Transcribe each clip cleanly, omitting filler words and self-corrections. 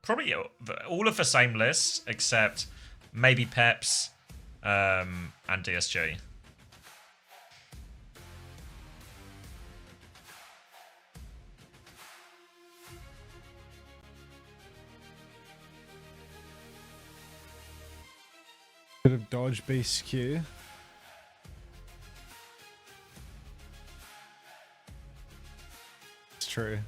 probably all of the same list except maybe Peps and DSG. Bit of dodge beast Q. It's true.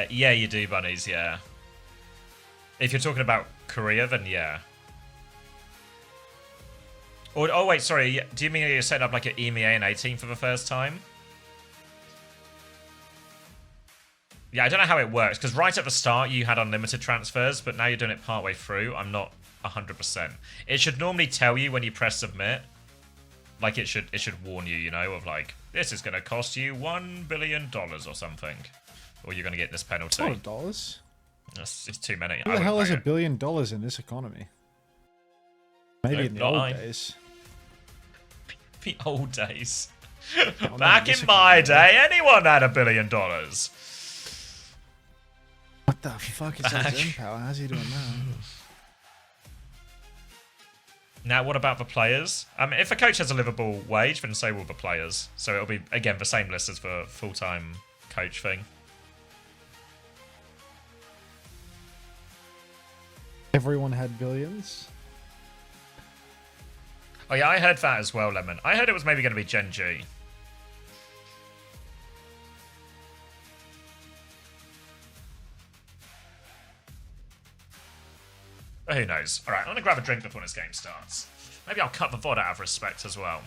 Yeah, you do, bunnies, yeah. If you're talking about Korea, then yeah. Or, oh, wait, sorry. Do you mean you're setting up like an EMEA and 18 for the first time? Yeah, I don't know how it works, because right at the start you had unlimited transfers, but now you're doing it partway through. I'm not 100%. It should normally tell you when you press submit. Like, it should warn you, you know, of like, this is going to cost you $1 billion or something. Or you're going to get this penalty. It's not dollars. It's too many. Who the hell is $1 billion in this economy? Maybe in the old days. The old days. Back in my day, anyone had $1 billion. What the fuck is that Zen Power? How's he doing that? Now, what about the players? If a coach has a livable wage, then so will the players. So it'll be, again, the same list as the full-time coach thing. Everyone had billions? Oh yeah, I heard that as well, Lemon. I heard it was maybe going to be Gen G. But who knows? Alright, I'm going to grab a drink before this game starts. Maybe I'll cut the VOD out of respect as well.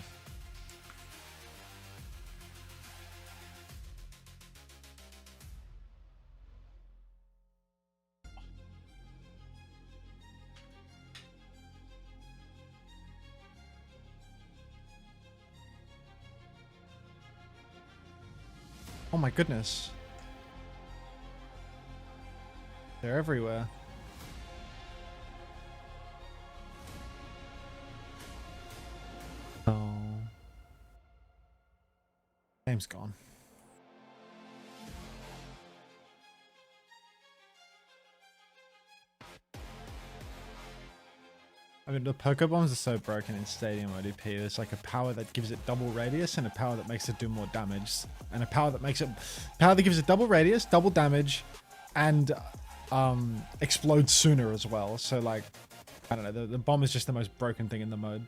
Oh my goodness. They're everywhere. Oh. Game's gone. I mean, the Pokebombs are so broken in Stadium ODP. There's like a power that gives it double radius and a power that makes it do more damage. And a power that makes it... Power that gives it double radius, double damage, and explodes sooner as well. So like, I don't know, the bomb is just the most broken thing in the mode.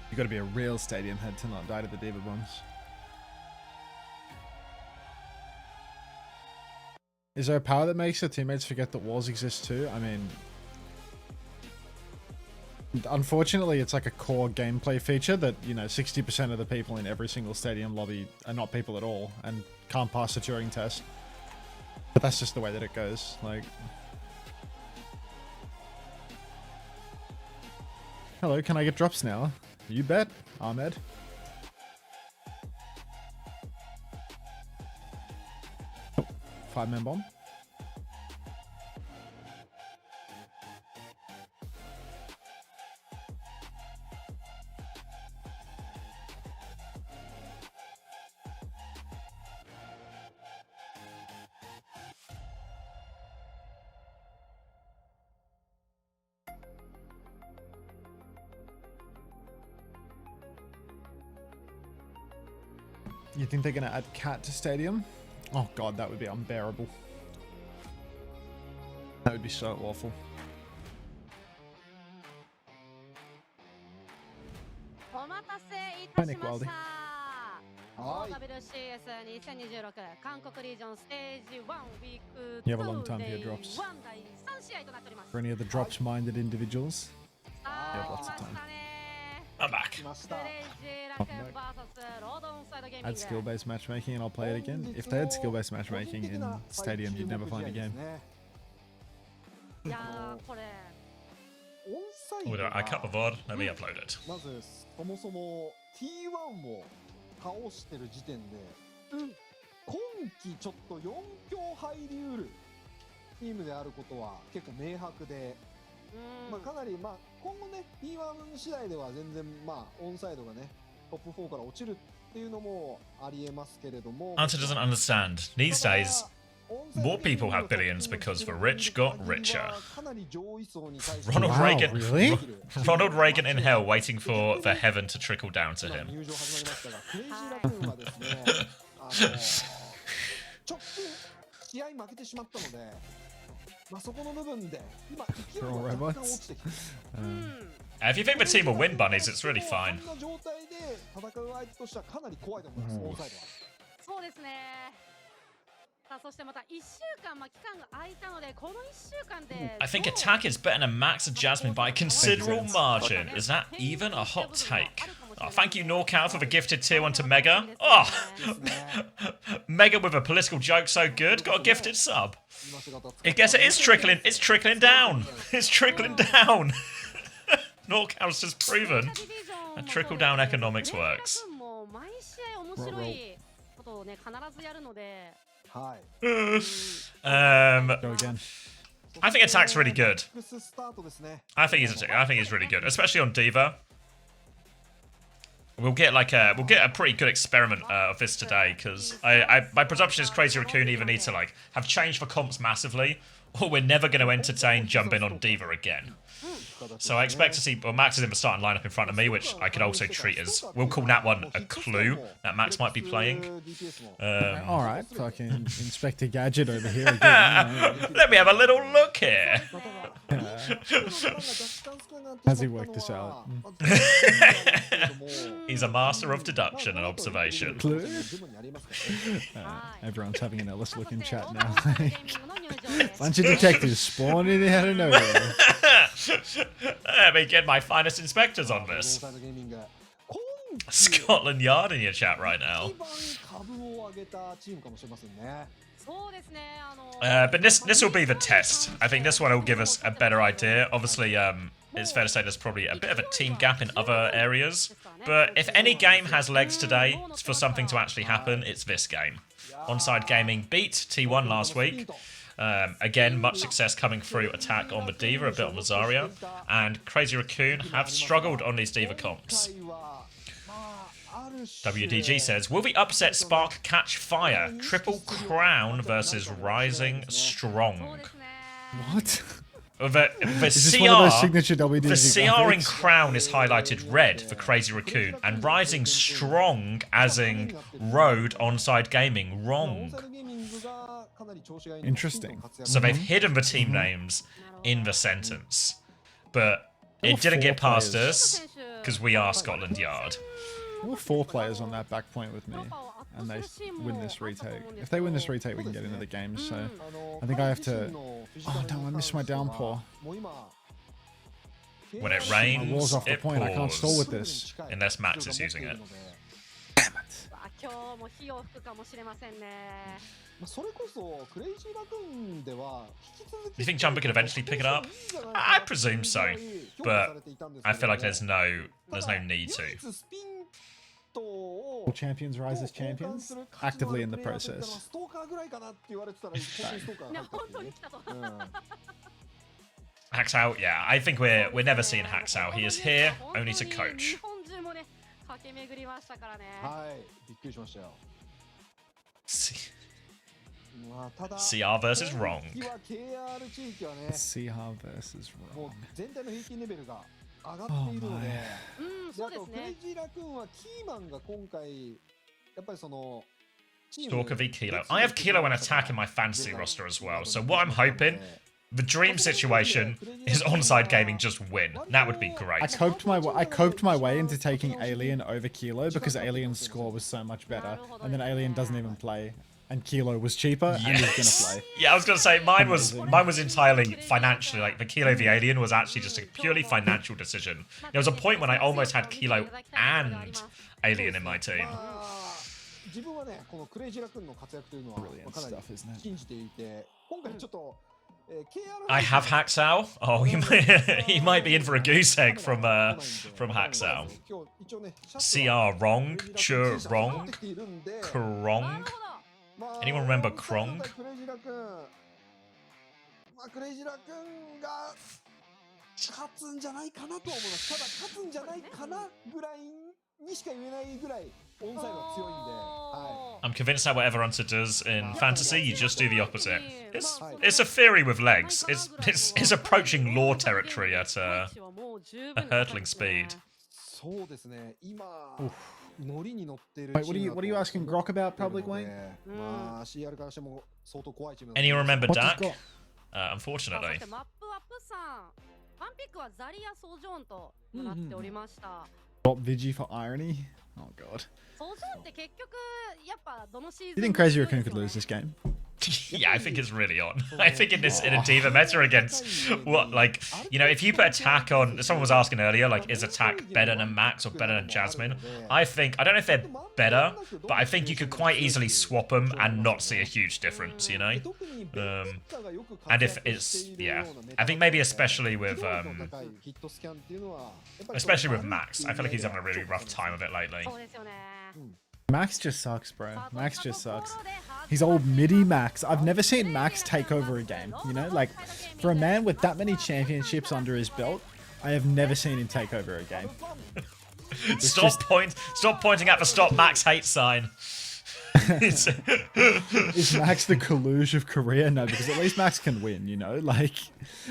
You gotta be a real Stadium head to not die to the Diva Bombs. Is there a power that makes your teammates forget that walls exist too? I mean, unfortunately, it's like a core gameplay feature that, you know, 60% of the people in every single Stadium lobby are not people at all and can't pass the Turing test. But that's just the way that it goes. Like, hello, can I get drops now? You bet, Ahmed. Oh, 5-man bomb. You think they're going to add Cat to Stadium? Oh god, that would be unbearable. That would be so awful. Hi, Nick Wildy. You have a long time for your drops. For any of the drops-minded individuals, you have lots of time. I'm back. Add skill-based matchmaking and I'll play it again. If they had skill-based matchmaking in Stadium, you'd never find a game. I cut the VOD, let me upload it. チームであることは結構明白で、かなり今後ね T1 次第では全然オンサイドがねトップ4から落ちるっていうのもありえますけれども。Answer doesn't understand. These days, more people have billions because the rich got richer. Ronald Wow, Reagan, really? Ronald Reagan in hell, waiting for the heaven to trickle down to him. 試合負けてしまったので、そこの部分で今勢い They're all が若干 robots. 落ちてきて If you think the team will win, bunnies, it's really fine. そんな状態で戦う相手としてはかなり怖いと思います。オンサイドは。そうですね。さあそしてまた1週間期間が空いたのでこの1週間で I think attack is better than Max and Jasmine by a considerable margin. Is that even a hot take? Oh, thank you, NorCal, for the gifted tier 1 to Mega. Oh, Mega with a political joke so good. Got a gifted sub. I guess it is trickling. It's trickling down. It's trickling down. NorCal's just proven that trickle down economics works. もう毎試合面白いことをね必ずやるので。はい。Go again. I think attack's really good. I think he's really good, especially on Diva. We'll get a pretty good experiment of this today because my presumption is Crazy Raccoon either need to have changed for comps massively, or we're never going to entertain jumping on Diva again. So I expect to see. Well, Max is in the starting lineup in front of me, which I could also treat as. We'll call that one a clue that Max might be playing. All right, fucking Inspector Gadget over here again. Let me have a little look here. Has he worked this out? He's a master of deduction and observation. Clue? Everyone's having an Ellis look in chat now. Bunch of detectives spawning out of nowhere. Let me get my finest inspectors on this. Scotland Yard in your chat right now. But this will be the test. I think this one will give us a better idea. Obviously, it's fair to say there's probably a bit of a team gap in other areas. But if any game has legs today for something to actually happen, it's this game. ONSIDE Gaming beat T1 last week. Again, much success coming through attack on the Diva, a bit on the Zarya. And Crazy Raccoon have struggled on these Diva comps. WDG says, will the upset spark catch fire? Triple Crown versus Rising Strong. What? The Is this one of those signature WDG the CR in graphics? Crown is highlighted red for Crazy Raccoon, and Rising Strong as in Road ONSIDE Gaming wrong. Interesting. So they've hidden the team names in the sentence, but it didn't get past us because we are Scotland Yard. There were 4 players on that back point with me, and they win this retake. If they win this retake, we can get into the game, so I think I have to... Oh no, I missed my downpour. When it My rains, wall's off the it point, I can't stall with pours. this. Unless Max is using it. Damn it. 今日も火を吹くかもしれませんね。 You think Jumper could eventually pick it up? I presume so, but I feel like there's no need to. All champions rise as champions, actively in the process. Haxow, yeah, I think we're never seeing Haxow. He is here only to coach. CR versus Wrong. CR versus Wrong. Oh Stalker v Kilo. I have Kilo and Attack in my fantasy roster as well, so what I'm hoping, the dream situation is ONSIDE Gaming just win. That would be great. I coped my way into taking Alien over Kilo because Alien's score was so much better, and then Alien doesn't even play, and Kilo was cheaper, and he's gonna play. Yeah, I was gonna say mine was entirely financially, like the Kilo v Alien was actually just a purely financial decision. There was a point when I almost had Kilo and Alien in my team. Brilliant stuff, isn't it? I have Haxow. Oh, he might be in for a goose egg from Haxow. CR wrong, Chur wrong, Krong. Anyone remember Krong? まあクレイジラ君が勝つんじゃないかなとは思います。ただ勝つんじゃないかなぐらいにしか言えないぐらいオンサイドが強いんで、は I'm convinced that whatever Unsa does in fantasy, you just do the opposite. It's a theory with legs. It's approaching law territory at a hurtling speed. そうですね。今ノリに乗ってる。 Wait, what are you asking Grok about, Public Wayne? まあ CR からしても相当怖いチーム。 Anyone remember What does Dak? Grok? Unfortunately. マップアップさん、ワンピックはザリア・ソジョーンとなっておりました。 Drop Vigi for irony? Oh god. ソジョーンって結局やっぱどのシー You ズン think Crazy Raccoon could lose this game? Yeah, I think it's really on. I think in a diva meta against what, like, you know, if you put attack on, someone was asking earlier, like, is attack better than Max or better than Jasmine? I don't know if they're better, but I think you could quite easily swap them and not see a huge difference, you know? And if it's, yeah, I think maybe especially with Max. I feel like he's having a really rough time of it lately. そうですよね。 Max just sucks, bro. Max just sucks. He's old MIDI Max. I've never seen Max take over a game, you know? Like, for a man with that many championships under his belt, I have never seen him take over a game. Stop pointing at the stop Max hate sign. Is Max the Kaluge of Korea? No, because at least Max can win, you know? Like,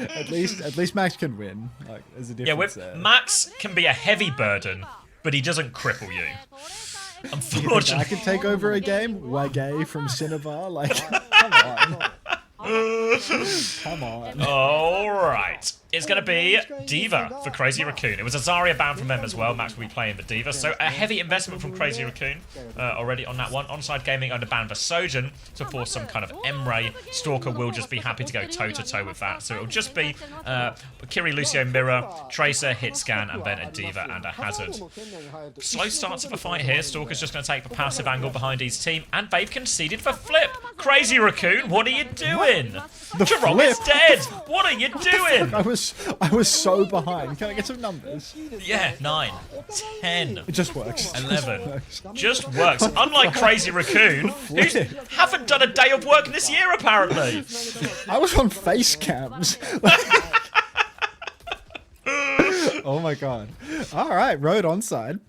at least Max can win. Like, there's a difference there. Max can be a heavy burden, but he doesn't cripple you. Unfortunately. I can take over a game? Wagay from Cinnabar? Like, come on. Come on. Alright. It's going to be D.Va for Crazy Raccoon. It was a Zarya ban from them as well. Max will be playing the D.Va. So a heavy investment from Crazy Raccoon already on that one. ONSIDE Gaming under ban for Sojin to force some kind of M-Ray. Stalker will just be happy to go toe-to-toe with that. So it'll just be Kiri, Lucio, Mirror, Tracer, Hitscan, and then a D.Va and a Hazard. Slow start to the fight here. Stalker's just going to take the passive angle behind his team. And they've conceded for flip. Crazy Raccoon, what are you doing? Jerome is dead. What are you doing? I was so behind. Can I get some numbers? Yeah, 9, 10. It just works. 11. Just works. Unlike Crazy Raccoon, who haven't done a day of work this year, apparently. I was on face cams. Oh my god. Alright, road onside.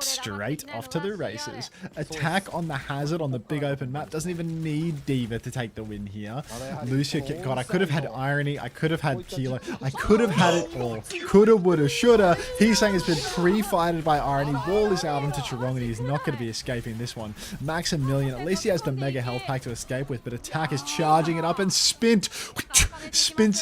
Straight off to the races. Attack on the Hazard on the big open map. Doesn't even need D.Va to take the win here. Lucio, God, I could have had Irony. I could have had Kilo. I could have had it all. Coulda, woulda, shoulda. He's saying it's been pre-fighted by Irony. Wall is out onto Chirong and he's not going to be escaping this one. Max a million. At least he has the mega health pack to escape with, but Attack is charging it up and spins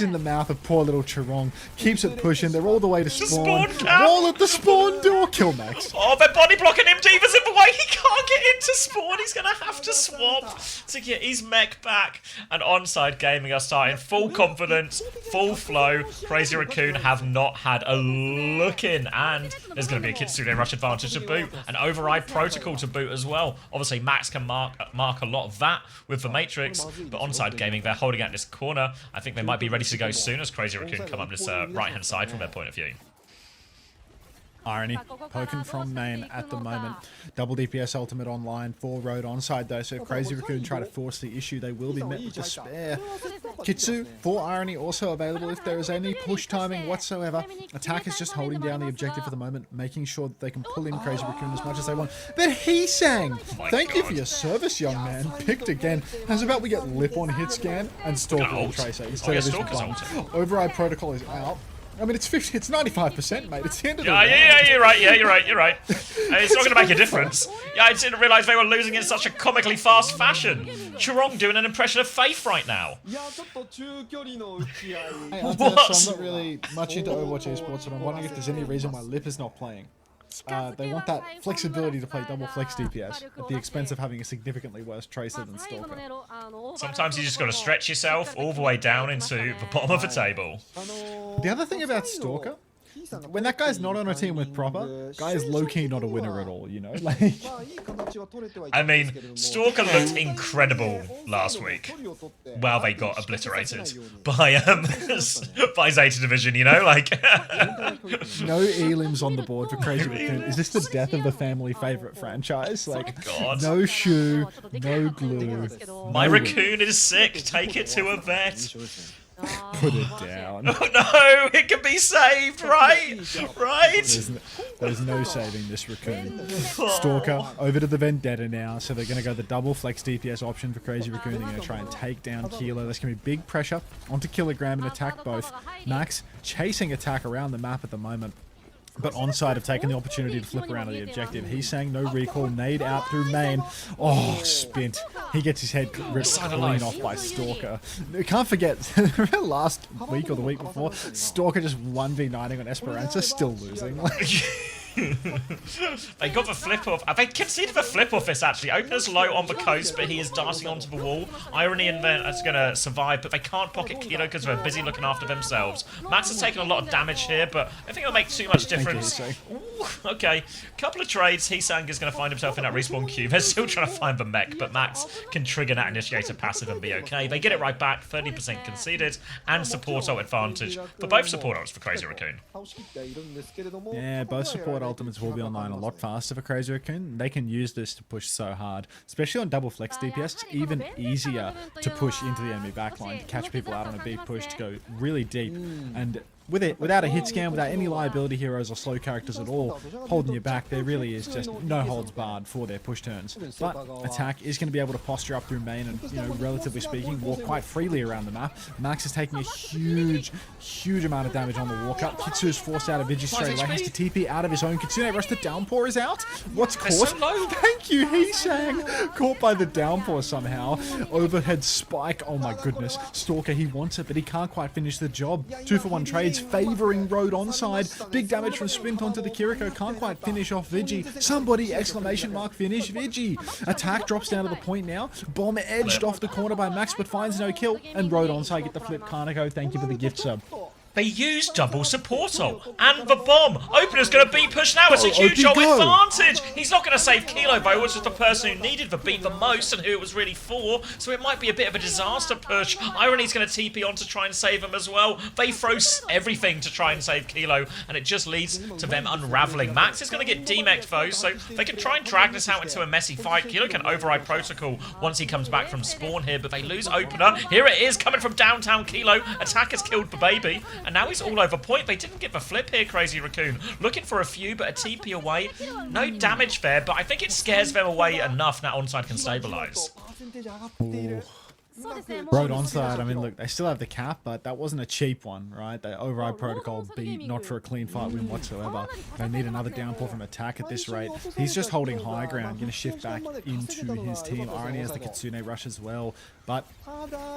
in the mouth of poor little Chirong. Keeps it pushing. They're all the way to spawn. Wall at the spawn door. Kill Max. Oh, they're body blocking him. D.Va's in the way. He can't get into spawn. He's going to have to swap to get his mech back. And ONSIDE Gaming are starting full confidence, full flow. Crazy Raccoon have not had a look in. And there's going to be a Kitsune rush advantage to boot. An override protocol to boot as well. Obviously, Max can mark a lot of that with the Matrix. But ONSIDE Gaming, they're holding out this corner. I think they might be ready to go soon as Crazy Raccoon come up this right-hand side from their point of view. Irony, poking from main at the moment. Double DPS ultimate online for road onside though, so if Crazy Raccoon try to force the issue, they will be met with despair. Kitsu for Irony also available if there is any push timing whatsoever. Attack is just holding down the objective for the moment, making sure that they can pull in Crazy Raccoon as much as they want. But he sang! Thank you for your service, young man. Picked again. How's about we get Lip on hit scan and Stalker and Tracer instead of this one. Override protocol is out. I mean, it's 95%, mate. It's the end of the round. Yeah, you're right. It's not going to make a difference. Yeah, I didn't realise they were losing in such a comically fast fashion. Chirong doing an impression of Faith right now. Hey, I'm not really much into Overwatch esports, but I'm wondering if there's any reason why Lip is not playing. They want that flexibility to play double flex DPS at the expense of having a significantly worse Tracer than Stalker. Sometimes you just got to stretch yourself all the way down into the bottom of the table. The other thing about Stalker, when that guy's not on a team with proper, guy is low-key not a winner at all, you know? Like, I mean, Stalker looked incredible last week. Well, they got obliterated by by Zeta Division, you know? Like, no elims on the board for Crazy Raccoon. Is this the death of the family favorite franchise? Like, God. No shoe, no glue. My raccoon is sick. Take it to a vet. Put it down. Oh no, it can be saved, right? Right? There's no saving this Raccoon. Stalker over to the Vendetta now, so they're going to go the double flex DPS option for Crazy Raccoon. They're going to try and take down Kilo. There's going to be big pressure onto Kilogram and attack both. Max chasing attack around the map at the moment. But ONSIDE have taken the opportunity to flip around to the objective. He's saying no recall, nade out through main. Oh, Spint. He gets his head ripped clean off by Stalker. Can't forget, last week or the week before, Stalker just 1v9ing on Esperanza, still losing. They got the flip off. They conceded the flip off this actually. Opener's low on the coast, but he is darting onto the wall. Irony and then is going to survive, but they can't pocket Kilo because they're busy looking after themselves. Max has taken a lot of damage here, but I think it'll make too much difference. Ooh, okay, couple of trades. Heesang is going to find himself in that respawn queue. They're still trying to find the mech, but Max can trigger that initiator passive and be okay. They get it right back. 30% conceded and support ult advantage for both support ults for Crazy Raccoon. Yeah, both support ultimates will be online a lot faster for Crazy Raccoon. They can use this to push so hard, especially on double flex DPS. It's even easier to push into the enemy backline, to catch people out on a big push, to go really deep. And without a hit scan, without any liability heroes or slow characters at all holding you back, there really is just no holds barred for their push turns. But attack is going to be able to posture up through main and, you know, relatively speaking, walk quite freely around the map. Max is taking a huge amount of damage on the walk up. Kitsu is forced out of Vigi straight away, has to TP out of his own. Kitsune Rush, the downpour is out. What's caught? So low. Thank you, Heesang. Caught by the downpour somehow. Overhead spike. Oh my goodness. Stalker, he wants it, but he can't quite finish the job. 2-for-1 trades favoring Road ONSIDE. Big damage from Spint onto the Kiriko. Can't quite finish off Vigi. Somebody, exclamation mark, finish Vigi. Attack drops down to the point now. Bomb edged off the corner by Max, but finds no kill. And Road ONSIDE get the flip. Kaneko, thank you for the gift sub. They use double support ult and the bomb. Opener's going to beat push now. It's a huge ult go. advantage. He's not going to save Kilo, but it was just the person who needed the beat the most and who it was really for. So it might be a bit of a disaster push. Irony's going to TP on to try and save him as well. They throw everything to try and save Kilo, and it just leads to them unraveling. Max is going to get demeched though, so they can try and drag this out into a messy fight. Kilo can override protocol once he comes back from spawn here, but they lose Opener. Here it is, coming from downtown Kilo. Attack has killed the baby. And now he's all over point. They didn't get the flip here, Crazy Raccoon. Looking for a few, but a TP away. No damage there, but I think it scares them away enough now ONSIDE can stabilize. Road ONSIDE, I mean, look, they still have the cap, but that wasn't a cheap one, right? They override protocol beat, not for a clean fight win whatsoever. They need another downpour from attack at this rate. He's just holding high ground, going to shift back into his team. Irony has the Kitsune rush as well, but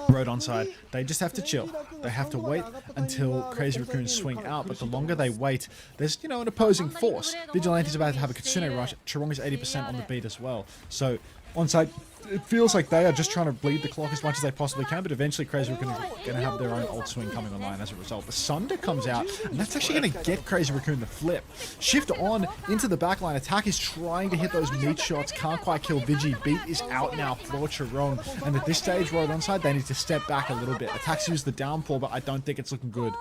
Road ONSIDE, they just have to chill. They have to wait until Crazy Raccoons swing out, but the longer they wait, there's, you know, an opposing force. Vigilante's about to have a Kitsune rush. Chirong is 80% on the beat as well. So, ONSIDE, it feels like they are just trying to bleed the clock as much as they possibly can, but eventually Crazy Raccoon are going to have their own ult swing coming online as a result. The Sunder comes out, and that's actually going to get Crazy Raccoon the flip. Shift on into the backline. Attack is trying to hit those meat shots. Can't quite kill Vigi. Beat is out now for Chirong. And at this stage, Road ONSIDE, they need to step back a little bit. Attack's used the downpour, but I don't think it's looking good.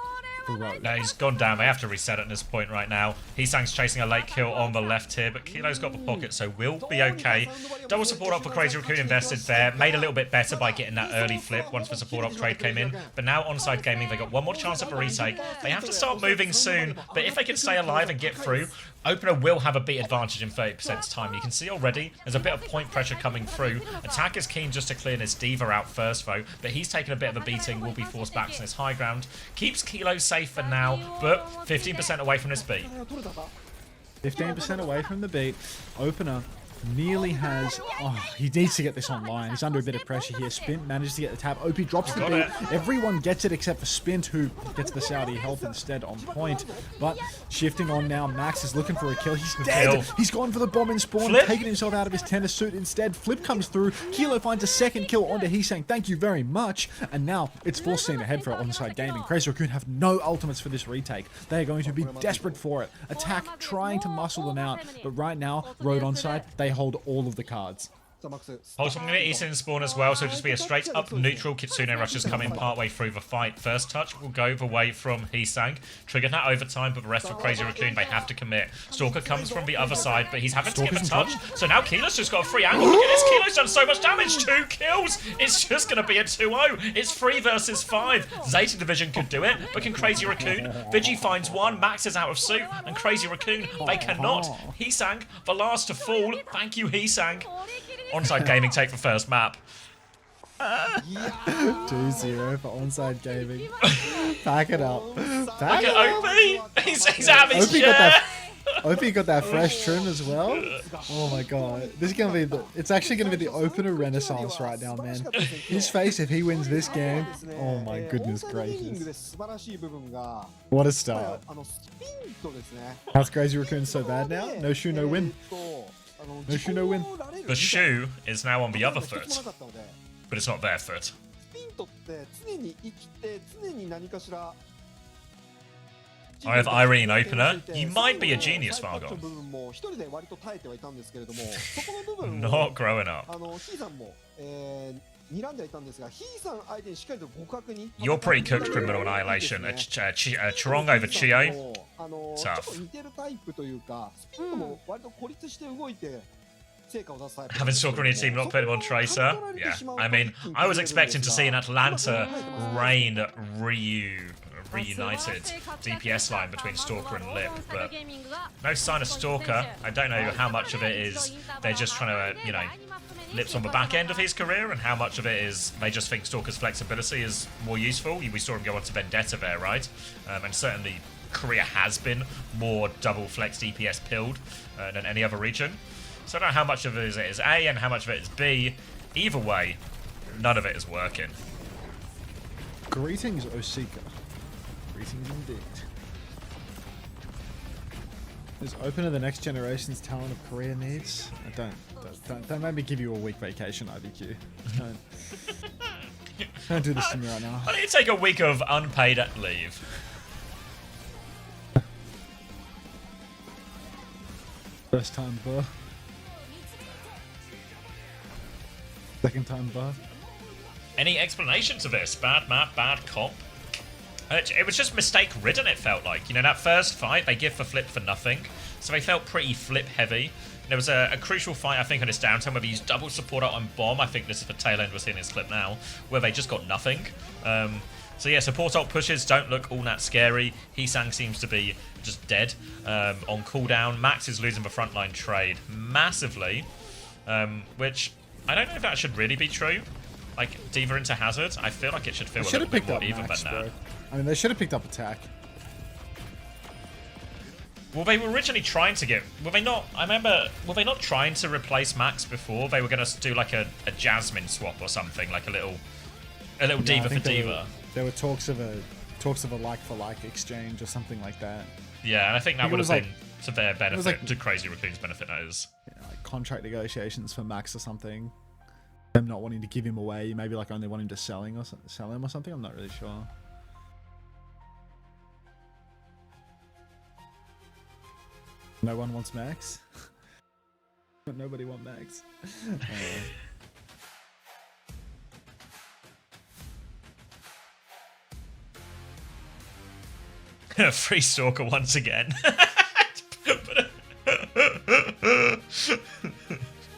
No, he's gone down. They have to reset at this point right now. Heesang's chasing a late kill on the left here, but Kilo's got the pocket, so we'll be okay. Double support up for Crazy Raccoon invested there. Made a little bit better by getting that early flip once the support up trade came in. But now ONSIDE Gaming, they got one more chance at a retake. They have to start moving soon, but if they can stay alive and get through, Opener will have a beat advantage in 30% time. You can see already there's a bit of point pressure coming through. Attack is keen just to clear this Diva out first though, but he's taken a bit of a beating, will be forced back to this high ground. Keeps Kilo safe for now, but 15% away from this beat. 15% away from the beat. Opener nearly has... Oh, he needs to get this online. He's under a bit of pressure here. Spint manages to get the tap. OP drops the beat. Everyone gets it except for Spint, who gets the Saudi health instead on point. But shifting on now, Max is looking for a kill. He's dead. He's gone for the bomb in spawn, taking himself out of his tennis suit instead. Flip comes through. Kilo finds a second kill onto Heesang. Thank you very much. And now it's full steam ahead for ONSIDE Gaming. Crazy Raccoon have no ultimates for this retake. They are going to be desperate for it. Attack trying to muscle them out. But right now, Road ONSIDE, they hold all of the cards. さあマックス Also, I'm going to get Eason in spawn as well, so it'll just be a straight up neutral. Kitsune rushes coming partway through the fight. First touch will go the way from Heesang. Triggered that overtime, but the rest of Crazy Raccoon, they have to commit. Stalker comes from the other side, but he's having to get the touch. So now Kilo's just got a free angle. Look at this, Kilo's done so much damage. 2 kills. It's just going to be a 2-0. It's 3 versus 5. Zeta Division could do it, but can Crazy Raccoon? Vigi finds one. Max is out of suit, and Crazy Raccoon, they cannot. Heesang, the last to fall. Thank you, Heesang. ONSIDE Gaming take the first map. 2-0 for ONSIDE Gaming. Pack it up. Pack Look it at up. OP. He's out of his OP got chair. OP got that fresh trim as well. Oh my god. This is gonna be it's actually gonna be the opener renaissance right now, man. His face if he wins this game. Oh my goodness gracious. What a start. How's Crazy Raccoon so bad now? No shoe, no win. No shoe, no win. The shoe is now on the other foot, but it's not their foot. I have Irene opener. You might be a genius, Fargon. Not growing up. You're pretty cooked, Criminal Annihilation. Chirong over Chio. Tough. Having Stalker in your team, not played him on Tracer. Yeah, I mean, I was expecting to see an Atlanta Reign reunited DPS line between Stalker and Lip, but no sign of Stalker. I don't know how much of it is they're just trying to, you know, Lip's on the back end of his career, and how much of it is they just think Stalker's flexibility is more useful. We saw him go on to Vendetta there, right? And certainly Korea has been more double flex DPS pilled than any other region. So I don't know how much of it is A and how much of it is B. Either way, none of it is working. Greetings, OWCS. Greetings indeed. Is opener the next generation's talent of Korea needs? Don't make me give you a week vacation, IBQ. Don't do this to me right now. I need to take a week of unpaid leave. First time buh. Second time buh. Any explanation to this? Bad map, bad comp? It was just mistake-ridden, it felt like. You know, that first fight, they give the flip for nothing. So they felt pretty flip-heavy. There was a crucial fight, I think, on his downtime where they used double support out on bomb. I think this is the tail end we're seeing in his clip now, where they just got nothing. So yeah, support ult pushes don't look all that scary. Heesang seems to be just dead on cooldown. Max is losing the frontline trade massively, which I don't know if that should really be true. Like, D.Va into Hazard, I feel like it should feel a little bit more even than that. I mean, they should have picked up attack. Well, they were originally trying to get... Were they not... I remember... Were they not trying to replace Max before? They were going to do like a Jasmine swap or something, like a little D.Va for D.Va. There were talks of a like-for-like exchange or something like that. Yeah, and I think that would have been to their benefit, like, to Crazy Raccoon's benefit, that is. Yeah, like contract negotiations for Max or something. Them not wanting to give him away, maybe like only wanting to sell him or something. I'm not really sure. No one wants Max. Nobody wants Max. Free Stalker once again.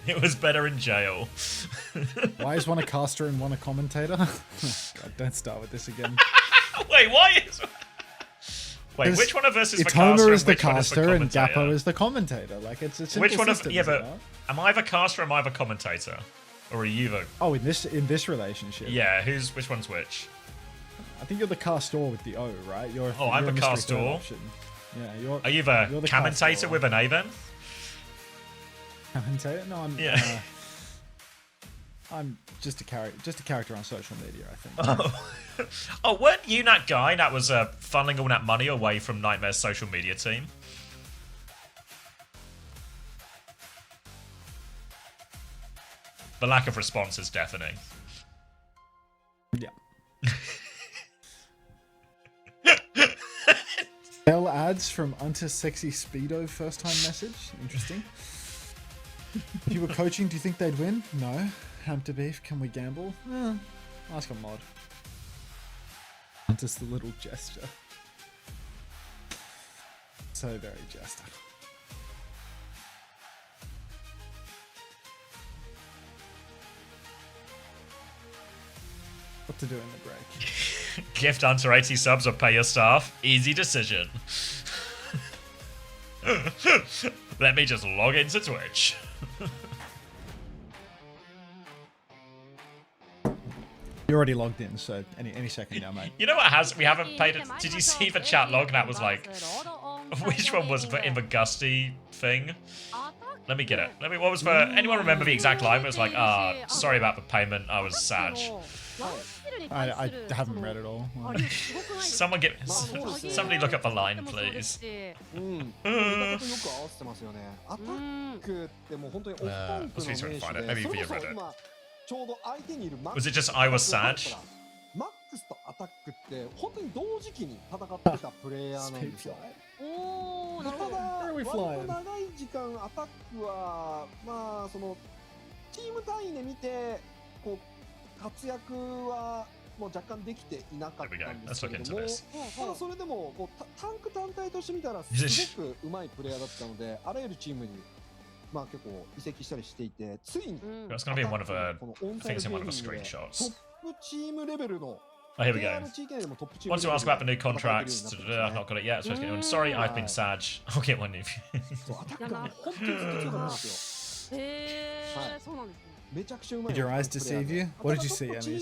It was better in jail. Why is one a caster and one a commentator? God, don't start with this again. Wait, why is... Wait, which one of us is the caster Itoma is the which one is caster and commentator? Gappo is the commentator. Like, it's a simple Which one of... system, Yeah, is it but not? am I the caster or am I the commentator? Or are you the... Oh, in this relationship. Yeah, which one's which? I think you're the castor with the O, right? I'm you're the a mystery castor. third option. Yeah, Are you you're the commentator castor. with an A then? Commentator? No, I'm. Yeah. I'm just a character on social media, I think. Oh, weren't you that guy that was funneling all that money away from Nightmare's social media team? The lack of response is deafening. Yeah. Bell ads from Unto Sexy Speedo first time message. Interesting. If you were coaching, do you think they'd win? No. Hamster beef, can we gamble? Ask a mod. Just a little gesture. So very jester. What to do in the break? Gift Hunter 80 subs or pay your staff. Easy decision. Let me just log into Twitch. You're already logged in, so any second now, mate. You know what we haven't paid it. Did you see the chat log? That was like, which one was in the Gusty thing? Let me get it. What was for, anyone remember the exact line? It was like, sorry about the payment, I was sad. I haven't read it all. Somebody look up the line, please. Let's see if we can find it. Maybe you read it. Was it just I was sad? マックスとアタックって本当に同時期に戦ってたプレイヤーなんですよ。おー、なるほど。ただ割と長い時間アタックはまあそのチーム単位で見てこう活躍はもう若干できていなかったんですけれども、ただそれでもこうタンク単体として見たらすごく上手いプレイヤーだったので、あらゆるチームにまあ結構移籍したりしていて、ついに That's gonna be in one of the things in one of the screenshots. トップチームレベルの Oh, here we go. Want to ask about the new contracts? I've not got it yet. So sorry, I've been sad. I'll get one new. アタックが本当にずっと強かったんですよ。へー、そうなんですね。めちゃくちゃうまい。 Did your eyes deceive you? What did you see, Emmys? チー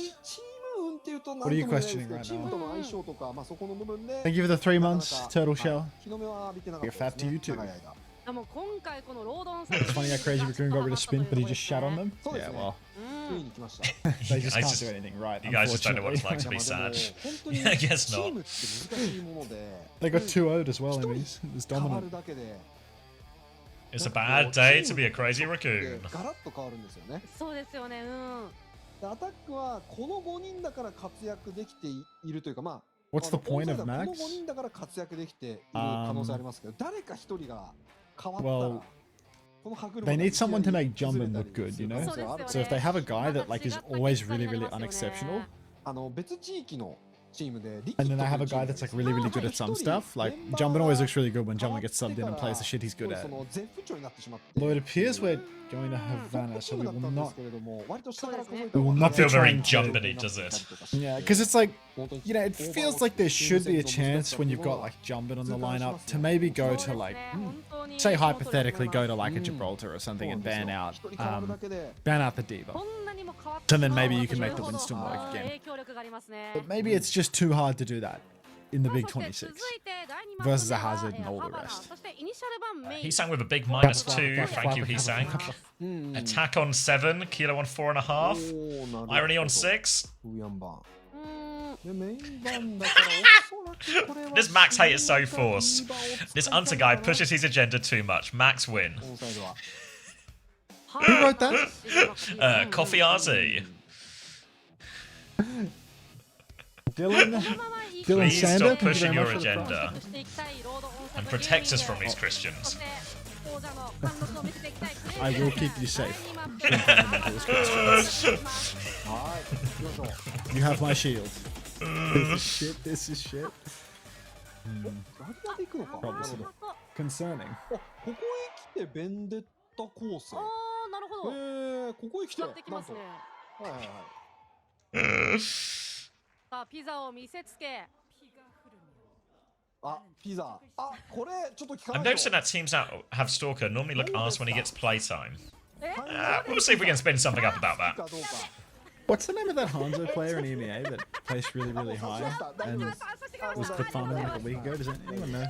ム運っていうと What are you questioning right チーム now? との相性とかまあそこの部分で Thank you for the 3 months, Turtle Shell. 日の目は浴びてなかっ You're た fat です to ね。 you too. 長い間。もう今回このロードオン It's funny how Crazy Raccoon got rid of spin, but he just shat on them. そうです Yeah, ね。 well, ついに来ました。 they just I can't just- do anything right. You guys just don't know what it's like to Unfortunately. be いやまあ sad. でも本当に I guess チ not. ームって難しいもので They got 2-0'd as well, 一人 Emmys. It was 変わ dominant. るだけで It's a bad day to be a crazy raccoon. ガラッと変わるんですよね。そうですよね。うん。でアタックはこの5人だから活躍できているというかまあ What's the point of この Max? 5人だから活躍できている可能性ありますけど、誰か一人が変わったら Well, この歯車が They need someone to make 崩れ Jumpin た look り good, す you る know? 可能性はある So if they have a guy that like is always really, really unexceptional, 別地域のチームで and then they have a guy that's like really, really good at some stuff, like Jumpin always looks really good when Jumpin gets subbed in and plays the shit he's good at. その絶不調になってしまって Though it appears we're going to Havana, チー so ム we だった will んです not. けれども割と下から数え We た will I not be feel very trying to. jumpity, does it? Yeah, because it's like, you know, it feels like there should be a chance when you've got like Jumpin on the lineup to maybe go to like, say hypothetically, go to like a Gibraltar or something and ban out the diva. So then maybe you can make the Winston work again. But maybe it's just too hard to do that in the big 26 versus a Hazard and all the rest. He sang with a big -2. Thank you, he sang. Attack on 7, Kilo on 4.5. Irony on 6. ウヤンバンでメインバンだからおそらくこれは This Max hate is so forced. This Unter guy pushes his agenda too much. Max win. オンサイドは Who wrote that? Coffee RZ. Dylan Please Sander, stop thank you pushing very your much for the prize. agenda and protect us from these Christians. I will keep you safe. はい行きましょう You have my shield. This is shit. This is shit. ラリアで行くのか Probably. なる Concerning. ほどあここへ来てベンデッタ構成なるほど。ここへ来て使ってきますね。なんとはいはいはいさあピザを見せつけ。あピザあこれちょっと聞か I'm ないと noticing that teams that have Stalker normally look arsed when he gets playtime. え We'll see if we can spin something up about いい that. かどうか What's the name of that Hanzo player in EMEA that placed really, really high and was put farming like a week ago? Does anyone know?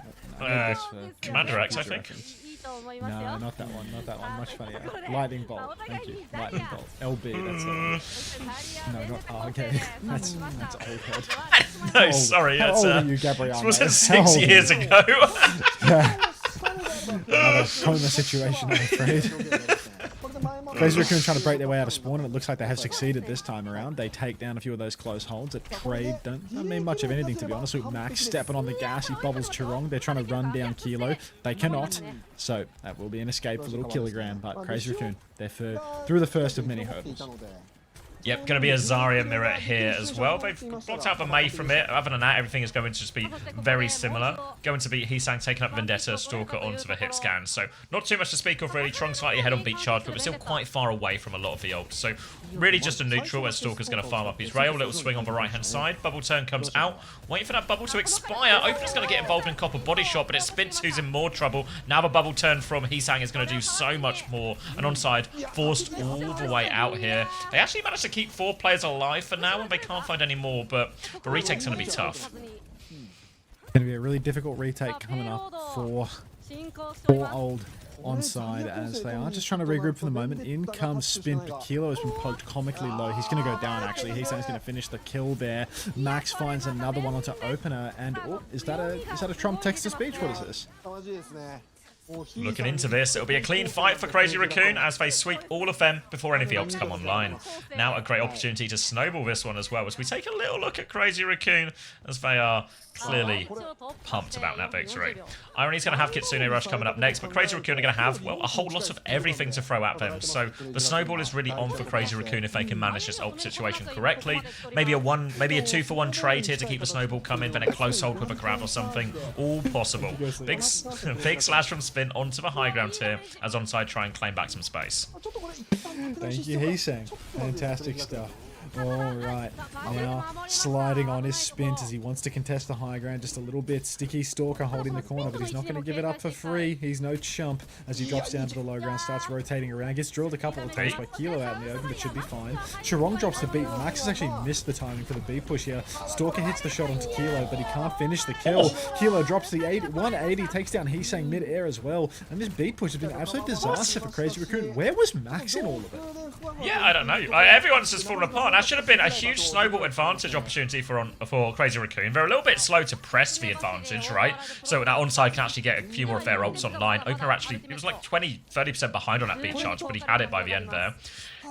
CommanderX, I think. いいと思いますよ。 No, not that one. Not that one. Much funnier. Lightning bolt. Thank you. Lightning bolt. LB. That's it. No, not okay. That's old head. No, sorry, How it's old are you, Gabrielle? this wasn't How 6 old are years you? ago. Yeah. Another coma situation, I'm afraid. これで前も Crazy Raccoon trying to break their way out of spawn, and it looks like they have succeeded this time around. They take down a few of those close holds. That trade don't mean much of anything, to be honest. With Max stepping on the gas, he bubbles Chirong. They're trying to run down Kilo. They cannot. So that will be an escape for little Kilogram. But Crazy Raccoon, they're through the first of many hurdles. Yep, going to be a Zarya mirror here as well. They've blocked out the Mei from it. Other than that, everything is going to just be very similar. Going to be Heesang taking up Vendetta, Stalker onto the hit scan. So not too much to speak of really. Trong slightly ahead on beat charge, but we're still quite far away from a lot of the ults. So really just a neutral as Stalker's going to farm up his rail. Little swing on the right-hand side. Bubble turn comes out. Waiting for that bubble to expire. Opener's going to get involved in Copper body shot, but it's Spintz who's in more trouble. Now the bubble turn from Heesang is going to do so much more. And onside forced all the way out here. They actually managed to keep 4 players alive for now, and they can't find any more, but the retake's going to be tough. It's going to be a really difficult retake coming up for old ONSIDE, as they are just trying to regroup for the moment. In comes Spin, but Kilo has been poked comically low. He's going to go down, actually. He's going to finish the kill there. Max finds another one onto Opener, and oh, is that a Trump text-to-speech? What is this? Looking into this, it'll be a clean fight for Crazy Raccoon as they sweep all of them before any of the ults come online. Now a great opportunity to snowball this one as well, as we take a little look at Crazy Raccoon, as they are clearly pumped about that victory. Irony's going to have Kitsune Rush coming up next, but Crazy Raccoon are going to have, well, a whole lot of everything to throw at them. So the snowball is really on for Crazy Raccoon if they can manage this ult situation correctly. Maybe a 2-for-1 trade here to keep the snowball coming, then a close hold with a grab or something. All possible. Big slash from Spin onto the high ground here as ONSIDE try and claim back some space. Thank you, Heesang. Fantastic stuff. Alright, now sliding on his Spint as he wants to contest the high ground just a little bit. Sticky Stalker holding the corner, but he's not going to give it up for free. He's no chump as he drops down to the low ground, starts rotating around, gets drilled a couple of times by Kilo out in the open, but should be fine. Chirong drops the beat. Max has actually missed the timing for the beat push here. Stalker hits the shot onto Kilo, but he can't finish the kill. Kilo drops the 180, takes down Heesang mid-air as well, and this beat push has been an absolute disaster for Crazy Raccoon. Where was Max in all of it? Yeah, I don't know. Everyone's just fallen apart. That should have been a huge snowball advantage opportunity for Crazy Raccoon. They're a little bit slow to press the advantage, right? So now ONSIDE can actually get a few more of their ults online. Opener actually, it was like 20-30% behind on that beat charge, but he had it by the end there.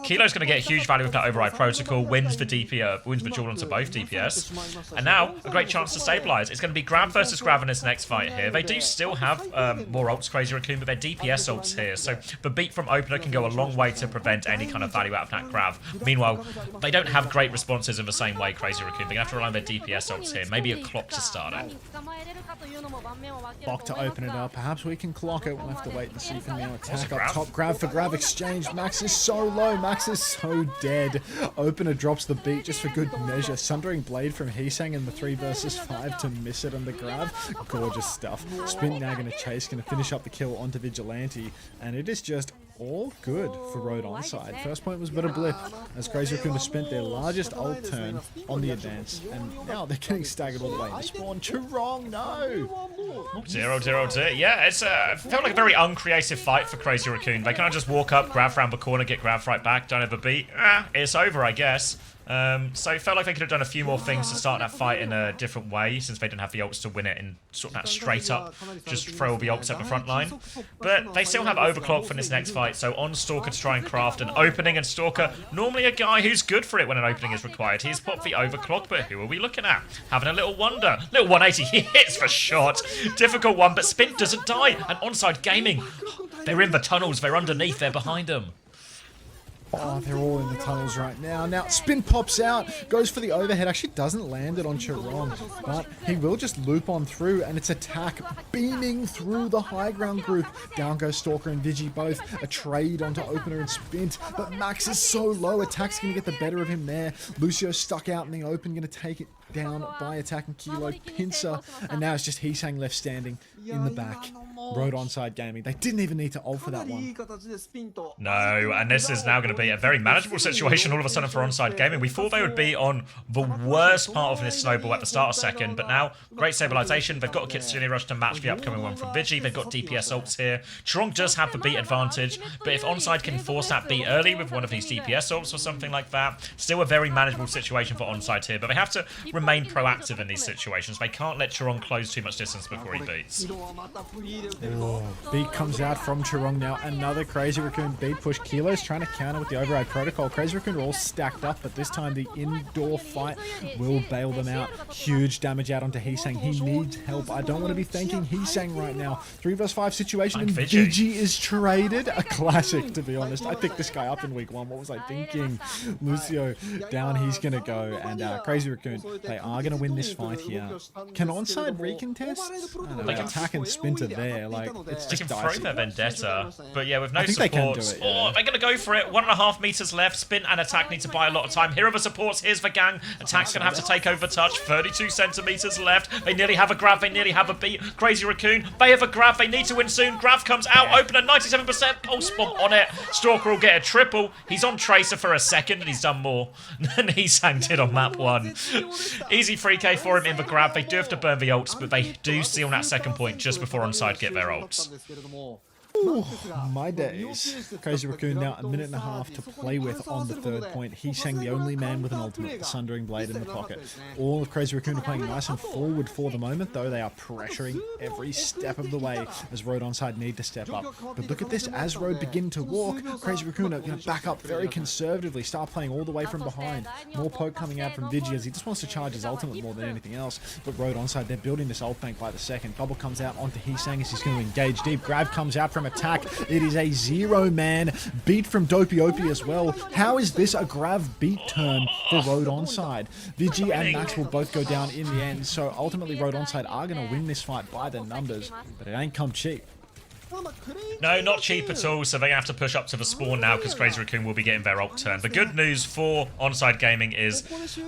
Kilo's going to get huge value with that override protocol, wins the duel onto both DPS, and now a great chance to stabilize. It's going to be Grav versus Grav in this next fight here. They do still have more ults, Crazy Raccoon, but they're DPS ults here, so the beat from Opener can go a long way to prevent any kind of value out of that Grav. Meanwhile, they don't have great responses in the same way, Crazy Raccoon. They're going to have to rely on their DPS ults here. Maybe a clock to start it. Clock to open it up. Perhaps we can clock it. We'll have to wait and see from now. Attack up top. Grab for Grav exchange. Max is so low. Max is so dead. Opener drops the beat just for good measure. Sundering Blade from Heesang in the 3 versus 5 to miss it on the grab. Gorgeous stuff. Spin now going to chase. Going to finish up the kill onto Vigilante. And it is just all good for Road ONSIDE. First point was a bit of blip as Crazy Raccoon has spent their largest ult turn on the advance, and now they're getting staggered all the way into spawn. Chirong, no! 0-0-2. Yeah, it felt like a very uncreative fight for Crazy Raccoon. They kind of just walk up, grab round the corner, get grabbed right back, don't have a beat. It's over, I guess. So it felt like they could have done a few more things to start that fight in a different way, since they didn't have the ults to win it and sort of that straight up, just throw all the ults at the front line. But they still have overclock for this next fight, so on Stalker to try and craft an opening, and Stalker, normally a guy who's good for it when an opening is required. He's popped the overclock, but who are we looking at? Having a little wonder. Little 180, he hits the shot. Difficult one, but Spin doesn't die, and ONSIDE Gaming, they're in the tunnels, they're underneath, they're behind them. Oh, they're all in the tunnels right now. Now, Spin pops out, goes for the overhead, actually doesn't land it on Chirong, but he will just loop on through, and it's attack beaming through the high ground group. Down goes Stalker and Vigi both. A trade onto Opener and Spin, but Max is so low, attack's going to get the better of him there. Lucio stuck out in the open, going to take it down by attacking Kilo. Pincer, and now it's just Heesang left standing in the back. Road ONSIDE Gaming. They didn't even need to ult for that one. No, and this is now going to be a very manageable situation all of a sudden for ONSIDE Gaming. We thought they would be on the worst part of this snowball at the start of second, but now great stabilization. They've got a Kitsune Rush to match the upcoming one from Vigi. They've got DPS ults here. Chirong does have the beat advantage, but if ONSIDE can force that beat early with one of these DPS ults or something like that, still a very manageable situation for ONSIDE here, but they have to remain proactive in these situations. They can't let Chirong close too much distance before he beats. Beat comes out from Chirong now. Another Crazy Raccoon beat push. Kilo's trying to counter with the override protocol. Crazy Raccoon are all stacked up, but this time the indoor fight will bail them out. Huge damage out onto Heesang. He needs help. I don't want to be thanking Heesang right now. 3 vs 5 situation, and Vigi is traded. A classic, to be honest. I picked this guy up in week 1. What was I thinking? Lucio down, he's going to go. And Crazy Raccoon, they are going to win this fight here. Can ONSIDE recontest? I don't know, attack and Spinter there. Like, it's They just can throw dicey. their Vendetta, but yeah, with no I think they can supports. do it, yeah. Oh, they're gonna go for it. 1.5 meters left. Spin and attack need to buy a lot of time. Here are the supports. Here's the gang. Attack's gonna have to take over touch. 32 centimeters left. They nearly have a grab. They nearly have a beat. Crazy Raccoon. They have a grab. They need to win soon. Grab comes out. Open at 97%. Pulse bomb on it. Stalker will get a triple. He's on Tracer for a second, and he's done more than Heesang did on map 1. Easy 3k for him in the grab. They do have to burn the ults, but they do seal that second point just before ONSIDE get their ults. Ooh, my days. Crazy Raccoon now 1.5 minutes to play with on the 3rd point. Heesang the only man with an ultimate, the Sundering Blade in the pocket. All of Crazy Raccoon are playing nice and forward for the moment, though they are pressuring every step of the way as Road ONSIDE need to step up. But look at this, as Road begin to walk, Crazy Raccoon are going to back up very conservatively, start playing all the way from behind. More poke coming out from Vigi as he just wants to charge his ultimate more than anything else. But Road ONSIDE, they're building this ult bank by the second. Bubble comes out onto Heesang as he's going to engage deep. Grab comes out from attack. It is a 0-man beat from Dopey Opie as well. How is this a Grav beat turn for Road ONSIDE? Vigi and Max will both go down in the end, so ultimately Road ONSIDE are going to win this fight by the numbers, but it ain't come cheap. No, not cheap at all, so they have to push up to the spawn now because Crazy Raccoon will be getting their ult turn. The good news for ONSIDE Gaming is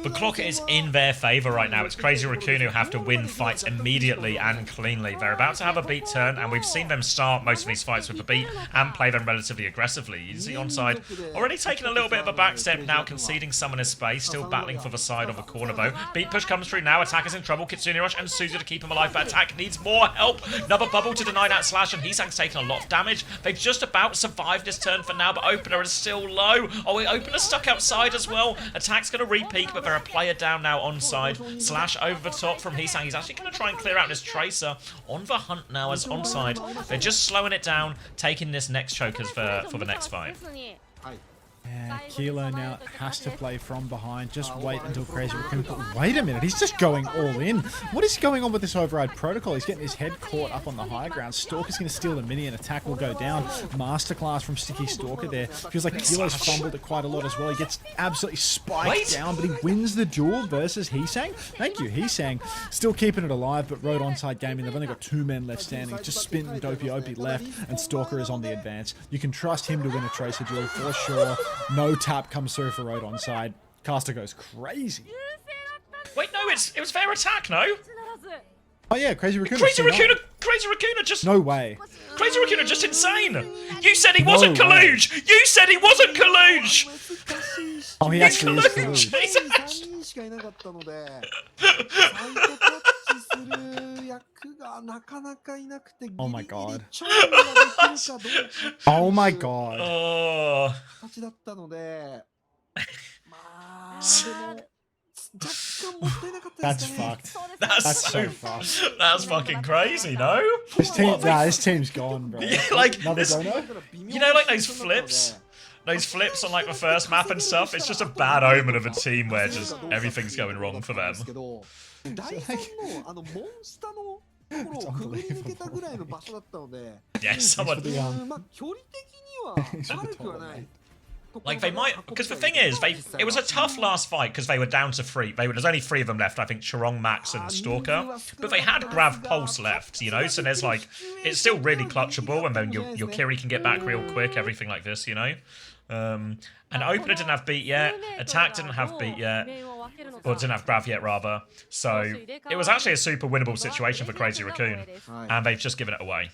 the clock is in their favour right now. It's Crazy Raccoon who have to win fights immediately and cleanly. They're about to have a beat turn, and we've seen them start most of these fights with a beat and play them relatively aggressively. You see ONSIDE already taking a little bit of a back step now, conceding Summoner's space, still battling for the side of the corner though. Beat push comes through now, Attack is in trouble, Kitsune Rush and Suzu to keep him alive, but Attack needs more help. Another bubble to deny that slash, and Heesang's taking a lot of damage. They've just about survived this turn for now, but Opener is still low. Oh, Opener's stuck outside as well. Attack's going to re-peek, but they're a player down now ONSIDE. Slash over the top from Heesang. He's actually going to try and clear out this Tracer. On the hunt now as ONSIDE. They're just slowing it down, taking this next chokers for the next fight. Yeah, Kilo now has to play from behind. Just wait until Crazy Raccoon. But wait a minute, he's just going all in. What is going on with this override protocol? He's getting his head caught up on the high ground. Stalker's going to steal the mini and Attack will go down. Masterclass from Sticky Stalker there. Feels like Kilo's fumbled it quite a lot as well. He gets absolutely spiked down, but he wins the duel versus Heesang. Thank you, Heesang. Still keeping it alive, but Road ONSIDE Gaming, they've only got 2 men left standing. Just Spin and Dopey Opie left, and Stalker is on the advance. You can trust him to win a Tracer duel for sure. No tap comes through for Road ONSIDE. Caster goes crazy. Wait, no, it was their Attack, no? Oh yeah, Crazy Raccoon. Crazy Raccoon are just... No way. Crazy Raccoon are just insane. You said he wasn't Kaluge. You said he wasn't Kaluge. Oh, he actually is Kaluge. Oh my god. Oh my god. Oh. That's fucked. That's so fucked. That's fucking crazy, no? This team's gone, bro. Yeah, like Another this, dono? you know, like those flips on like the first map and stuff. It's just a bad omen of a team where just everything's going wrong for them. Yeah, someone. Like they might, because the thing is, it was a tough last fight because they were down to 3. There's only 3 of them left. I think Chirong, Max, and Stalker. But they had Grav Pulse left, you know. So there's like, it's still really clutchable, and then your Kiri can get back real quick. Everything like this, you know. And Opener didn't have beat yet. Attack didn't have beat yet, or didn't have Grav yet rather. So it was actually a super winnable situation for Crazy Raccoon, and they've just given it away.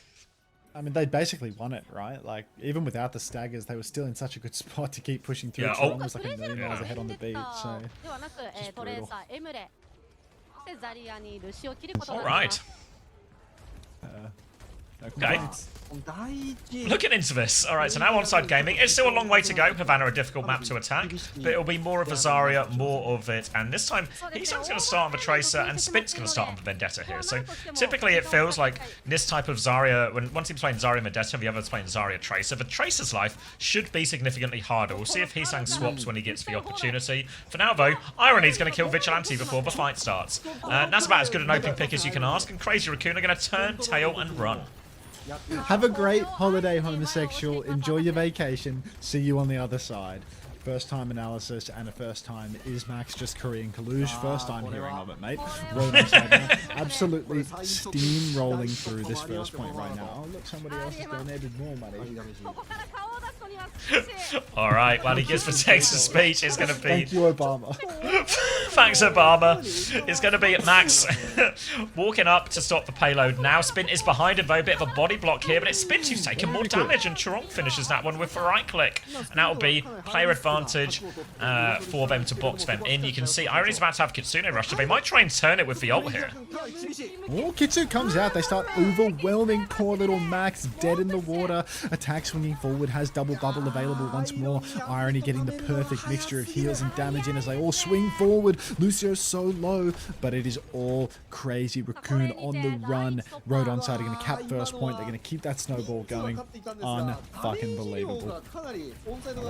I mean, they basically won it, right? Like, even without the staggers, they were still in such a good spot to keep pushing through. Yeah, Chirong was like a million miles ahead on the beat, so just brutal. All right. No Okay. complaints. Looking into this. Alright, so now ONSIDE Gaming. It's still a long way to go. Havana, a difficult map to attack, but it'll be more of a Zarya, more of it. And this time, Heesang's going to start on the Tracer, and Spint's going to start on the Vendetta here. So typically it feels like this type of Zarya, when one team's playing Zarya Vendetta, the other's playing Zarya Tracer. The Tracer's life should be significantly harder. We'll see if Heesang swaps when he gets the opportunity. For now, though, Irony's going to kill Vigilante before the fight starts. That's about as good an opening pick as you can ask, and Crazy Raccoon are going to turn, tail, and run. Have a great holiday, homosexual. Enjoy your vacation. See you on the other side. First time analysis and a first time is Max just Korean Kaluge. First time hearing of it, mate. Absolutely steamrolling through this first point right now. Oh, look, somebody else has donated more money. Alright, well, he gives the text-to speech. It's going to be... Thank you, Obama. Thanks, Obama. It's going to be Max walking up to stop the payload now. Spint is behind him, though. A bit of a body block here, but it's Spint who's taking more damage, and Charon finishes that one with the right click. And that'll be player advantage for them to box them in. You can see Irony's about to have Kitsune rush, so they might try and turn it with the ult here. Oh, Kitsune comes out. They start overwhelming poor little Max, dead in the water. Attack swinging forward, has double bubble available once more. Irony getting the perfect mixture of heals and damage in as they all swing forward. Lucio's so low, but it is all Crazy Raccoon on the run. Road ONSIDE are going to cap first point. They're going to keep that snowball going. Un-fucking believable.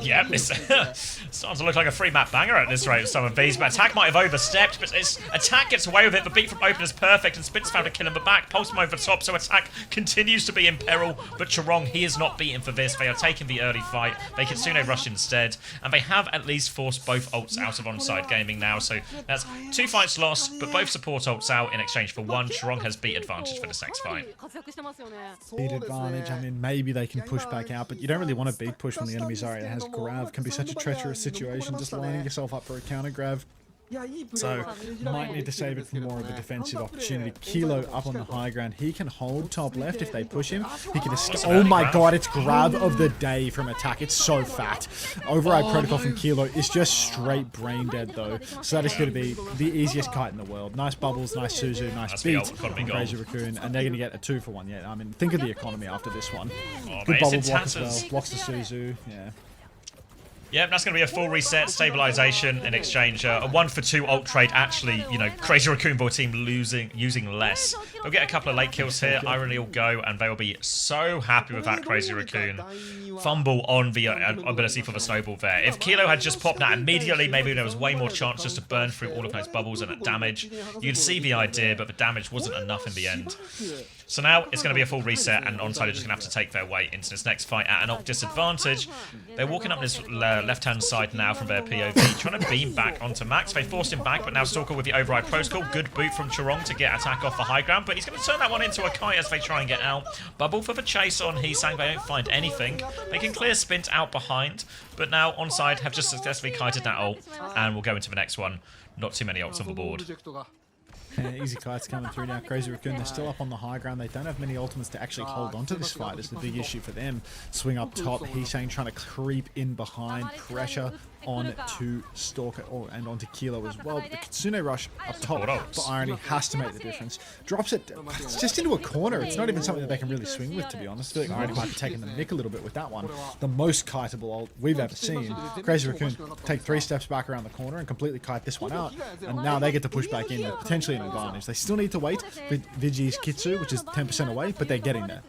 Yeah, it's starting to look like a free map banger at this rate of some of these, but Attack might have overstepped, but Attack gets away with it. The beat from Open is perfect, and Spit's found a kill in the back. Pulse him over the top, so Attack continues to be in peril, but Charong, he is not beaten for this. They are taking the early fight. They Kitsune rush instead, and they have at least forced both ults out of ONSIDE Gaming now, so that's 2 fights lost, but both support ults out in exchange for 1. Charong has beat advantage for this next fight. Beat advantage, I mean, maybe they can push back out, but you don't really want a big push when the enemy Zarya has grav. Can be such a treacherous situation, just lining yourself up for a counter grav. So, might need to save it for more of a defensive opportunity. Kilo up on the high ground. He can hold top left if they push him. He can escape. Oh my god, it's grab of the day from Attack. It's so fat. Override protocol from Kilo is just straight brain dead though. So that is going to be the easiest kite in the world. Nice bubbles, nice Suzu, nice beat from Crazy Raccoon. And they're going to get a 2 for 1. Yeah, I mean, think of the economy after this one. Good bubble block as well. Blocks the Suzu. Yeah. Yep, that's going to be a full reset, stabilization in exchange. A 1 for 2 ult trade, actually, you know, Crazy Raccoon Ball team using less. They'll get a couple of late kills here. Irony will go, and they will be so happy with that Crazy Raccoon fumble on the ability for the snowball there. If Kilo had just popped that immediately, maybe there was way more chance just to burn through all of those bubbles and that damage. You'd see the idea, but the damage wasn't enough in the end. So now it's going to be a full reset, and ONSIDE are just going to have to take their way into this next fight at an ult disadvantage. They're walking up this left-hand side now from their POV, trying to beam back onto Max. They forced him back, but now Stalker with the override protocol. Good boot from Charong to get Attack off the high ground, but he's going to turn that one into a kite as they try and get out. Bubble for the chase on Heesang. They don't find anything. They can clear Spint out behind, but now ONSIDE have just successfully kited that ult, and we'll go into the next one. Not too many ults on the board. Easy kites coming through now. Crazy Raccoon, they're still up on the high ground. They don't have many ultimates to actually hold on to this fight. It's the big issue for them. Swing up top. Heesang trying to creep in behind. Pressure on to Stalker and onto Kilo as well. But the Kitsune rush up top for Irony has to make the difference. Drops it. It's just into a corner. It's not even something that they can really swing with, to be honest. I feel like Irony might be taking the nick a little bit with that one. The most kiteable ult we've ever seen. Crazy Raccoon take 3 steps back around the corner and completely kite this one out. And now they get to push back in with potentially an advantage. They still need to wait for Vigi's Kitsu, which is 10% away, but they're getting there.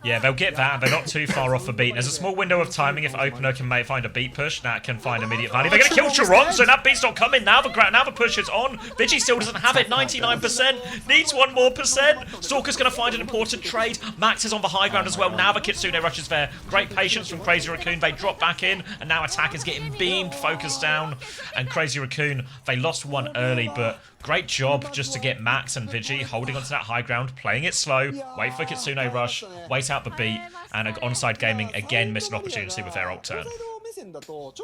Yeah, they'll get that. They're not too far off the beat. There's a small window of timing if Opener can find a beat push. That can find immediate value. They're going to kill Charong, so that beat's not coming. Now the push is on. Vigi still doesn't have it. 99%. Needs 1 more percent. Stalker's going to find an important trade. Max is on the high ground as well. Now the Kitsune rushes there. Great patience from Crazy Raccoon. They drop back in, and now Attack is getting beamed, focused down. And Crazy Raccoon, they lost 1 early, but great job just to get Max and Vigi holding onto that high ground, playing it slow, wait for Kitsune rush, wait out the beat, and ONSIDE Gaming again missed an opportunity with their ult turn. It's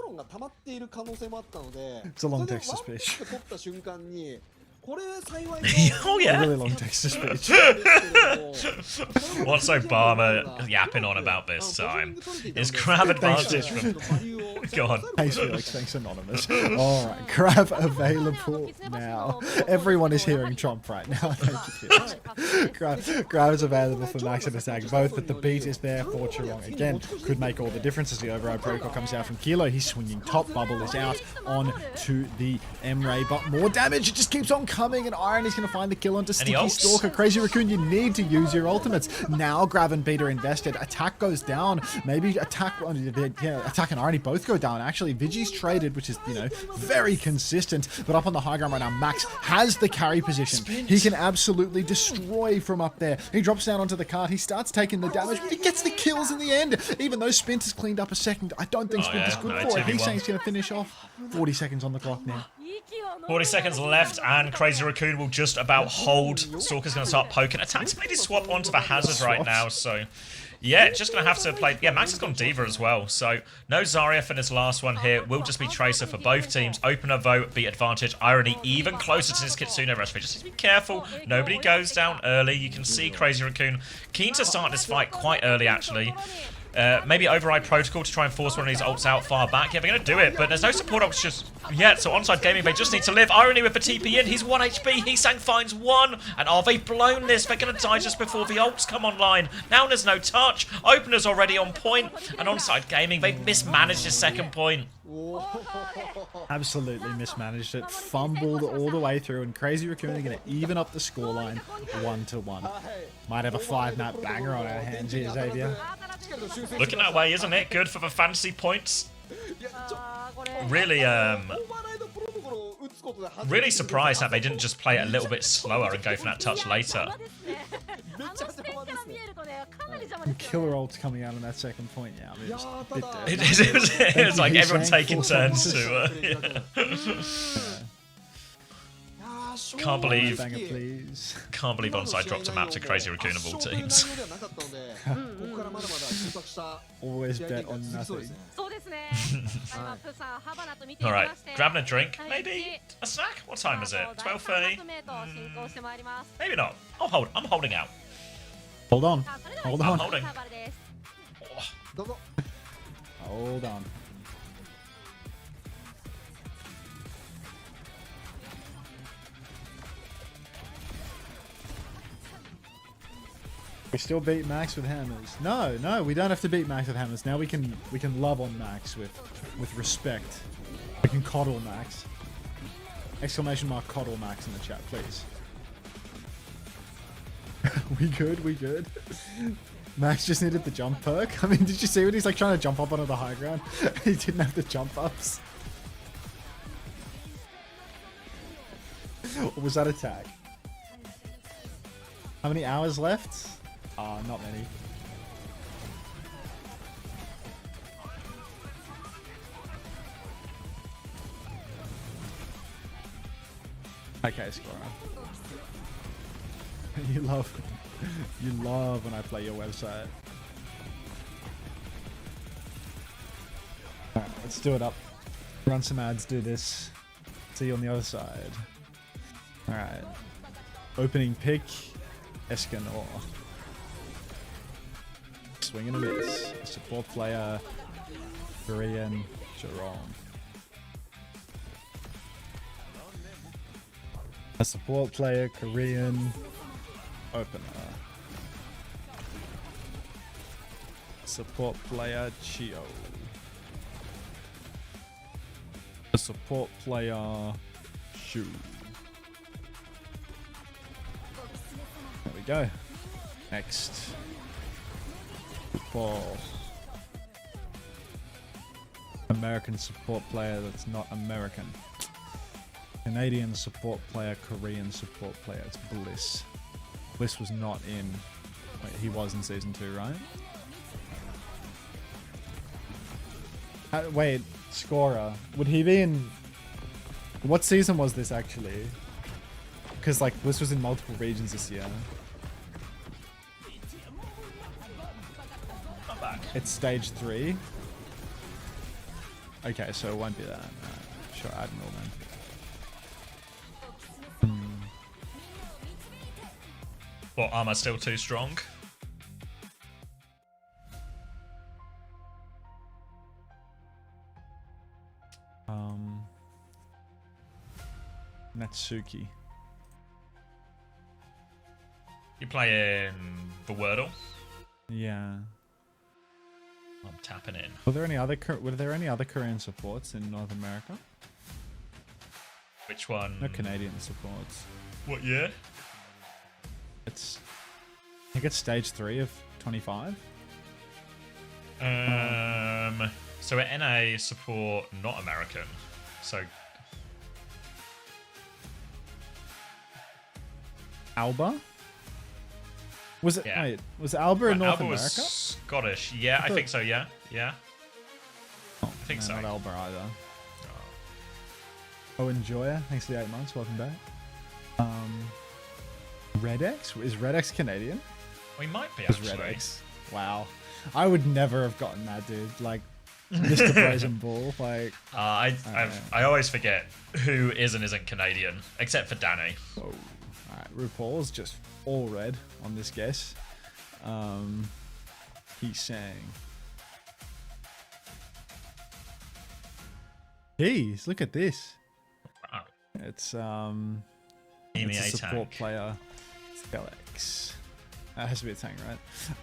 a long text to speech. Oh yeah. A really long text to speech. What's Obama yapping on about this time? Is grab advantage from... Go on. Thanks, Felix. Thanks, Anonymous. All right, grab available now. Everyone is hearing Trump right now. Grab is available for max and attack both, but the beat is there for Chirong. Again, could make all the difference as the override protocol comes out from Kilo. He's swinging top. Bubble is out on to the M-Ray, but more damage. It just keeps on coming, and Iron is going to find the kill onto Sticky Stalker. Crazy Raccoon, you need to use your ultimates. Now Grab and Beat are invested. Attack goes down. Maybe Attack and Irony both go down. Actually, Vigi's traded, which is, you know, very consistent, but up on the high ground right now, Max has the carry position. He can absolutely destroy from up there. He drops down onto the cart. He starts taking the damage, but he gets the kills in the end. Even though Spint has cleaned up a second, I don't think Spint is good for it. He's saying he's going to finish off. 40 seconds on the clock now. 40 seconds left, and Crazy Raccoon will just about hold. Stalker's going to start poking. Attack's made his swap onto the Hazard right now, so... Yeah, just going to have to play... Yeah, Max has gone Diva as well, so no Zarya for this last one here. Will just be Tracer for both teams. Opener vote, beat advantage. Irony even closer to this Kitsune rush. Just need to be careful. Nobody goes down early. You can see Crazy Raccoon keen to start this fight quite early, actually. Maybe override protocol to try and force one of these ults out far back. Yeah, they're going to do it, but there's no support ults just yet. So Onside Gaming, they just need to live. Irony with the TP in. He's 1 HP. Heesang finds 1. And are they blown this? They're going to die just before the ults come online. Now there's no touch. Opener's already on point. And Onside Gaming, they've mismanaged his second point. Absolutely mismanaged it. Fumbled all the way through, and Crazy Raccoon are going to even up the scoreline 1-1. Might have a 5-map banger on our hands here, Xavier. Looking that way, isn't it? Good for the fantasy points. Really, really surprised that they didn't just play it a little bit slower and go for that touch later. Killer ults coming out on that second point. Yeah, I mean, It was like everyone taking turns to... Can't believe ONSIDE dropped a map to Crazy Raccoon of all teams. Always bet on nothing. Alright, grabbing a drink. Maybe a snack? What time is it? 12:30? Maybe not. I'm holding out. Hold on. Hold on. I'm holding. Hold on. We still beat Max with hammers. No, we don't have to beat Max with hammers. Now we can love on Max with respect. We can coddle Max. Exclamation mark coddle Max in the chat, please. We good. Max just needed the jump perk. I mean, did you see when he's like trying to jump up onto the high ground? He didn't have the jump ups. Or was that a tag? How many hours left? Not many. Okay, Scorer. You love when I play your website. Alright, let's do it up. Run some ads, do this. See you on the other side. Alright. Opening pick, Escanor. Swing and a miss. Support player, Korean, Jerome. A support player, Korean, opener. Support player, Chio. A support player, Shu. There we go. Next. Ball. American support player that's not American. Canadian support player, Korean support player. It's Bliss. Bliss was not in... Wait, he was in Season 2, right? Wait, Scorer. Would he be in... What season was this, actually? Because, like, Bliss was in multiple regions this year. It's stage 3. Okay, so it won't be that. Sure, Admiral then. Well, armor still too strong. Natsuki. You playing the Wordle? Yeah. I'm tapping in. Were there any other Korean supports in North America? Which one? No Canadian supports. What year? I think it's stage 3 of 25. So at NA support not American. So Alba? Was it? Yeah. Wait, was Alba in North Alba America? was Scottish. Yeah, I think so. Yeah, yeah. I think so. Not Alba either. Oh, Enjoyer, thanks for the 8 months. Welcome back. Red X? Is Red X Canadian? We might be It's actually. Red X. Wow. I would never have gotten that, dude. Like, Mr. Brazen Bull. Like, I always forget who is and isn't Canadian, except for Danny. whoa. Alright, RuPaul's just all red on this guess. He's saying. Jeez, look at this. Wow. It's EMEA it's a support tank. player. It's Alex. That has to be a tank, right?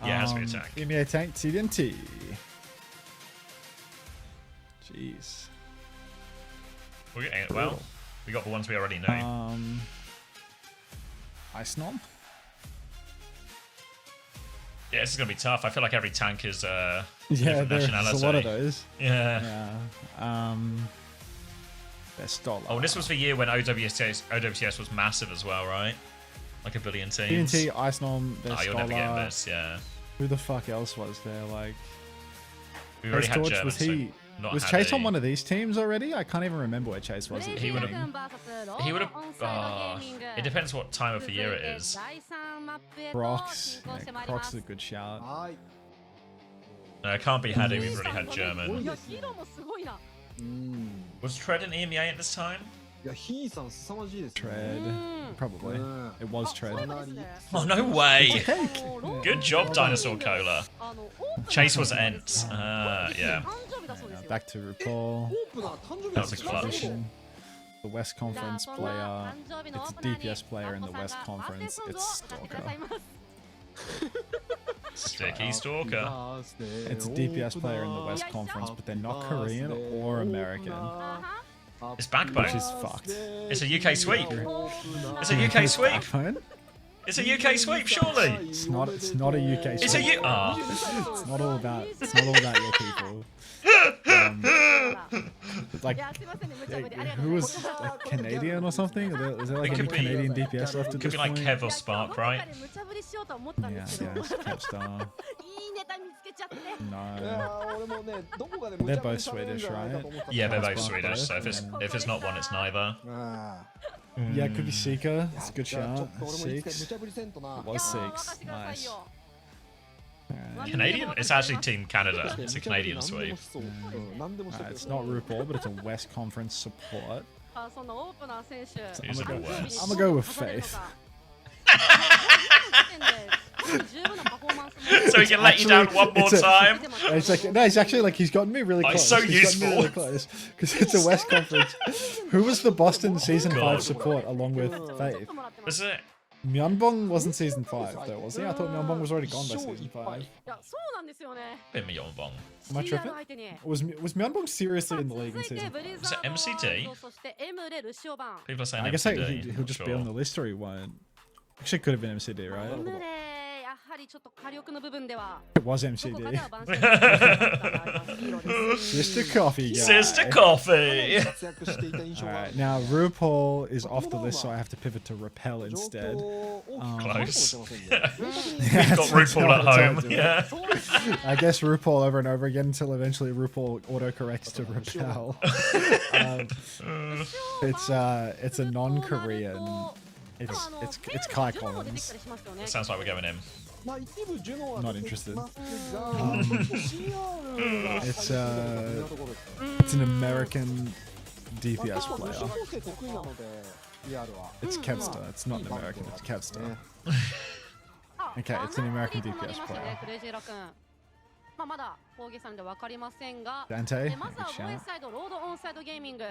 Yeah, it has to be a tank. EMEA tank TDNT. Jeez. We're getting it well. We got the ones we already know. Ice Nom. Yeah, this is gonna be tough. I feel like every tank is Yeah, different there's nationality. a lot of those. Yeah. Yeah. Best dollar. Oh, and this was the year when OWCS was massive as well, right? Like a billion teams. TNT, Ice Nom, Oh, Best you're never getting dollar. this. Yeah. Who the fuck else was there? Like, We already Chase had Torch, German, was he? so not Was had Chase a- on one of these teams already? I can't even remember where Chase was. At the He would beginning. have. He would have. It depends what time of the year it is. Crocs. Yeah, Crocs is a good shout. はい No, it can't be Haddy. We've already had German. いやヒーローもすごいな。 Was Tread in EMEA at this time? いやヒーさん凄まじいですね Tread. Probably. It was Tread. かなり Oh no way! Cake. Good job, Dinosaur Cola. Chase was Ents. Yeah. Yeah, back to RuPaul. オープナー誕生日 That was a clutch. Position. The West Conference player. It's a DPS player in the West Conference. It's Stalker. Sticky Stalker. It's a DPS player in the West Conference, but they're not Korean or American, It's Backbone. which is fucked. It's a UK sweep. It's a UK sweep. Backbone? It's a UK sweep, surely. It's not a UK. It's a sweep. U. Ah. It's not all about your people. Like, who was like, Canadian or something? Is there like It any could be- Canadian DPS left at Could this be like point? Kev or Spark, right? Yeah, it's Kevstar. いいネタ見つけちゃって。い No. やー俺もねどこかで They're 無茶ぶ both りされるん Swedish, じゃないか right? と思った Yeah, they're both Spark Swedish. So both, if it's not one, it's neither. あ Yeah, it could be Seeker. ー It's a good じゃあちょ shout. っと俺もいつか無 Six. 茶ぶりせんとな It was いやー six. 任せてください Nice. よ。 Alright. Canadian? It's actually Team Canada. It's a 無茶ぶり Canadian 何で sweep. もしそううん何でもしてくれる It's not RuPaul, but it's a West Conference support. あそのオープナー選手。 I'm gonna go West. I'm gonna go with Faith. So he can let you down one more it's a- time. It's like no, it's actually like he's gotten me really Oh, close. it's so He's gotten me really useful. close because it's a West Conference. Who was the Boston season God. 5 support along with Faith? This is it. Myeonbong wasn't season 5 though, was he? I thought Myeonbong was already gone by season 5. いやそうなんですよね。 Bit me on bong. Am I tripping? 相手に Was Myeonbong seriously in the league in 続いて season ブ 5? リザ Was it ード MCD? そして M でルシオバン。 People are saying I guess MCD. he'll Not just be sure. on the list or he won't. Actually, it could have been MCD, right? ムレやはりちょっと火力の部分では It was どこか MCD. では番宣のヒーローです Sister Coffee guy. Sister Coffee. 活躍していた印象がある Alright, now RuPaul is off the list, so I have to pivot to Repel 状況 instead. 大きく変わるかも Close. しれませんね We've got RuPaul at home. Yeah. I guess RuPaul over and over again until eventually RuPaul autocorrects to Repel. It's a non-Korean. It's Kai Collins. Sounds like we're going in. まあ一部ジュノは Not interested. ますが CR が It's 微妙なところですね it's an American DPS 結構女子 player. 高生得意なので PR は It's Kevstar. It's not an American. It's Kevstar. Okay, it's an American DPS player. クレイジーラ君。まだ攻撃さんで分かりませんが、 Dante, まずは good ボーイ shout. サイドロードオンサイドゲーミング、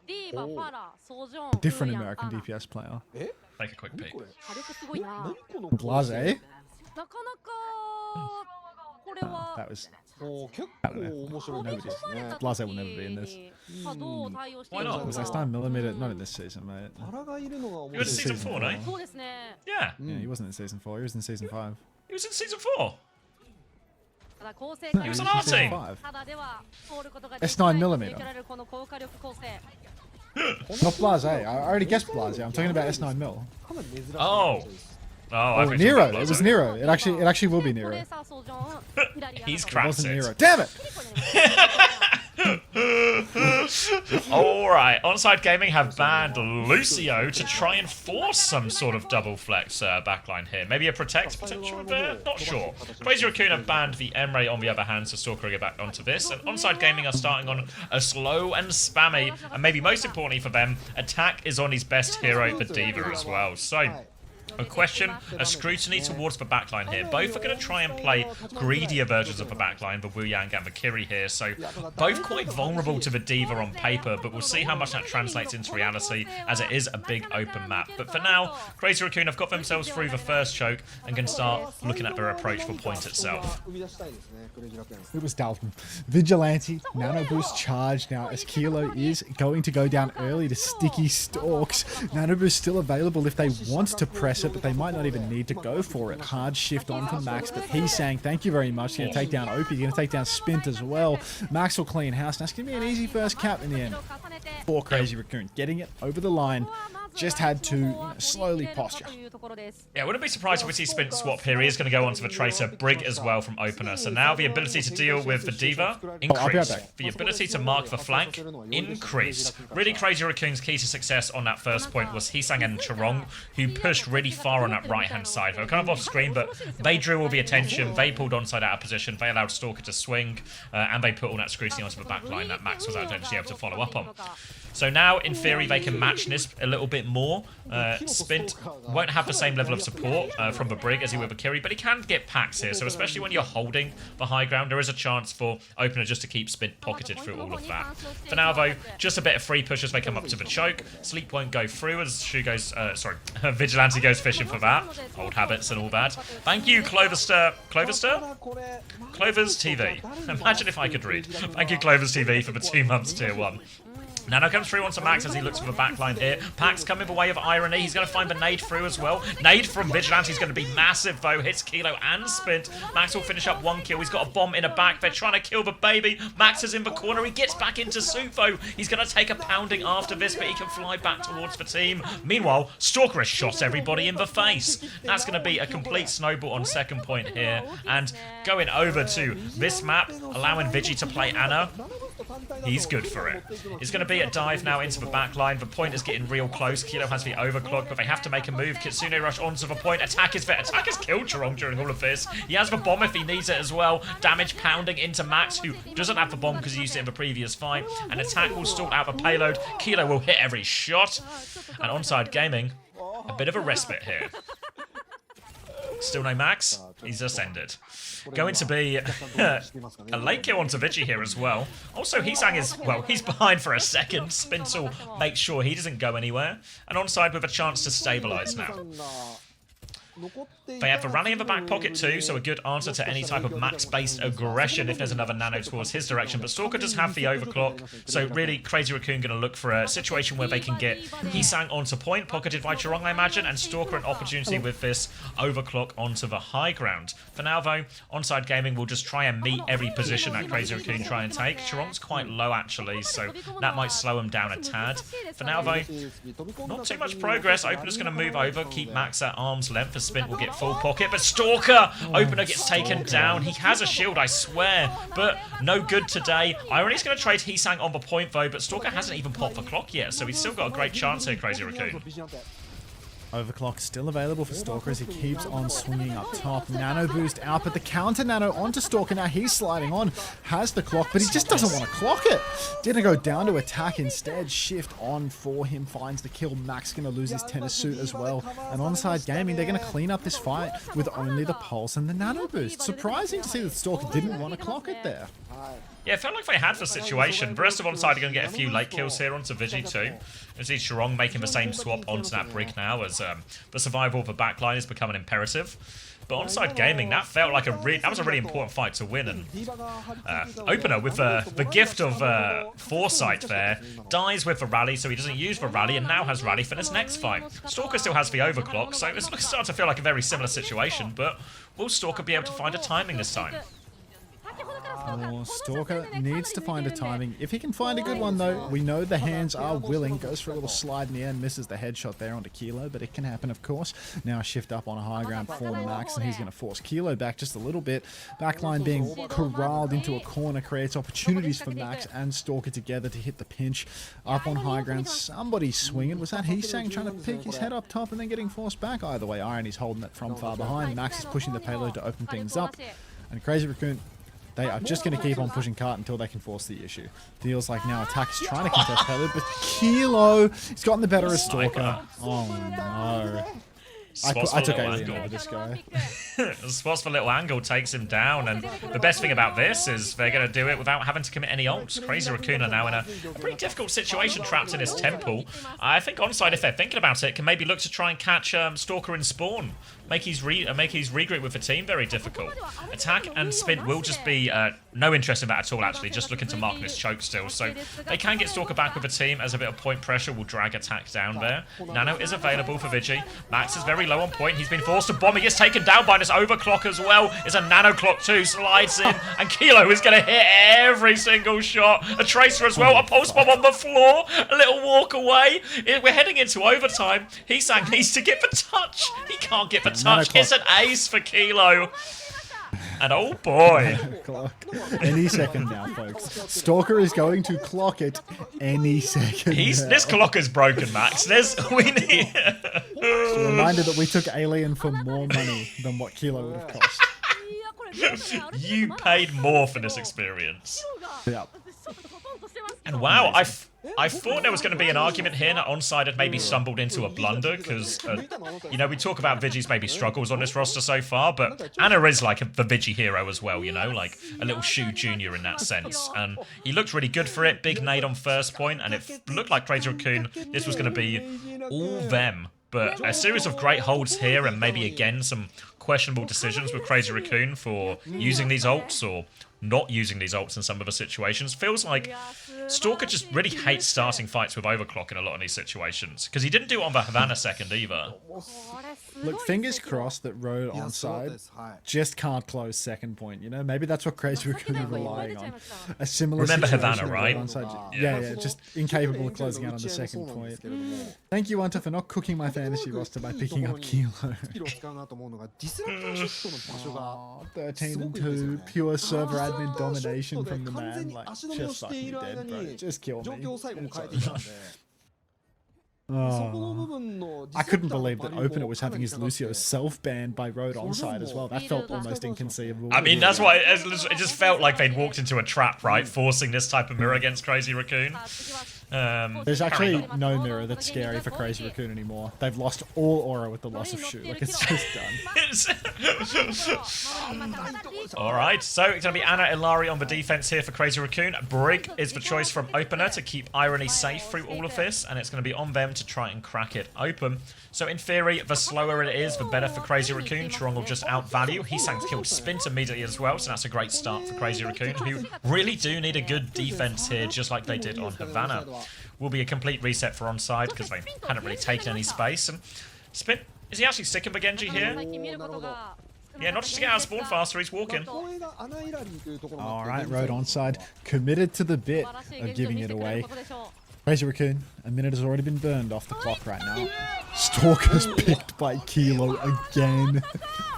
ディーバ、ファラ、ソジョン、 Different ウーヤン、 American アナ。 DPS player. Take a quick peek. これ火力すごいな。何この Blase. なかなかこれは That was もう結構面白いですね。 Blase will never be in this. さあどう対応してい Why る not? の was か that 9mm. Not in this season, mate. バラがいるのが面 He was 白 in い。 season 4, no? そうですね。 Yeah. Yeah, he wasn't in season 4. He was in season 5. He was in season 4. ただ構成 No, he he was was on in our season team. 5. ただでは通ることが S9mm 受けられるこの高火力構成。 Not Blase. I already guessed Blase. I'm talking about S9mm. かなり珍しい。Oh. Oh, I Oh, thought you were Nero. talking It about was Blase. Nero. It actually will be こ Nero. れ It さソジョン左 He's 足 cracked wasn't it. Nero. Damn it! Alright, ONSIDE Gaming have banned Lucio to try and force some sort of double flex backline here. Maybe a protect potential there? Not sure. Crazy Raccoon have banned the Emre on the other hand, so Stalker get back onto this. And ONSIDE Gaming are starting on a slow and spammy, and maybe most importantly for them, attack is on his best hero, the Diva, as well. So, a question, a scrutiny towards the backline here. Both are going to try and play greedier versions of the backline, the Wu Yang and the Kiri here, so both quite vulnerable to the Diva on paper, but we'll see how much that translates into reality, as it is a big open map. But for now, Crazy Raccoon have got themselves through the first choke and can start looking at their approach for point itself. 生み出したいですね、クレイジー楽園。 It was Dalton. Vigilante, Nano Boost charge now as Kilo is going to go down early to Sticky Stalks. Nano Boost still available if they want to press it, but they might not even need to go for it. Hard shift on from Max, but he's saying thank you very much. He's going to take down Opie, he's going to take down Spint as well. Max will clean house. Now it's going to be an easy first cap in the end for Crazy Raccoon. Getting it over the line. Just had to slowly posture. Yeah, wouldn't be surprised if we see Spint swap here. He is going to go onto the Tracer, Brig as well from opener. So now the ability to deal with the Diva, increased. The ability to mark the flank, increased. Really Crazy Raccoon's key to success on that first point was Hisang and Charong, who pushed really far on that right-hand side. They were kind of off screen, but they drew all the attention. They pulled ONSIDE out of position. They allowed Stalker to swing, and they put all that scrutiny onto the back line that Max was eventually able to follow up on. So now, in theory, they can match this a little bit more. Spint won't have the same level of support from the Brig as he will with Kiri, but he can get packs here. So especially when you're holding the high ground, there is a chance for opener just to keep Spint pocketed through all of that. For now, though, just a bit of free push as they come up to the choke. Sleep won't go through as Shu goes, Vigilante goes fishing for that. Old habits and all that. Thank you, Cloverster. Cloverster? Clover's TV. Imagine if I could read. Thank you, Clover's TV, for the 2 months tier 1. Nano comes through onto Max as he looks for the backline here. Pax coming the way of Irony. He's going to find the nade through as well. Nade from Vigilante is going to be massive, though. Hits Kilo and Spint. Max will finish up 1 kill. He's got a bomb in the back. They're trying to kill the baby. Max is in the corner. He gets back into soup, though. He's going to take a pounding after this, but he can fly back towards the team. Meanwhile, Stalker has shot everybody in the face. That's going to be a complete snowball on second point here. And going over to this map, allowing Vigi to play Anna. He's good for it. It's going to be a dive now into the back line. The point is getting real close. Kilo has the overclock, but they have to make a move. Kitsune rush onto the point. Attack is there. Attack has killed Charong during all of this. He has the bomb if he needs it as well. Damage pounding into Max, who doesn't have the bomb because he used it in the previous fight. And Attack will stall out the payload. Kilo will hit every shot. And ONSIDE Gaming, a bit of a respite here. Still no Max. He's ascended. Going to be a late kill onto Vici here as well. Also, Hisang is, well, he's behind for a second. Spint will make sure he doesn't go anywhere. And ONSIDE with a chance to stabilize now. They have the rally in the back pocket too, so a good answer to any type of max-based aggression if there's another nano towards his direction. But Stalker does have the overclock, so really Crazy Raccoon going to look for a situation where they can get Hisang onto point, pocketed by Charong, I imagine, and Stalker an opportunity with this overclock onto the high ground. For now, though, ONSIDE Gaming will just try and meet every position that Crazy Raccoon try and take. Charong's quite low, actually, so that might slow him down a tad. For now, though, not too much progress. Opener's going to move over, keep Max at arm's length, as Spint will get full pocket, but Stalker! Opener gets taken down. He has a shield, I swear, but no good today. Irony's going to trade Hisang on the point, though, but Stalker hasn't even popped the clock yet, so he's still got a great chance here, Crazy Raccoon. Overclock still available for Stalker as he keeps on swinging up top. Nano boost out, but the counter nano onto Stalker. Now he's sliding on, has the clock, but he just doesn't want to clock it. Didn't go down to attack instead. Shift on for him, finds the kill. Max going to lose his tennis suit as well. And ONSIDE Gaming, they're going to clean up this fight with only the pulse and the nano boost. Surprising to see that Stalker didn't want to clock it there. Yeah, it felt like they had the situation. The rest of ONSIDE are going to get a few late kills here onto Vigi too. You see Chirong making the same swap onto that brig now as the survival of the backline is becoming imperative. But ONSIDE Gaming, that felt like that was a really important fight to win. And Opener with the gift of foresight there, dies with the rally, so he doesn't use the rally and now has rally for this next fight. Stalker still has the overclock, so it's starting to feel like a very similar situation, but will Stalker be able to find a timing this time? Oh, Stalker needs to find a timing. If he can find a good one, though, we know the hands are willing. Goes for a little slide in the end, misses the headshot there onto Kilo, but it can happen, of course. Now shift up on a high ground for Max, and he's going to force Kilo back just a little bit. Backline being corralled into a corner creates opportunities for Max and Stalker together to hit the pinch. Up on high ground, somebody swinging. Was that Heesang trying to pick his head up top and then getting forced back? Either way, Irony's holding it from far behind. Max is pushing the payload to open things up. And Crazy Raccoon, they are just going to keep on pushing cart until they can force the issue. Feels like now Attack is trying to contest payload, but Kilo, he's gotten the better of Stalker. Oh no. I took Alien over this guy. Spots for little angle takes him down, and the best thing about this is they're going to do it without having to commit any ults. Crazy Raccoon are now in a pretty difficult situation, trapped in his temple. I think ONSIDE, if they're thinking about it, can maybe look to try and catch Stalker in spawn. Make his regroup with the team very difficult. Attack and Spin will just be no interest in that at all, actually, just looking to mark this choke still. So they can get Stalker back with the team as a bit of point pressure will drag Attack down there. Nano is available for Vigi. Max is very low on point. He's been forced to bomb. He gets taken down by this overclock as well. It's a nano clock too. Slides in, and Kilo is going to hit every single shot. A tracer as well. A pulse bomb on the floor. A little walk away. We're heading into overtime. Heesang needs to get the touch. He can't get the touch. It's an ace for Kilo. And oh boy. Any second now, folks. Stalker is going to clock it any second. This clock is broken, Max. We need. It's a reminder that we took Alien for more money than what Kilo would have cost. You paid more for this experience. Yep. And wow, I thought there was going to be an argument here that ONSIDE had maybe stumbled into a blunder because, you know, we talk about Vigi's maybe struggles on this roster so far, but Anna is like the Vigi hero as well, you know, like a little Shu Junior in that sense. And he looked really good for it. Big nade on first point, and it looked like Crazy Raccoon, this was going to be all them. But a series of great holds here and maybe again some questionable decisions with Crazy Raccoon for using these ults or not using these ults in some of the situations. Feels like Stalker just really hates starting fights with overclock in a lot of these situations, because he didn't do it on the Havana second either. Look, fingers crossed that Road ONSIDE just can't close second point, you know? Maybe that's what Crazy Raccoon is relying on. A similar Remember situation Havana, right? Yeah, just incapable of closing out on the second point. Thank you, Hunter, for not cooking my fantasy roster by picking up Kilo. 13-2, pure server admin domination from the man. Like, just fucking me dead, bro. Just kill me. Oh. I couldn't believe that Opener was having his Lucio self-banned by Road ONSIDE as well. That felt almost inconceivable. I mean, that's why it just felt like they'd walked into a trap, right? Forcing this type of mirror against Crazy Raccoon. There's actually no mirror that's scary for Crazy Raccoon anymore. They've lost all aura with the loss of Shu. Like, it's just done. Alright, so it's going to be Anna Ilari on the defense here for Crazy Raccoon. Brig is the choice from Opener to keep Irony safe through all of this, and it's going to be on them to try and crack it open. So in theory, the slower it is, the better for Crazy Raccoon. Chirong will just outvalue. Heesang's killed Spint immediately as well, so that's a great start for Crazy Raccoon, who really do need a good defense here, just like they did on Havana. Will be a complete reset for ONSIDE, because they hadn't really taken any space. And Spint, is he actually sticking with Genji here? Yeah, not just to get out of spawn faster, he's walking. Alright, Road ONSIDE committed to the bit of giving it away. Crazy Raccoon, a minute has already been burned off the clock right now. Stalker's picked by Kilo again.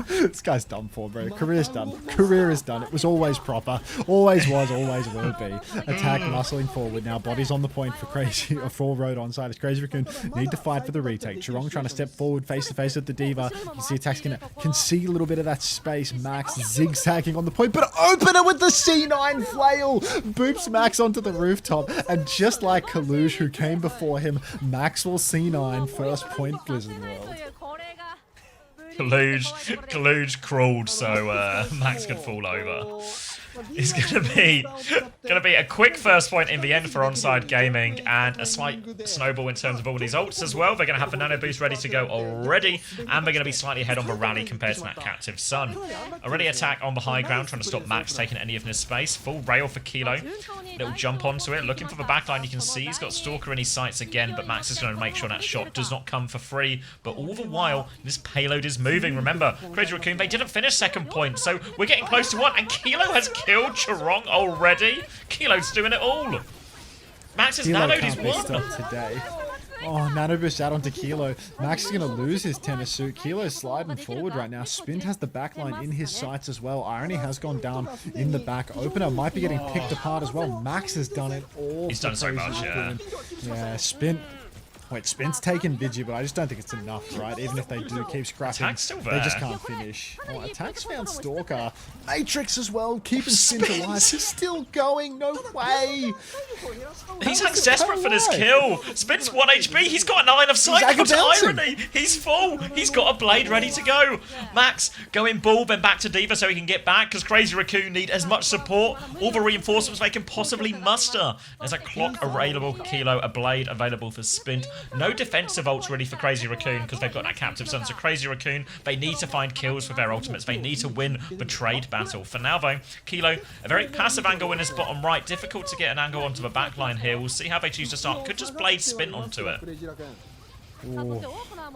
This guy's done for, bro. Career's done. Career is done. It was always proper. Always was, always will be. Attack muscling forward now. Bodies on the point for Crazy, for Road onside. As Crazy Raccoon need to fight for the retake. Chirong trying to step forward face to face with the Diva. You can see Attack's gonna concede a little bit of that space. Max zigzagging on the point, but Opener with the C9 flail boops Max onto the rooftop. And just like Kaluge, who came before him, Max will C9 first point Blizzard World. Kaluge crawled so Max could fall over. It's gonna be a quick first point in the end for ONSIDE Gaming, and a slight snowball in terms of all these ults as well. They're gonna have the nano boost ready to go already, and they're gonna be slightly ahead on the rally compared to that captive Sun. Already Attack on the high ground, trying to stop Max taking any of his space. Full rail for Kilo. Little jump onto it, looking for the backline. You can see he's got Stalker in his sights again, but Max is gonna make sure that shot does not come for free. But all the while, this payload is moving. Remember, Crazy Raccoon, they didn't finish second point, so we're getting close to one, and Kilo has killed Chirong already. Kilo's doing it all. Max's nano is won today. Oh, nano boost out onto Kilo. Max is going to lose his tennis suit. Kilo's sliding forward right now. Spint has the backline in his sights as well. Irony has gone down in the back. Opener might be getting picked apart as well. Max has done it all. He's done so much, yeah. Yeah, Spint. Wait, Spint's taken Digi, but I just don't think it's enough, right? Even if they do keep scrapping, Attack's still there. They just can't finish. Oh, Attack's found Stalker. Matrix as well, keeping Spint alive. He's still going, no way. He's desperate for this kill. Spint's 1 HP. He's got an line of sight. What's irony? He's full. He's got a blade ready to go. Max going ball, then back to Diva so he can get back, because Crazy Raccoon need as much support, all the reinforcements they can possibly muster. There's a clock available for Kilo, a blade available for Spint. No defensive ults really for Crazy Raccoon because they've got that captive Sun. So Crazy Raccoon, they need to find kills with their ultimates. They need to win the trade battle. For now though, Kilo, a very passive angle in his bottom right. Difficult to get an angle onto the backline here. We'll see how they choose to start. Could just blade Spin onto it. Ooh.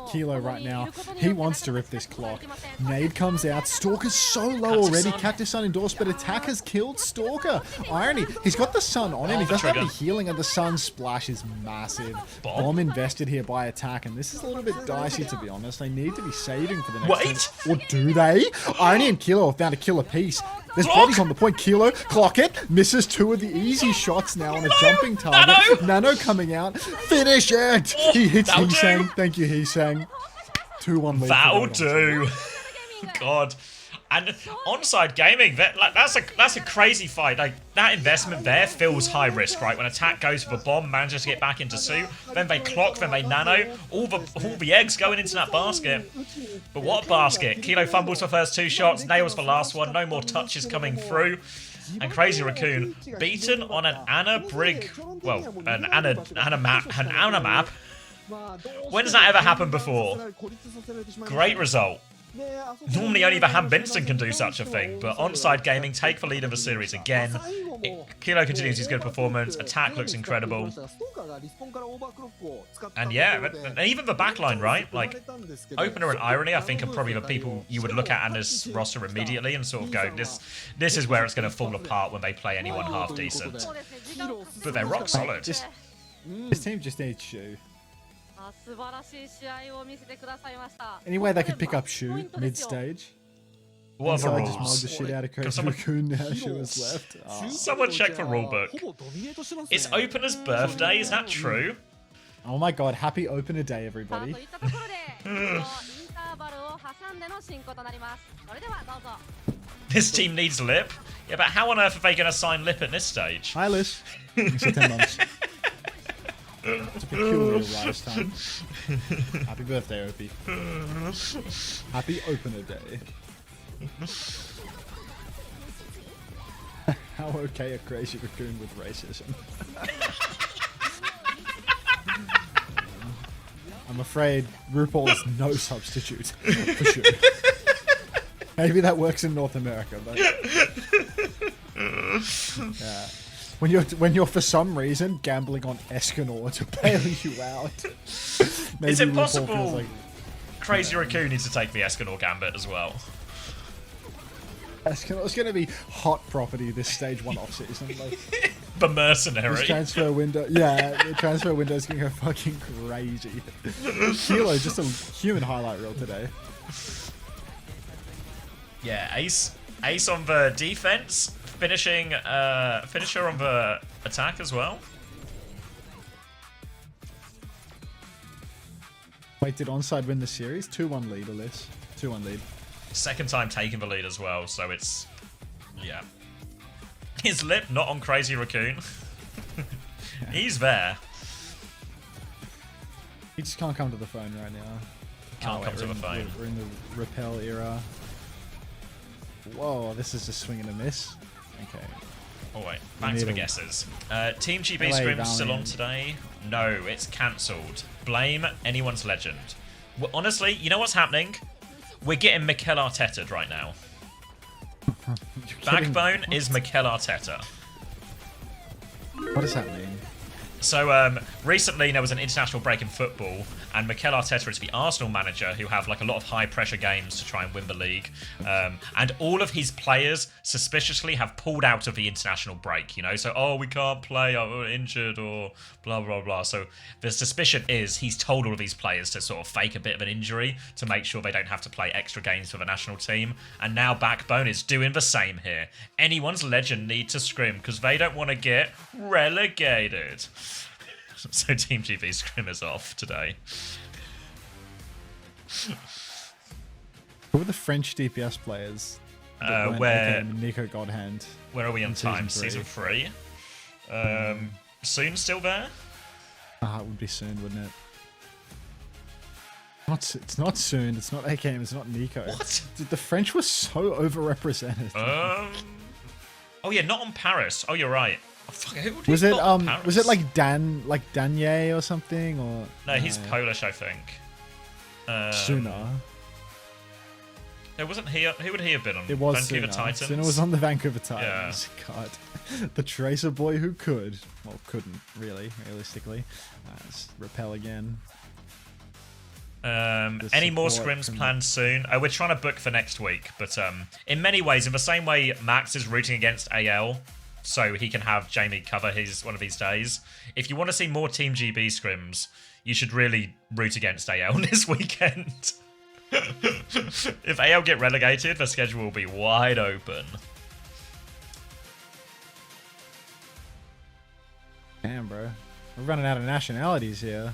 Kilo right now, he wants to rip this clock. Nade comes out. Stalker's so low already. Captive Sun endorsed, but Attack has killed Stalker. Irony, he's got the Sun on him. He doesn't have the healing, and the Sun splash is massive. Bomb invested here by Attack, and this is a little bit dicey, to be honest. They need to be saving for the next turn. Or do they? Irony and Kilo have found a killer piece. There's bodies on the point. Kilo, clock it. Misses two of the easy shots now on a jumping target. Nano coming out. Finish it. He hits Heesang. Thank you, Heesang. 2-1 lead. That'll do. God. And ONSIDE Gaming, that's a crazy fight. Like, that investment there feels high risk, right? When Attack goes for the bomb, manages to get back into suit, then they clock, then they nano, all the eggs going into that basket. But what a basket. Kilo fumbles for first two shots, nails the last one, no more touches coming through. And Crazy Raccoon beaten on an Ana Brig, well, an Ana map. When does that ever happen before? Great result. Normally only the Ham Vincent can do such a thing, but ONSIDE Gaming take the lead of the series again. Kilo continues his good performance, Attack looks incredible. And yeah, and even the backline, right? Like, Opener and Irony, I think, are probably the people you would look at in this roster immediately and sort of go, this is where it's going to fall apart when they play anyone half decent. But they're rock solid. This team just needs Shu. Anyway, they could pick up Shu mid-stage. What are the rules? Just mugged the shit out of Crazy Raccoon now. Shu is left. Oh. Someone check the rulebook. It's Opener's birthday, is that true? Oh my god, happy Opener Day, everybody. This team needs Lip. Yeah, but how on earth are they going to sign Lip at this stage? Hi, Liz. It's 10 months. It's a peculiar rise time. Happy birthday, Opie. Happy Opener Day. How okay a Crazy Raccoon with racism? I'm afraid RuPaul is no substitute for sure. Maybe that works in North America, but yeah. When you're for some reason gambling on Escanor to bail you out. Is it possible like, Crazy Raccoon needs to take the Escanor gambit as well? Escanor's going to be hot property this stage 1 off season. Like, The mercenary. This transfer window, yeah, the transfer window is gonna go fucking crazy. Kilo, just a human highlight reel today. Yeah, ace on the defense, finisher on the attack as well. Wait, did ONSIDE win the series? 2-1 lead, Alyss. 2-1 lead. Second time taking the lead as well, so it's yeah. His lip not on Crazy Raccoon. He's there. He just can't come to the phone right now. Can't come to the phone. We're in the repel era. Whoa, this is a swing and a miss. Okay. Oh wait, back to the guesses. Team GB LA Scrim's still on Valiant. today? No, it's cancelled. Blame anyone's legend. Well, honestly, you know what's happening? We're getting Mikel Arteta'd right now. Backbone is Mikel Arteta. What does that mean? So recently there was an international break in football, and Mikel Arteta is the Arsenal manager who have like a lot of high pressure games to try and win the league, and all of his players suspiciously have pulled out of the international break. You know, so oh, we can't play, oh, we're injured, or blah blah blah. So the suspicion is he's told all of these players to sort of fake a bit of an injury to make sure they don't have to play extra games for the national team. And now Backbone is doing the same here. Anyone's legend need to scrim because they don't want to get relegated. So Team GB Scrim is off today. Who were the French DPS players? Where Nico Godhand. are we on in time? season Season 3? Soon still there? Ah, it would be soon, wouldn't it? It's not soon. It's not AKM. It's not Nico. What? Dude, the French were so overrepresented. Oh yeah, not on Paris. Oh, you're right. Oh, fuck, who would was he it not on Paris? was it like Danye or something, or No, he's Polish, I think. Suna? It wasn't he. Who would he have been on? It was Vancouver Suna. Titans. Suna was on the Vancouver Titans. Yeah. God, the Tracer boy who could, well, couldn't really, realistically. Let's repel again. Any more scrims planned soon? We're trying to book for next week, but in many ways, in the same way Max is rooting against AL, so he can have Jamie cover one of these days. If you want to see more Team GB scrims, you should really root against AL this weekend. If AL get relegated, the schedule will be wide open. Damn, bro, we're running out of nationalities here.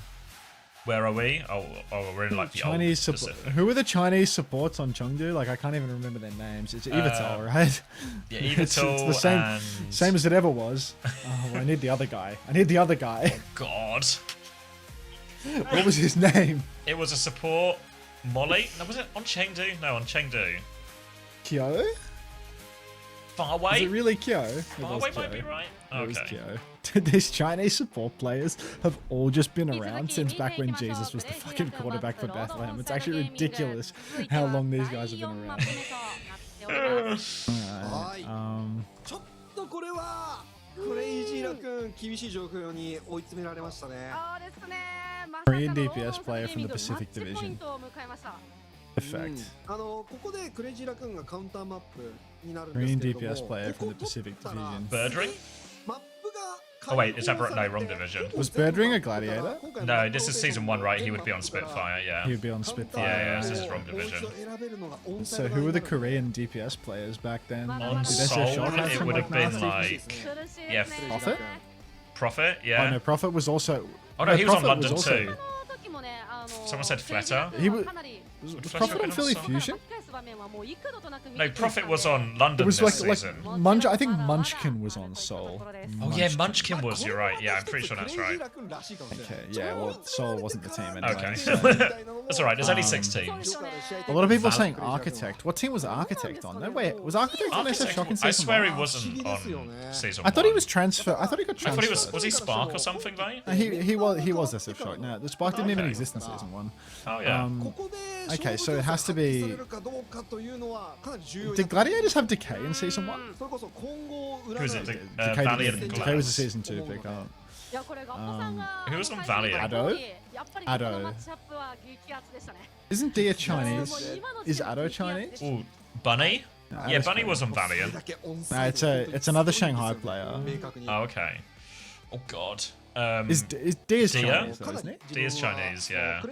Where are we? Oh, we're in like the Chinese old Who are the Chinese supports on Chengdu? Like, I can't even remember their names. It's Evital, right? Yeah, it's Evital the same, and... same as it ever was. Oh, I need the other guy. Oh, God. What was his name? It was a support... Molly? No, was it on Chengdu? No, on Chengdu. Kyo? Farway? Is it really Kyo? Farway might be right. It was Okay. Kyo. These Chinese support players have all just been around since back when Jesus was the fucking quarterback for Bethlehem. It's actually ridiculous how long these guys have been around. Alright, ちょっとこれはクレイジーラ君厳しい状況に追い詰められましたね。 Korean DPS player from the Pacific Division. Effect. ここでクレイジーラ君がカウンターマップになるんで Korean すけれども DPS player from the Pacific Division. Birdring? マップが Oh wait, is that no, wrong division? Was Birdring a gladiator? No, this is season 1, right? He would be on Spitfire, yeah. He would be on Spitfire. Yeah, this is wrong division. So who were the Korean DPS players back then? On Did they say Soul, Shotgun it from would have been Nazi? like... Yeah, Prophet? Prophet, Oh yeah. no, Prophet was also... Oh no, he was on Prophet London also- too. Someone said Fletter. He was Would Prophet Fletcher on been Philly on Fusion? No, Prophet was on London It was this like season. I think Munchkin was on Soul. Oh yeah, Munchkin was, you're right. Yeah, I'm pretty sure that's right. Okay, yeah, well, Soul wasn't the team anyway. Okay. so- That's alright, there's only 6 teams. A lot of people are saying Architect. What team was Architect on? No, wait, was Architect on SF Shock in I season swear 1? he wasn't on season 1. I thought he was transferred. I thought he got I thought transferred. was he Spark or something though? No, he was SF Shock. No, the Spark didn't even exist in season 1. Oh yeah. Okay, so it has to be... Did Gladiators have Decay in season 1? Who is it? Decay, Valiant Decay was a Glass. season 2 pick up. Who was on Valiant? Addo? Isn't Dia Chinese? Is Addo Chinese? Ooh, Bunny? Yeah, Bunny was on Valiant. It's another Shanghai player. Oh, okay. Oh, God. Is D is Dia? Chinese, though, isn't it? D is Chinese, yeah.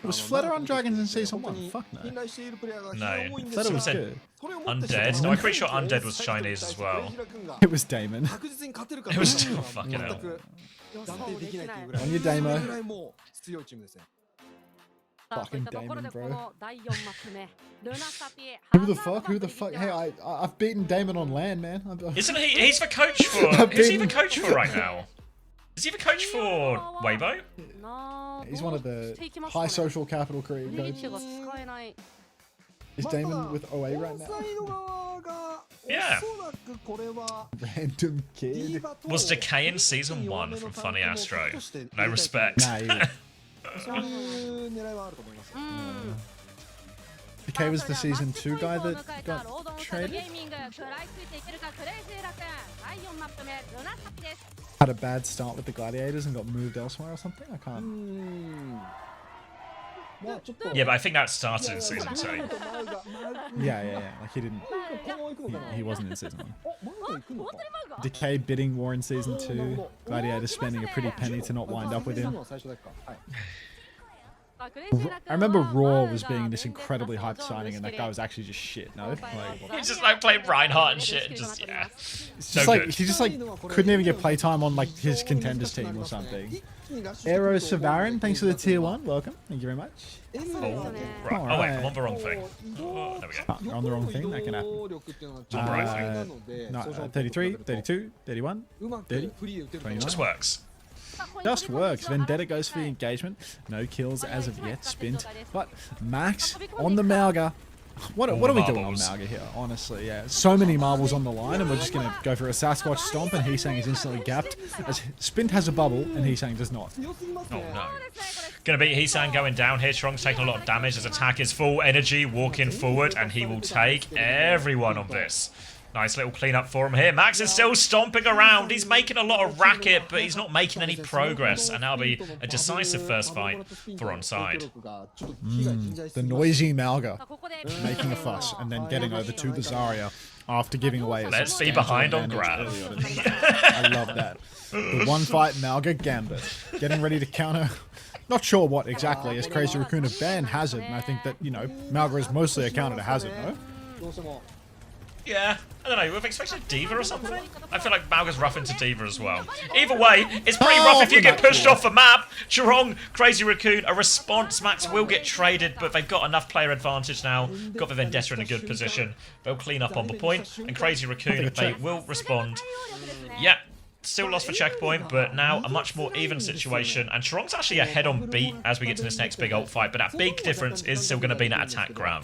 Was Flutter on Dragons in Season 1? Fuck no. No. Flutter was said good. Undead. No, I'm pretty sure Undead was Chinese as well. It was Damon. It was still fucking hell. On your Damo. Fucking Damon, bro. Who the fuck? Who the fuck? Hey, I've beaten Damon on land, man. Isn't he? He's the coach for. Who's he the coach for right now? Is he the coach for Weibo? He's one of the high social capital Korean coaches. Is Damon with OA right now? Yeah. Random kid. Was Decay in Season 1 from Funny Astro? No respect. Nah, Decay was the Season 2 guy that got traded? Had a bad start with the Gladiators and got moved elsewhere or something? I can't. Yeah, but I think that started in Season 2. Yeah. Like he didn't. He wasn't in Season 1. Decay bidding war in Season 2. Gladiators spending a pretty penny to not wind up with him. I remember Raw was being this incredibly hyped signing, and that guy was actually just shit. No, like He's just like playing Reinhardt and shit. Just yeah. it's just like he just like couldn't even get playtime on like his contenders team or something. Aero Savarin, thanks for the tier 1. Welcome. Thank you very much. Oh, right. Oh wait, I'm on the wrong thing. Oh, there we go. You're on the wrong thing. That can happen. On the right thing. No, 33, 32, 31, 30, 29. Just works. Just works. Vendetta goes for the engagement. No kills as of yet. Spint. But Max on the Malga. What are we doing on Malga here? Honestly, yeah. So many marbles on the line, and we're just going to go for a Sasquatch stomp, and he's saying he's instantly gapped. As Spint has a bubble, and he's saying does not. Oh no. Gonna be Heesan going down here. Strong's taking a lot of damage. His attack is full energy, walking forward, and he will take everyone on this. Nice little cleanup for him here. Max is still stomping around. He's making a lot of racket, but he's not making any progress. And that'll be a decisive first fight for ONSIDE. The noisy Malga making a fuss and then getting over to the Zarya after giving away a Let's be behind on grab. I love that. The one fight Malga Gambit. Getting ready to counter. Not sure what exactly, as Crazy Raccoon have banned Hazard, and I think that, you know, Malga is mostly a counter to Hazard, no? Yeah, I don't know, we've expected D.Va or something? I feel like Malga's rough into D.Va as well. Either way, it's pretty rough if you get pushed off the map. Chirong, Crazy Raccoon, a response. Max will get traded, but they've got enough player advantage now. Got the Vendetta in a good position. They'll clean up on the point, and Crazy Raccoon, they will respond. Yeah, still lost for checkpoint, but now a much more even situation. And Chirong's actually ahead on beat as we get to this next big ult fight, but that big difference is still going to be that attack grab.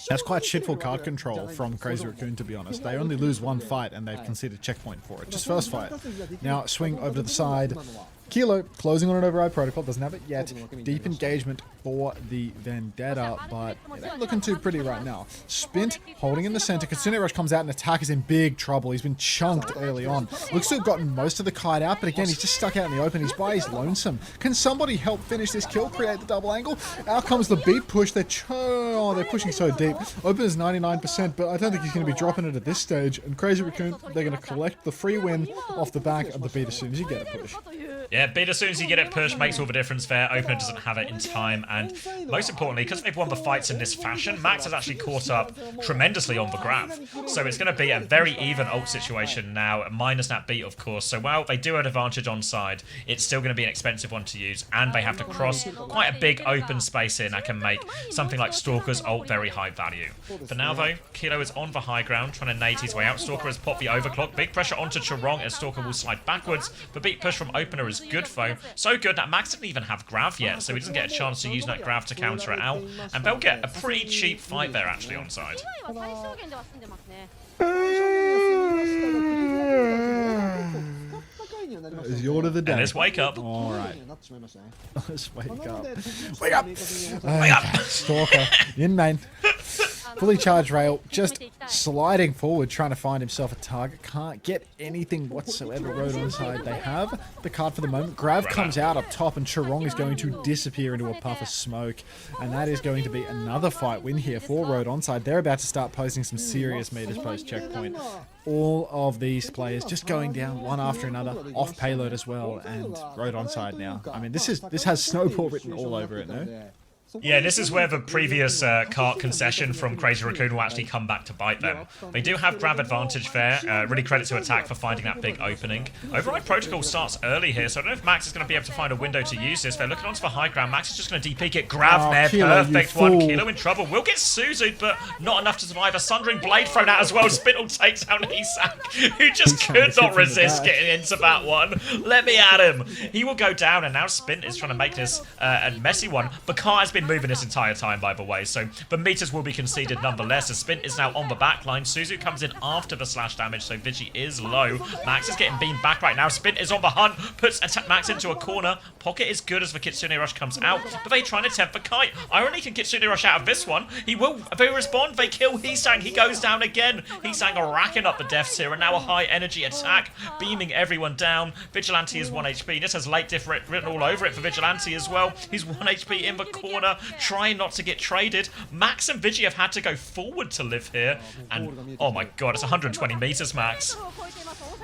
That's quite shitful card control from Crazy Raccoon, to be honest. They only lose one fight and they've conceded checkpoint for it. Just first fight. Now swing over to the side. Kilo closing on an override protocol, doesn't have it yet. Deep engagement for the Vendetta, but it ain't looking too pretty right now. Spint holding in the center. Kitsune Rush comes out and attack is in big trouble. He's been chunked early on. Looks to have gotten most of the kite out, but again, he's just stuck out in the open. He's by his lonesome. Can somebody help finish this kill, create the double angle? Out comes the beat push. They're pushing so deep. Open is 99%, but I don't think he's going to be dropping it at this stage. And Crazy Raccoon, they're going to collect the free win off the back of the beat as soon as you get a push. Yeah, beat as soon as you get it pushed makes all the difference there. Opener doesn't have it in time, and most importantly, because they've won the fights in this fashion, Max has actually caught up tremendously on the grab. So it's going to be a very even ult situation now, minus that beat, of course. So while they do have an advantage on side, it's still going to be an expensive one to use, and they have to cross quite a big open space in that can make something like Stalker's ult very high value. For now, though, Kilo is on the high ground, trying to nade his way out. Stalker has popped the overclock. Big pressure onto Chirong as Stalker will slide backwards. The beat push from Opener is good, though. So good that Max didn't even have Grav yet, so he doesn't get a chance to use that Grav to counter it out. And they'll get a pretty cheap fight there, actually, on side. Is the order of the day. And let's wake up. Alright. Let's wake up. Wake up! Wake up! Stalker. In main. Fully charged rail, just sliding forward, trying to find himself a target. Can't get anything whatsoever. Road ONSIDE. They have the card for the moment. Grav comes out up top, and Chirong is going to disappear into a puff of smoke. And that is going to be another fight win here for Road ONSIDE. They're about to start posting some serious meters post-checkpoint. All of these players just going down one after another, off payload as well, and Road ONSIDE now. I mean, this has Snowball written all over it, no? Yeah, this is where the previous cart concession from Crazy Raccoon will actually come back to bite them. They do have grab advantage there. Really credit to Attack for finding that big opening. Override Protocol starts early here, so I don't know if Max is going to be able to find a window to use this. They're looking onto the high ground. Max is just going to DP it. Grab there. Kilo, Perfect one. Kilo in trouble. Will get Suzu'd, but not enough to survive. A Sundering Blade thrown out as well. Spittle takes down Isak, who just could not resist getting into that one. Let me at him. He will go down, and now Spint is trying to make this a messy one. Bakar has been moving this entire time, by the way, so the meters will be conceded nonetheless. As Spint is now on the back line. Suzu comes in after the slash damage, so Vigi is low. Max is getting beamed back right now. Spint is on the hunt, puts Max into a corner. Pocket is good as the Kitsune Rush comes out, but they try and attempt the kite. Irony can Kitsune Rush out of this one. They respond, they kill Heesang. He goes down again. Heesang are racking up the deaths here, and now a high energy attack, beaming everyone down. Vigilante is 1 HP. This has late diff written all over it for Vigilante as well. He's 1 HP in the corner, trying not to get traded. Max and Vigi have had to go forward to live here, and oh my god, it's 120 meters, Max.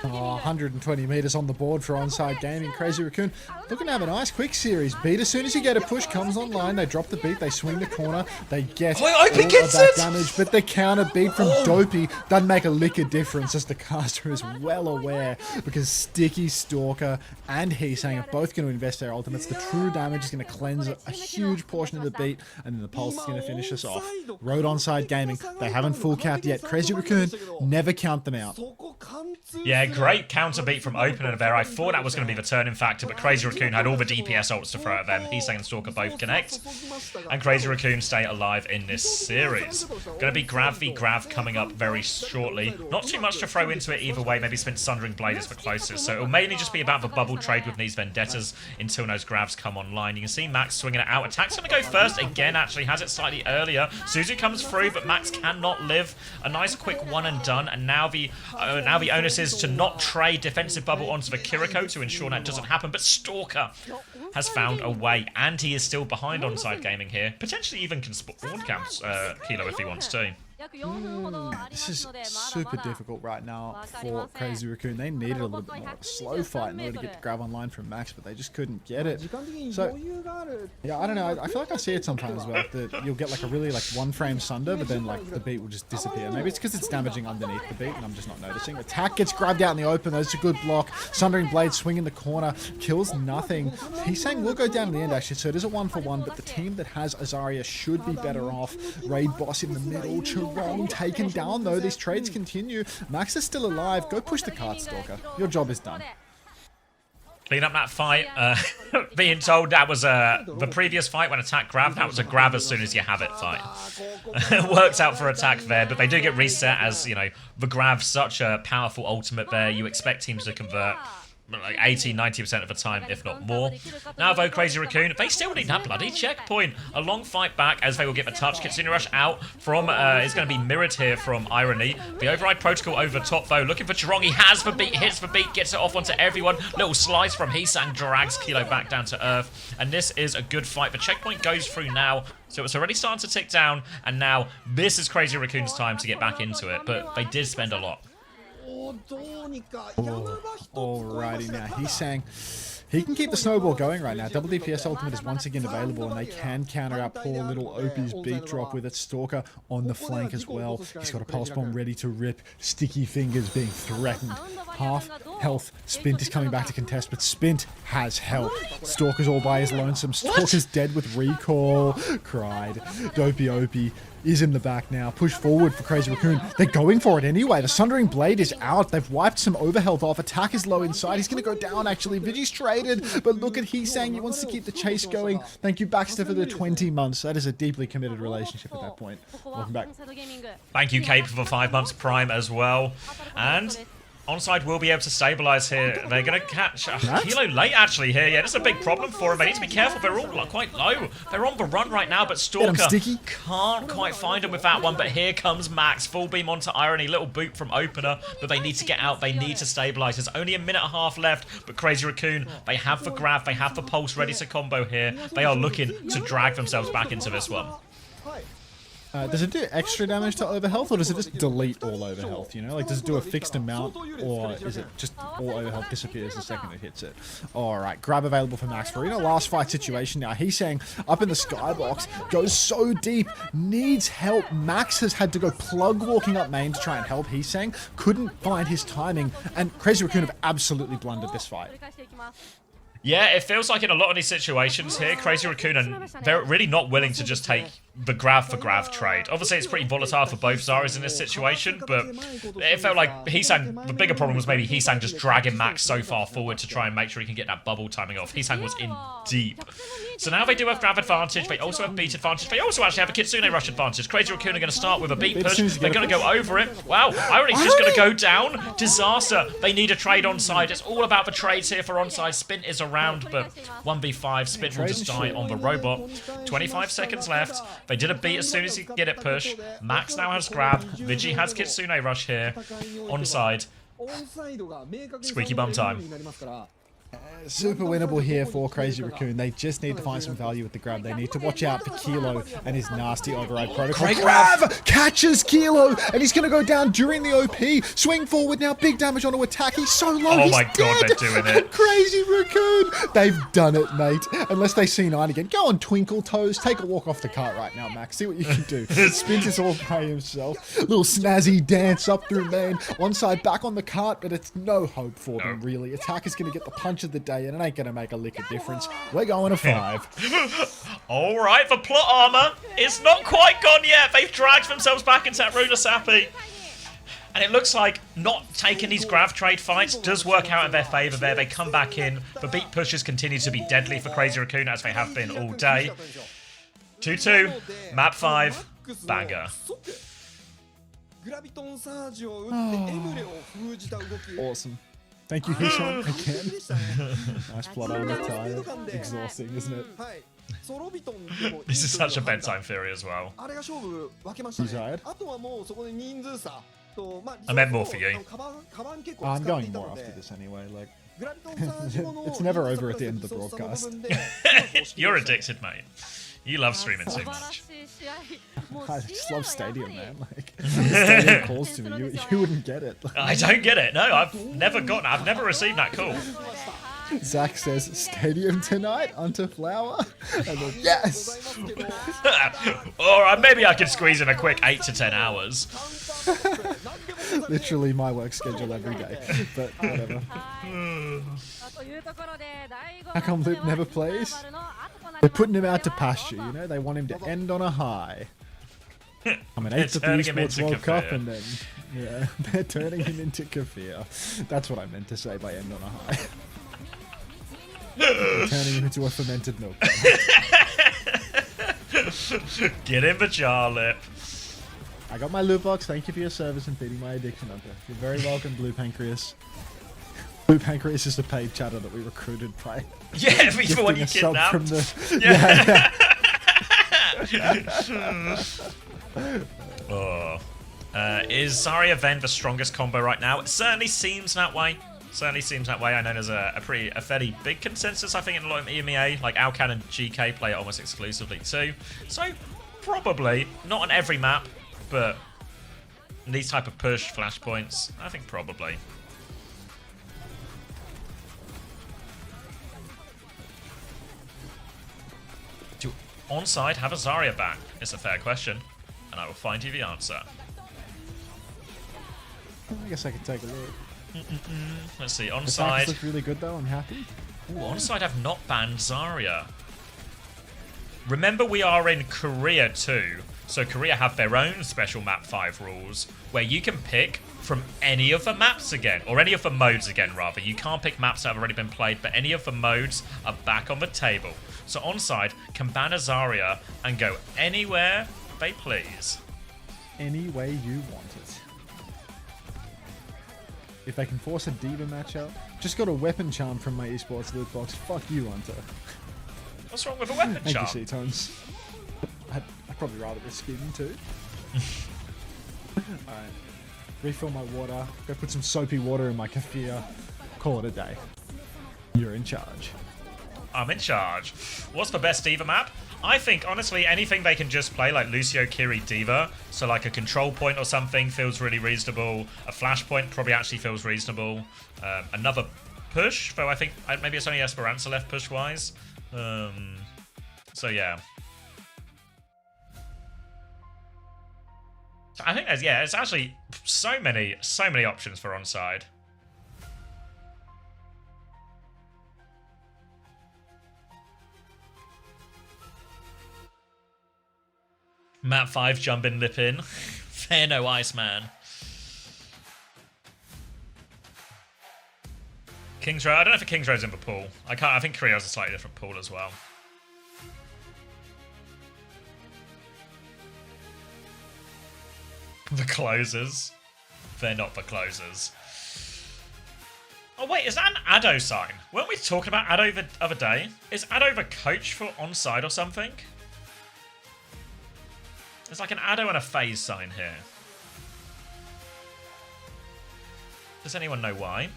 Oh, 120 meters on the board for ONSIDE Gaming. Crazy Raccoon looking to have a nice quick series beat. As soon as you get a push comes online, they drop the beat, they swing the corner, they get all of that damage, but the counter beat from Dopey doesn't make a lick of difference, as the caster is well aware, because Sticky, Stalker, and Heesang are both going to invest their ultimates. The true damage is going to cleanse a huge portion of the beat, and then the pulse is going to finish us off. Road ONSIDE Gaming, they haven't full count yet. Crazy Raccoon, never count them out. Yeah, great counter beat from opener there. I thought that was going to be the turning factor, but Crazy Raccoon had all the DPS ults to throw at them. Heesang and Stalker both connect, and Crazy Raccoon stay alive in this series. Going to be Grav v Grav coming up very shortly. Not too much to throw into it either way. Maybe Spin Sundering Blade is the closest, so it'll mainly just be about the bubble trade with these Vendettas until those Gravs come online. You can see Max swinging it out. Attack's going to go first again, actually has it slightly earlier. Suzu comes through, but Max cannot live. A nice quick one and done, and now the onus is to not trade defensive bubble onto the Kiriko to ensure that doesn't happen, but Stalker has found a way, and he is still behind ONSIDE Gaming here. Potentially even can spawn camps Kilo if he wants to. This is super difficult right now for Crazy Raccoon. They needed a little bit more of a slow fight in order to get the grab online from Max, but they just couldn't get it. So, yeah, I don't know. I feel like I see it sometimes, but that you'll get like a really one frame sunder, but then like the beat will just disappear. Maybe it's because it's damaging underneath the beat and I'm just not noticing. Attack gets grabbed out in the open. That's a good block. Sundering Blade swing in the corner. Kills nothing. Heesang will go down in the end, actually, so it is a 1-for-1, but the team that has Azaria should be better off. Raid boss in the middle. Wrong taken down though. These trades continue. Max is still alive. Go push the cart, Stalker. Your job is done. Clean up that fight. Being told that was the previous fight when Attack grabbed, that was a grab as soon as you have it fight. It works out for Attack there, but they do get reset as, you know, the grab, such a powerful ultimate there. You expect teams to convert like 80-90% of the time, if not more. Now though, Crazy Raccoon, they still need that bloody checkpoint. A long fight back as they will get the touch. Kitsune Rush out from, is going to be mirrored here from Irony. The Override Protocol over the top though, looking for Chirong. He has the beat, hits the beat, gets it off onto everyone. Little slice from Heesang, drags Kilo back down to earth. And this is a good fight. The checkpoint goes through now, so it's already starting to tick down. And now this is Crazy Raccoon's time to get back into it, but they did spend a lot. Alrighty, now Heesang, he can keep the snowball going right now. Double DPS ultimate is once again available, and they can counter out poor little Opie's beat drop with its Stalker on the flank as well. He's got a pulse bomb ready to rip. Sticky Fingers being threatened. Half health. Spint is coming back to contest, but Spint has help. Stalker's all by his lonesome. Stalker's dead with recall. Cried. Dopey Opie is in the back now. Push forward for Crazy Raccoon. They're going for it anyway. The Sundering Blade is out. They've wiped some overhealth off. Attack is low inside. He's going to go down, actually. Vigi's traded, but look at Heesang. He wants to keep the chase going. Thank you, Baxter, for the 20 months. That is a deeply committed relationship at that point. Welcome back. Thank you, Cape, for the 5 months prime as well. And ONSIDE will be able to stabilize here. They're going to catch Kilo late, actually, here. Yeah, this is a big problem for them. They need to be careful. They're all quite low. They're on the run right now, but Stalker can't quite find him with that one. But here comes Max. Full beam onto Irony. Little boot from Opener, but they need to get out. They need to stabilize. There's only a minute and a half left, but Crazy Raccoon, they have the grab. They have the pulse ready to combo here. They are looking to drag themselves back into this one. Does it do extra damage to overhealth, or does it just delete all overhealth, you know? Like, does it do a fixed amount, or is it just all overhealth disappears the second it hits it? Alright, grab available for Max. We're in a last fight situation now. He's saying, up in the skybox, goes so deep, needs help. Max has had to go plug walking up main to try and help, he's saying. Couldn't find his timing, and Crazy Raccoon have absolutely blundered this fight. Yeah, it feels like in a lot of these situations here, Crazy Raccoon, and they're really not willing to just take the grab for grab trade. Obviously, it's pretty volatile for both Zarias in this situation, but it felt like Heesang, the bigger problem was maybe Heesang just dragging Max so far forward to try and make sure he can get that bubble timing off. Heesang was in deep. So now they do have grab advantage, they also have beat advantage, they also actually have a Kitsune rush advantage. Crazy Raccoon are going to start with a beat push, they're going to go over it. Wow, Irony's just going to go down. Disaster, they need a trade ONSIDE. It's all about the trades here for ONSIDE. Spin is around, but 1v5, Spin will just die on the robot. 25 seconds left. They did a beat as soon as he could get it push. Max now has grab. Vigi has Kitsune rush here. ONSIDE. Squeaky bum time. Super winnable here for Crazy Raccoon. They just need to find some value with the grab. They need to watch out for Kilo and his nasty override protocol. Great grab! Catches Kilo, and he's going to go down during the OP. Swing forward now, big damage onto attack. He's so low, Oh he's my dead. god, they're doing it. Crazy Raccoon! They've done it, mate. Unless they see 9 again. Go on, Twinkle Toes. Take a walk off the cart right now, Max. See what you can do. Spins this all by himself. Little snazzy dance up through main. ONSIDE back on the cart, but it's no hope for them, really. Attack is going to get the punch of the day, and it ain't going to make a lick of difference. We're going to 5. Alright, the plot armor is not quite gone yet. They've dragged themselves back into that Runa Sappy. And it looks like not taking these grab trade fights does work out in their favour there. They come back in. The beat pushes continue to be deadly for Crazy Raccoon, as they have been all day. 2-2, map 5, banger. Awesome. Thank you, Hisham, again. Nice plot armor, tired. Exhausting, isn't it? This is such a bedtime theory as well. You tired? I meant more for you. Oh, I'm going more after this anyway. Like, it's never over at the end of the broadcast. You're addicted, mate. You love streaming too much. I just love Stadium, man. Like, Stadium calls to me. You wouldn't get it. I don't get it. No, I've never received that call. Zach says, Stadium tonight onto Flower? And then, yes! Or maybe I could squeeze in a quick 8 to 10 hours. Literally my work schedule every day, but whatever. How come Loop never plays? They're putting him out to pasture, you know? They want him to end on a high. I'm an 8th at the Esports World Cup, and then, yeah, they're turning him into Kafir. That's what I meant to say by end on a high. Turning him into a fermented milk. Get in the jar lip. I got my loot box. Thank you for your service and feeding my addiction, Hunter. You're very welcome, Blue Pancreas. Blue Pancreas is a paid chatter that we recruited by. Yeah, for when you kidnapped. From the, yeah. Oh. Is Zarya then the strongest combo right now? It certainly seems that way. I know there's a fairly big consensus, I think, in a lot of EMEA. Like, Alcan and GK play it almost exclusively too. So, probably. Not on every map, but these type of push flashpoints, I think probably. Do ONSIDE have a Zarya back? It's a fair question, and I will find you the answer. I guess I could take a look. Let's see, The ONSIDE. packs look really good though, I'm happy. Ooh, ONSIDE have not banned Zarya. Remember, we are in Korea too, so Korea have their own special map 5 rules where you can pick from any of the maps again, or any of the modes again rather. You can't pick maps that have already been played, but any of the modes are back on the table. So ONSIDE can ban a Zarya and go anywhere they please. Any way you want it. if they can force a Diva matchup, just got a weapon charm from my esports loot box. Fuck you, Hunter. What's wrong with a weapon Thank charm? you, C-Tones. I'd probably rather be skinned too. Alright. Refill my water. Go put some soapy water in my kefir. Call it a day. You're in charge. I'm in charge. What's the best Diva map? I think, honestly, anything they can just play, like Lucio, Kiri, Diva, so like a control point or something feels really reasonable. A flash point probably actually feels reasonable. Another push, though I think maybe it's only Esperanza left push-wise. So yeah. I think there's, yeah, it's actually so many options for onside. Map 5, jump in, lip in. Fair no ice, man. King's Row. I don't know if King's Row's in the pool. I think Korea's a slightly different pool as well. The closers. They're not the closers. Oh wait, is that an Addo sign? Weren't we talking about Addo the other day? Is Addo the coach for onside or something? There's like an Addo and a phase sign here. Does anyone know why?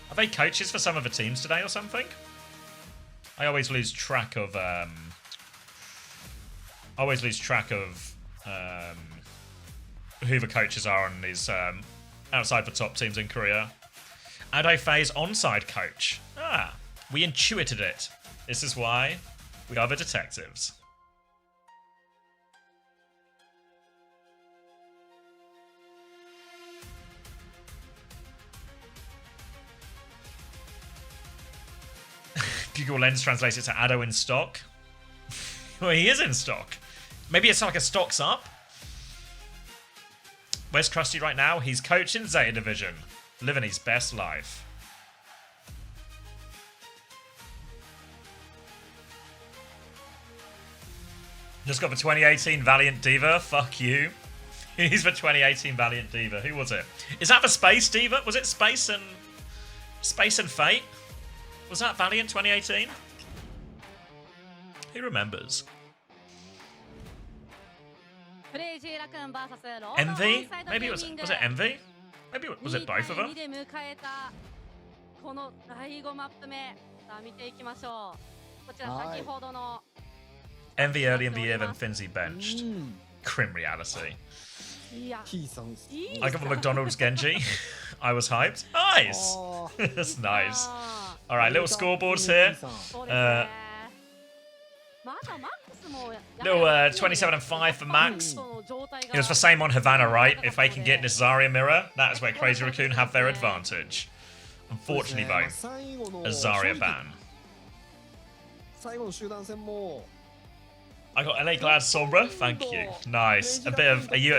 Are they coaches for some of the teams today or something? I always lose track of who the coaches are on these outside the top teams in Korea. Addo Faye's onside coach. Ah, we intuited it. This is why we are the detectives. Google Lens translates it to Addo in stock. Well, he is in stock. Maybe it's like a stocks up. Where's Krusty right now? He's coaching Zeta Division. Living his best life. Just got the 2018 Valiant Diva. Fuck you. He's the 2018 Valiant Diva. Who was it? Is that the Space Diva? Was it Space and Fate? Was that Valiant 2018? Who remembers? Envy? Maybe it was it Envy? Maybe was it both of them? Envy early in the year, then Finzi benched. Crim reality. I got the McDonald's Genji. I was hyped. Nice! That's nice. Alright, little scoreboards here. Little 27 and 5 for Max. It was the same on Havana, right? If they can get this Zarya mirror, that is where Crazy Raccoon have their advantage. Unfortunately, though, a Zarya ban. I got LA Glad Sombra, thank you. Nice. A bit of you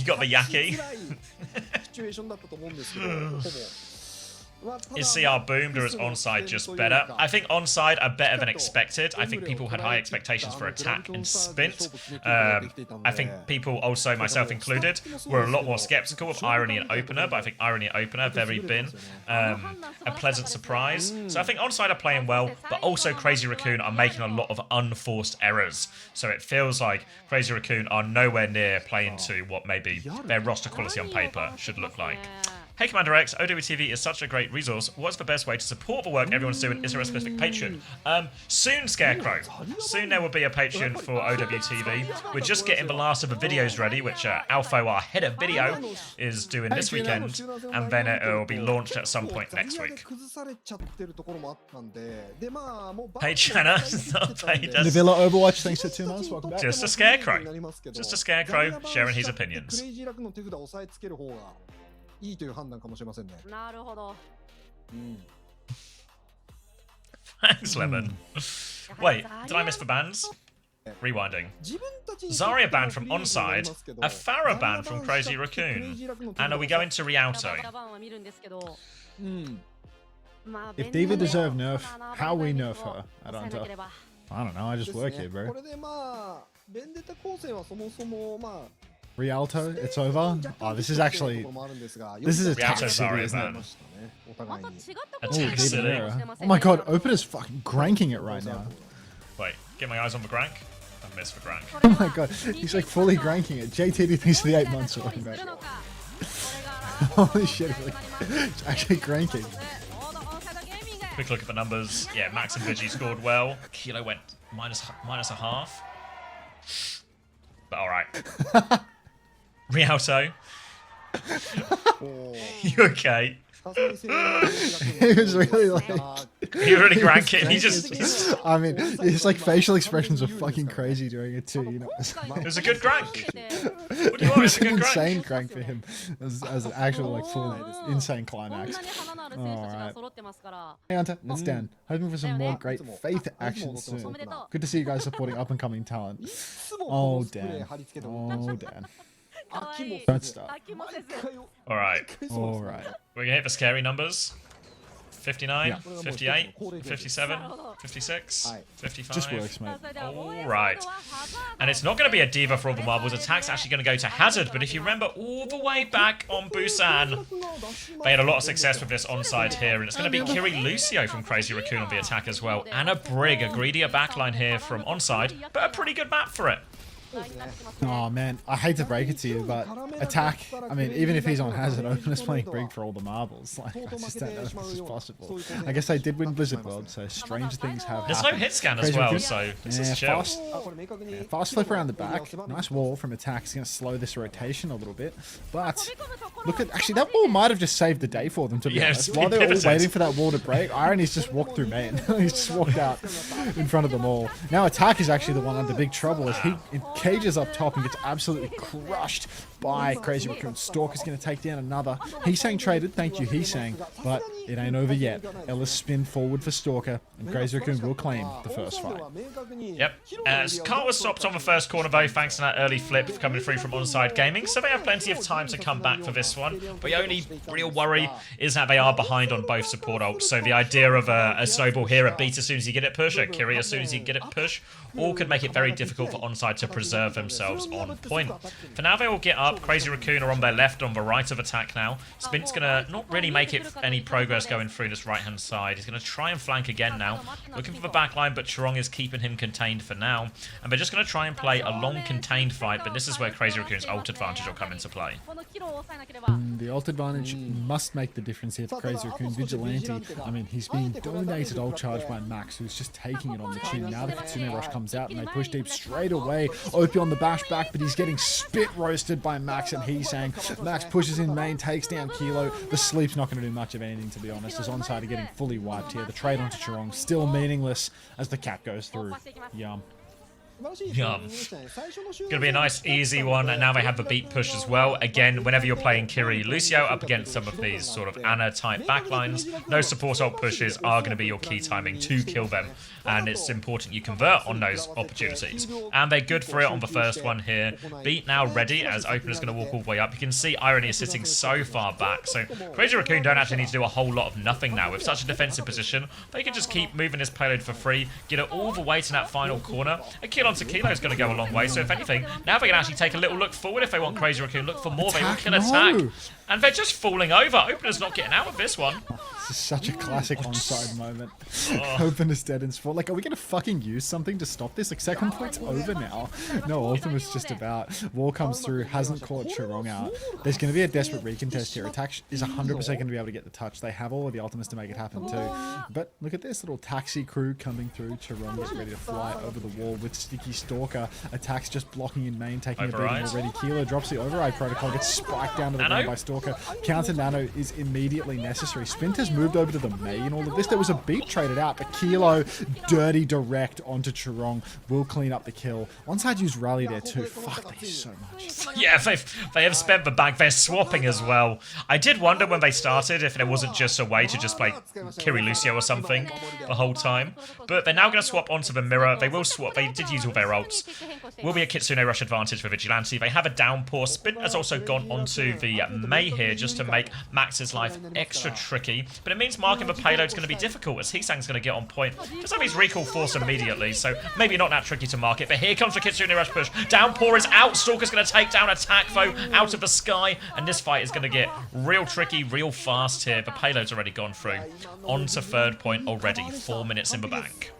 got the Yaki. Is CR boomed or is onside just better? I think onside are better than expected. I think people had high expectations for attack and spint. I think people, also myself included, were a lot more skeptical of Irony and Opener, but I think Irony and Opener have very been a pleasant surprise. So I think onside are playing well, but also Crazy Raccoon are making a lot of unforced errors. So it feels like Crazy Raccoon are nowhere near playing to what maybe their roster quality on paper should look like. Hey CommanderX, OWTV is such a great resource. What's the best way to support the work everyone's doing? Is there a specific Patreon? Soon, Scarecrow. Soon there will be a Patreon for OWTV. We're just getting the last of the videos ready, which Alpho, our head of video, is doing this weekend, and then it will be launched at some point next week. Hey Chana, not paid us. Navilla Overwatch, thanks for 2 months. Welcome back. Just a Scarecrow. Just a Scarecrow sharing his opinions. Thanks, Lemon. Wait, did I miss the bans? Rewinding. Zarya ban from Onside, a Farah ban from Crazy Raccoon, and are we going to Rialto? If Diva deserve nerf, how we nerf her at Hunter? I don't know. I just work here, こ bro. れでまあベンデッタ光線はそもそもまあ Rialto, it's over. Oh, this is actually. This is a tax Rialto's city, alright, isn't man. it? また違ったAttack お City. David Herrera. Oh my god, Opener's fucking cranking it right now. Wait, get my eyes on the Grank. I missed the Grank. Oh my god, he's like fully cranking it. JTD thinks the 8 months are looking back. Holy shit, like, it's actually cranking. Quick look at the numbers. Yeah, Max and Vigi scored well. Kilo went minus a half. But alright. Rialto. You okay? He was really like. He really cranking. He's I mean, his like facial expressions were fucking crazy during it too, you know. it was a good Grank. What do you It want? was It's a an good insane Grank. crank for him as an actual like full insane climax. Hey Hunter, it's Dan. Hoping for some more great faith action soon. Good to see you guys supporting up and coming talent. Oh Dan. Oh Dan. Don't start. Alright. Alright. We're gonna hit the scary numbers. 59, Yeah. 58, 57, 56, 55. Just works, mate. Alright. And it's not going to be a diva for all the marbles. Attack's actually going to go to Hazard, but if you remember all the way back on Busan, they had a lot of success with this onside here, and it's going to be Kiri Lucio from Crazy Raccoon on the attack as well, and a Brig, a greedier backline here from onside, but a pretty good map for it. Oh man, I hate to break it to you, but attack. I mean, even if he's on Hazard, Opener's playing Brig for all the marbles. Like, I just don't know if this is possible. I guess they did win Blizzard World, so strange things have There's no happened. hit scan as Crazy well, Raccoon. so this Yeah, is chill. fast flip around the back. Nice wall from attack. It's going to slow this rotation a little bit. But look at, actually, that wall might have just saved the day for them, to be Yeah, honest. it's While they were all pivoted. waiting for that wall to break, Irony's just walked through main. He's just walked out in front of them all. Now attack is actually the one under big trouble as he cages up top and gets absolutely crushed by Crazy Raccoon. Stalker's going to take down another. He's saying traded. Thank you, he's saying. But it ain't over yet. Ellis spin forward for Stalker, and Crazy Raccoon will claim the first fight. Yep. Car was stopped on the first corner though, thanks to that early flip coming through from ONSIDE Gaming, so they have plenty of time to come back for this one. But the only real worry is that they are behind on both support ults, so the idea of a snowball here, a beat as soon as you get it push, a Kiri as soon as you get it push, all could make it very difficult for ONSIDE to preserve themselves on point. For now, they will get up. Crazy Raccoon are on their left, on the right of attack now. Spint's gonna not really make it any progress going through this right-hand side. He's gonna try and flank again now, looking for the backline, but Chorong is keeping him contained for now. And they're just gonna try and play a long contained fight, but this is where Crazy Raccoon's ult advantage will come into play. The ult advantage must make the difference here for Crazy Raccoon. Vigilante, I mean, he's being dominated ult charge by Max, who's just taking it on the chin. Now the Kitsune Rush comes out and they push deep straight away. Opie on the bash back, but he's getting spit roasted by Max, and he's saying Max pushes in main, takes down Kilo. The sleep's not going to do much of anything, to be honest, as ONSIDE are getting fully wiped here. The trade onto Chorong still meaningless as the cap goes through. Yum. Yum. Gonna be a nice easy one, and now they have the beat push as well. Again, whenever you're playing Kiri Lucio up against some of these sort of Ana type backlines, those support ult pushes are going to be your key timing to kill them, and it's important you convert on those opportunities. And they're good for it on the first one here. Beat now ready as Opener's going to walk all the way up. You can see Irony is sitting so far back, so Crazy Raccoon don't actually need to do a whole lot of nothing now. With such a defensive position, they can just keep moving his payload for free, get it all the way to that final corner. A kill onto Kilo is going to go a long way, so if anything, now they can actually take a little look forward if they want Crazy Raccoon. Look for more, they will kill attack. And they're just falling over. Opener's not getting out of this one. This is such a classic ONSIDE moment. Opener's dead in sport. Like, are we going to fucking use something to stop this? Like, second point's over now. No, Ultimate's just about. Wall comes through, hasn't caught Chorong out. There's going to be a desperate recontest here. Attack is 100% going to be able to get the touch. They have all of the ultimates to make it happen too. But look at this little taxi crew coming through. Chorong getting ready to fly over the wall with Sticky Stalker. Attack's just blocking in main, taking a beating already. Kilo drops the override protocol, gets spiked down to the ground by Stalker. Counter nano is immediately necessary. Spint has moved over to the main. All of this, there was a beat traded out, but Kilo dirty direct onto Chorong will clean up the kill. ONSIDE used rally there too. Fuck, they so much. Yeah, they have spent the back. They're swapping as well. I did wonder when they started if there wasn't just a way to just play Kiri Lucio or something the whole time. But they're now going to swap onto the mirror. They will swap. They did use all their ults. Will be a Kitsune Rush advantage for Vigilante. They have a downpour. Spin has also gone onto the Mei here just to make Max's life extra tricky. But it means marking the payload is going to be difficult as Hisang's going to get on point. Just have his recall force immediately, so maybe not that tricky to mark it. But here comes the Kitsune Rush push. Downpour is out. Stalker's going to take down Attack, though, out of the sky. And this fight is going to get real tricky, real fast here. The payload's already gone through. On to third point already. 4 minutes in the bank.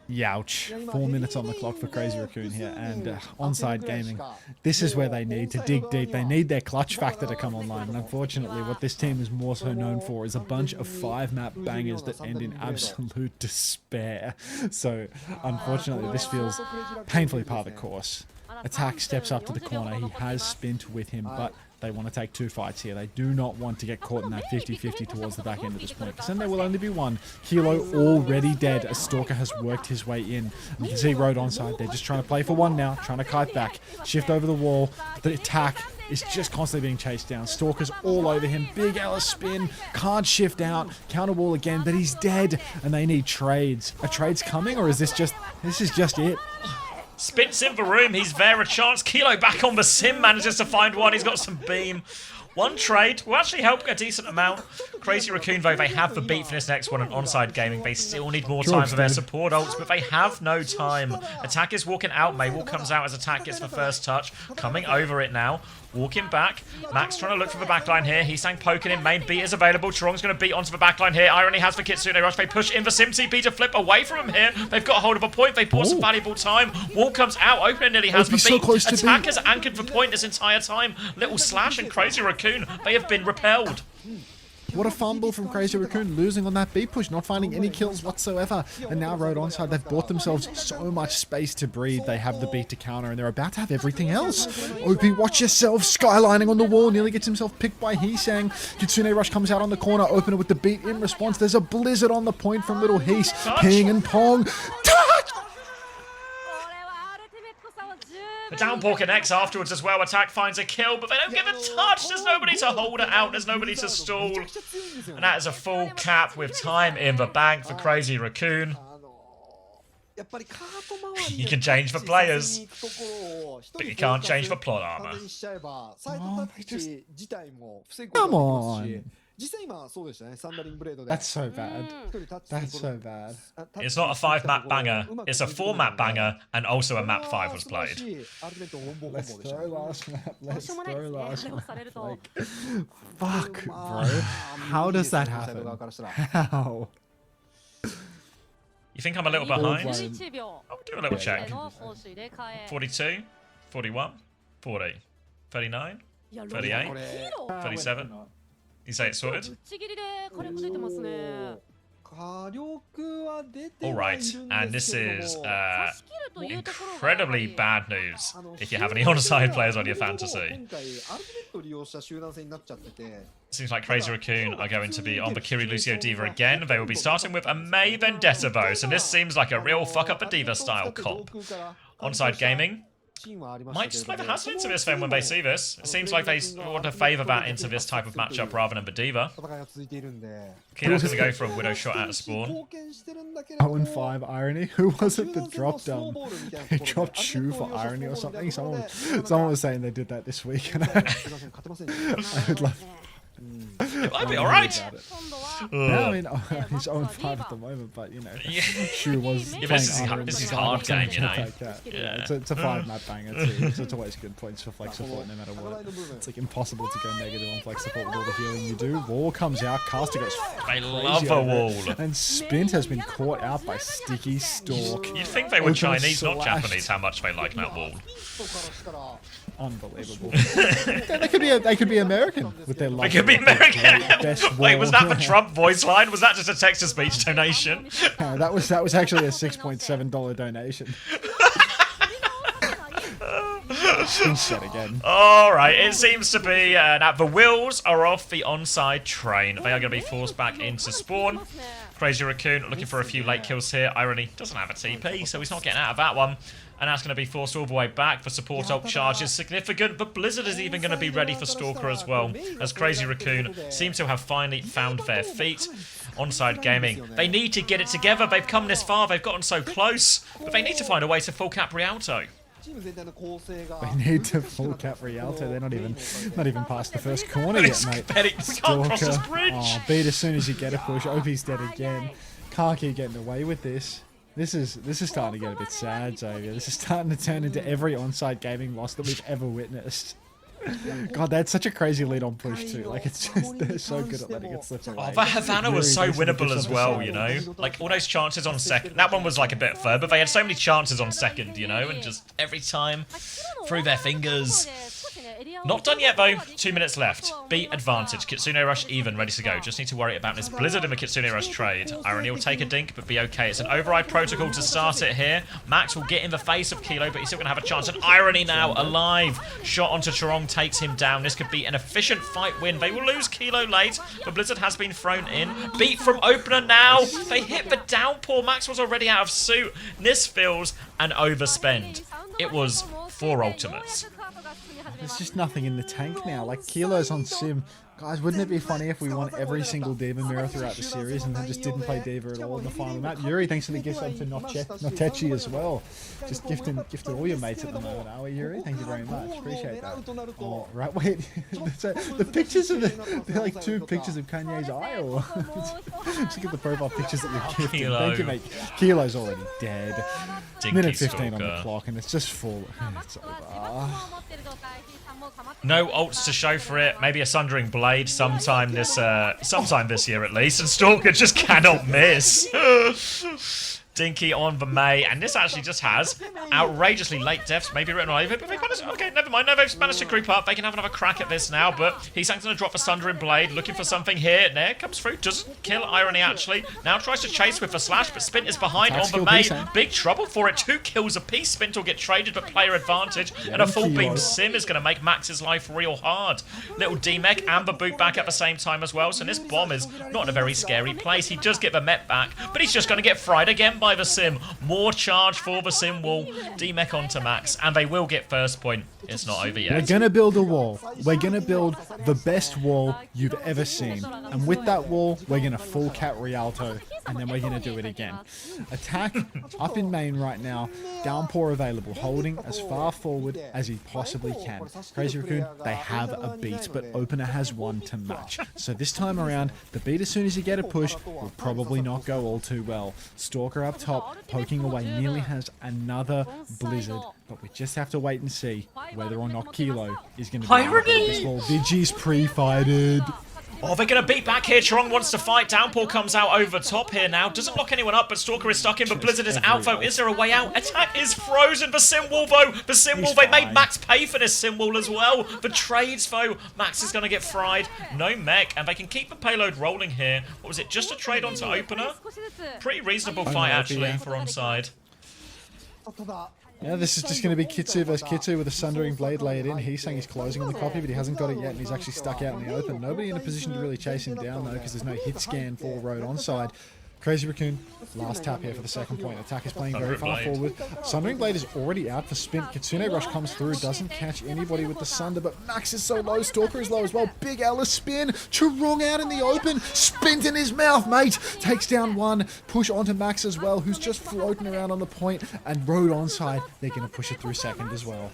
Youch. 4 minutes on the clock for Crazy Raccoon here, and ONSIDE Gaming. This is where they need to dig deep. They need their clutch factor to come online, and unfortunately what this team is more so known for is a bunch of 5-map bangers that end in absolute despair. So unfortunately this feels painfully part of the course. Attack steps up to the corner. He has Spint with him, but they want to take 2 fights here. They do not want to get caught in that 50-50 towards the back end of this point, because then there will only be one. Kilo already dead as Stalker has worked his way in. And you can see Road onside. They're just trying to play for one now, trying to kite back, shift over the wall. The attack is just constantly being chased down. Stalker's all over him. Big Ellis spin, can't shift out, counter wall again, but he's dead, and they need trades. Are trades coming, or is this just it? Spint's in the room, he's there, a chance. Kilo back on the sim, manages to find one, he's got some beam. One trade will actually help a decent amount. Crazy Raccoon, though, they have the beat for this next one on ONSIDE Gaming. They still need more time for their support ults, but they have no time. Attack is walking out. Maywall comes out as Attack gets the first touch. Coming over it now. Walking back. Max trying to look for the backline here. Hisang poking in. Main beat is available. Chorong's going to beat onto the backline here. Irony has the Kitsune Rush. They push in the Sim TP to flip away from him here. They've got hold of a point. They bought some valuable time. Wall comes out. Opener nearly has the beat. Attack has anchored the point this entire time. Little Slash and Crazy Raccoon, they have been repelled. What a fumble from Crazy Raccoon, losing on that B push, not finding any kills whatsoever. And now Road onside, they've bought themselves so much space to breathe. They have the beat to counter, and they're about to have everything else. OP, watch yourself. Skylining on the wall, nearly gets himself picked by Hisang. Kitsune Rush comes out on the corner, opener with the beat in response. There's a blizzard on the point from Little Hees. Ping and Pong. Touch! The downpour connects afterwards as well. Attack finds a kill, but they don't get a touch. There's nobody to hold it out. There's nobody to stall. And that is a full cap with time in the bank for Crazy Raccoon. You can change the players, but you can't change the plot armor. Come on. That's so bad. That's so bad. It's not a 5-map banger. It's a 4-map banger, and also a map 5 was played. Let's throw last map. Let's throw last map. Like, fuck, bro. How does that happen? How? You think I'm a little behind? All I'll do a little check. 42, 41, 40, 39, 38, 37. You say it's sorted? Alright, and this is incredibly bad news if you have any ONSIDE players on your fantasy. Seems like Crazy Raccoon are going to be on the Kiri Lucio Diva again. They will be starting with a Mei Vendetta bow, so this seems like a real fuck up a Diva style comp. ONSIDE Gaming might just play the Hassel into this then when they see this. It seems like they want to favour that into this type of matchup rather than the Diva. Kilo's going to go for a Widow shot out of spawn. 0-5 Irony. Who was it that dropped they dropped Shu for Irony or something? Someone was saying they did that this week, and I would love. It might be alright. Yeah, I mean, he's 0-5 at the moment, but you know, Shu was playing this is hard game, you know. Yeah, it's a 5-map banger too, so it's always good points for flex support no matter what. It's like impossible to go negative on flex support with all the healing you do. Wall comes out, Caster goes I love a wall. And Spint has been caught out by Sticky Stalk. You'd think they were Chinese, not Japanese, how much they like that wall. Unbelievable. they could be American with their love. They could be American. Wait, was that the Trump voice line? Was that just a text-to-speech donation? No, that was actually a $6.7 donation. Shit again. Alright, it seems to be that the wheels are off the ONSIDE train. They are going to be forced back into spawn. Crazy Raccoon looking for a few late kills here. Irony doesn't have a TP, so he's not getting out of that one. And that's going to be forced all the way back. The support ult charge is significant, but Blizzard is even going to be ready for Stalker as well, as Crazy Raccoon seems to have finally found their feet. ONSIDE Gaming. They need to get it together. They've come this far. They've gotten so close. But they need to find a way to full cap Rialto. They need to full cap Rialto. They're not even past the first corner yet, mate. We can't cross this bridge. Oh, beat as soon as you get a push. OP's dead again. Can't keep getting away with this. This is starting to get a bit sad, Xavier. This is starting to turn into every ONSIDE Gaming loss that we've ever witnessed. God, they had such a crazy lead on push too. Like, it's just, they're so good at letting it slip away. Oh, but Havana was so winnable as well, you know? Like, all those chances on second. That one was like a bit further, but they had so many chances on second, you know? And just every time, through their fingers. Not done yet, though. 2 minutes left. Beat advantage. Kitsune Rush even, ready to go. Just need to worry about this Blizzard in the Kitsune Rush trade. Irony will take a dink, but be okay. It's an override protocol to start it here. Max will get in the face of Kilo, but he's still going to have a chance. And Irony now alive. Shot onto Chorong takes him down. This could be an efficient fight win. They will lose Kilo late, but Blizzard has been thrown in. Beat from opener now. They hit the downpour. Max was already out of suit. This feels an overspend. It was 4 ultimates. There's just nothing in the tank now. Like, Kilo's on Sim. Guys, wouldn't it be funny if we won every single D.Va mirror throughout the series and then just didn't play D.Va at all in the final map? Yuri, thanks for the gift to Notechi as well. Just gifting all your mates at the moment, are we, Yuri? Thank you very much. Appreciate that. Oh, right, wait. So the pictures of they're like 2 pictures of Kanye's eye, or just look at the profile pictures that you're gifting. Kilo. Thank you, mate. Kilo's already dead. Dinky Minute 15 on stalker. the clock, and it's just full. It's over. No ults to show for it. Maybe a Sundering Blade sometime this year at least. And Stalker just cannot miss. Dinky on the May, and this actually just has outrageously late deaths, maybe written all over it, but they've managed, okay, never mind, no, they've managed to group up, they can have another crack at this now, but he's going to drop the Sundering Blade, looking for something here, there, comes through, doesn't kill Irony actually, now tries to chase with the slash, but Spint is behind on the May, big trouble for it, 2 kills apiece, Spint will get traded, but player advantage, and a full beam Sim is going to make Max's life real hard. Little D-Mech and the boot back at the same time as well, so this bomb is not in a very scary place, he does get the Met back, but he's just going to get fried again by the Sim. More charge for the Sim wall. D-Mech onto Max, and they will get first point. It's not over yet. We're going to build a wall. We're going to build the best wall you've ever seen. And with that wall, we're going to full cap Rialto, and then we're going to do it again. Attack up in main right now. Downpour available, holding as far forward as he possibly can. Crazy Raccoon, they have a beat, but opener has one to match. So this time around, the beat as soon as you get a push will probably not go all too well. Stalker up top, poking away, nearly has another Blizzard, but we just have to wait and see whether or not Kilo is going to be able to get this wall. Vigi's pre-fighted. Oh, they're going to beat back here. Chorong wants to fight. Downpour comes out over top here now. Doesn't lock anyone up, but Stalker is stuck in, but Blizzard is out, though. Is there a way out? Attack is frozen. The Sim wall, though. The Sim wall, they made Max pay for this Sim wall as well. The trades, though. Max is going to get fried. No mech, and they can keep the payload rolling here. What was it? Just a trade onto opener? Pretty reasonable fight, actually, for ONSIDE. Yeah, this is just going to be Kitsu versus Kitsu with a Sundering Blade laid in. He's saying he's closing on the copy, but he hasn't got it yet, and he's actually stuck out in the open. Nobody in a position to really chase him down, though, because there's no hit scan for Road ONSIDE. Crazy Raccoon, last tap here for the second point. Attack is playing very far forward. Sundering Blade is already out for Spin. Kitsune Rush comes through, doesn't catch anybody with the Sunder, but Max is so low, Stalker is low as well. Big Alice spin, Chorong out in the open, Spint in his mouth, mate. Takes down one, push onto Max as well, who's just floating around on the point, and Road ONSIDE, they're going to push it through second as well.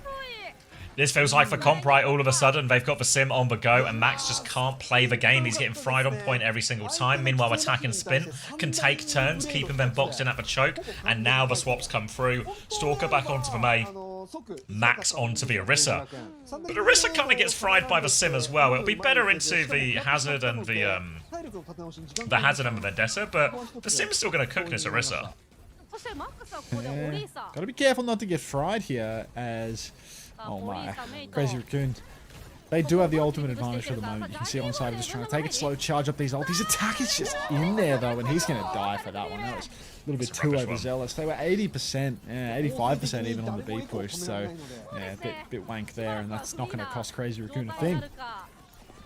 This feels like for Comp, right? All of a sudden, they've got the Sim on the go, and Max just can't play the game. He's getting fried on point every single time. Meanwhile, Attack and Spin can take turns, keeping them boxed in at the choke. And now the swaps come through. Stalker back onto the May. Max onto the Orisa. But Orisa kind of gets fried by the Sim as well. It'll be better into the Hazard and the Hazard and the Vendetta, but the Sim's still going to cook this Orisa. Yeah. Gotta be careful not to get fried here, as... Oh my, Crazy Raccoon. They do have the ultimate advantage for the moment. You can see ONSIDE just trying to take it slow, charge up these ultis. Attack is just in there though, and he's going to die for that one. That was a little bit too overzealous. They were 80%, yeah, 85% even on the B push, so yeah, a bit wank there, and that's not going to cost Crazy Raccoon a thing.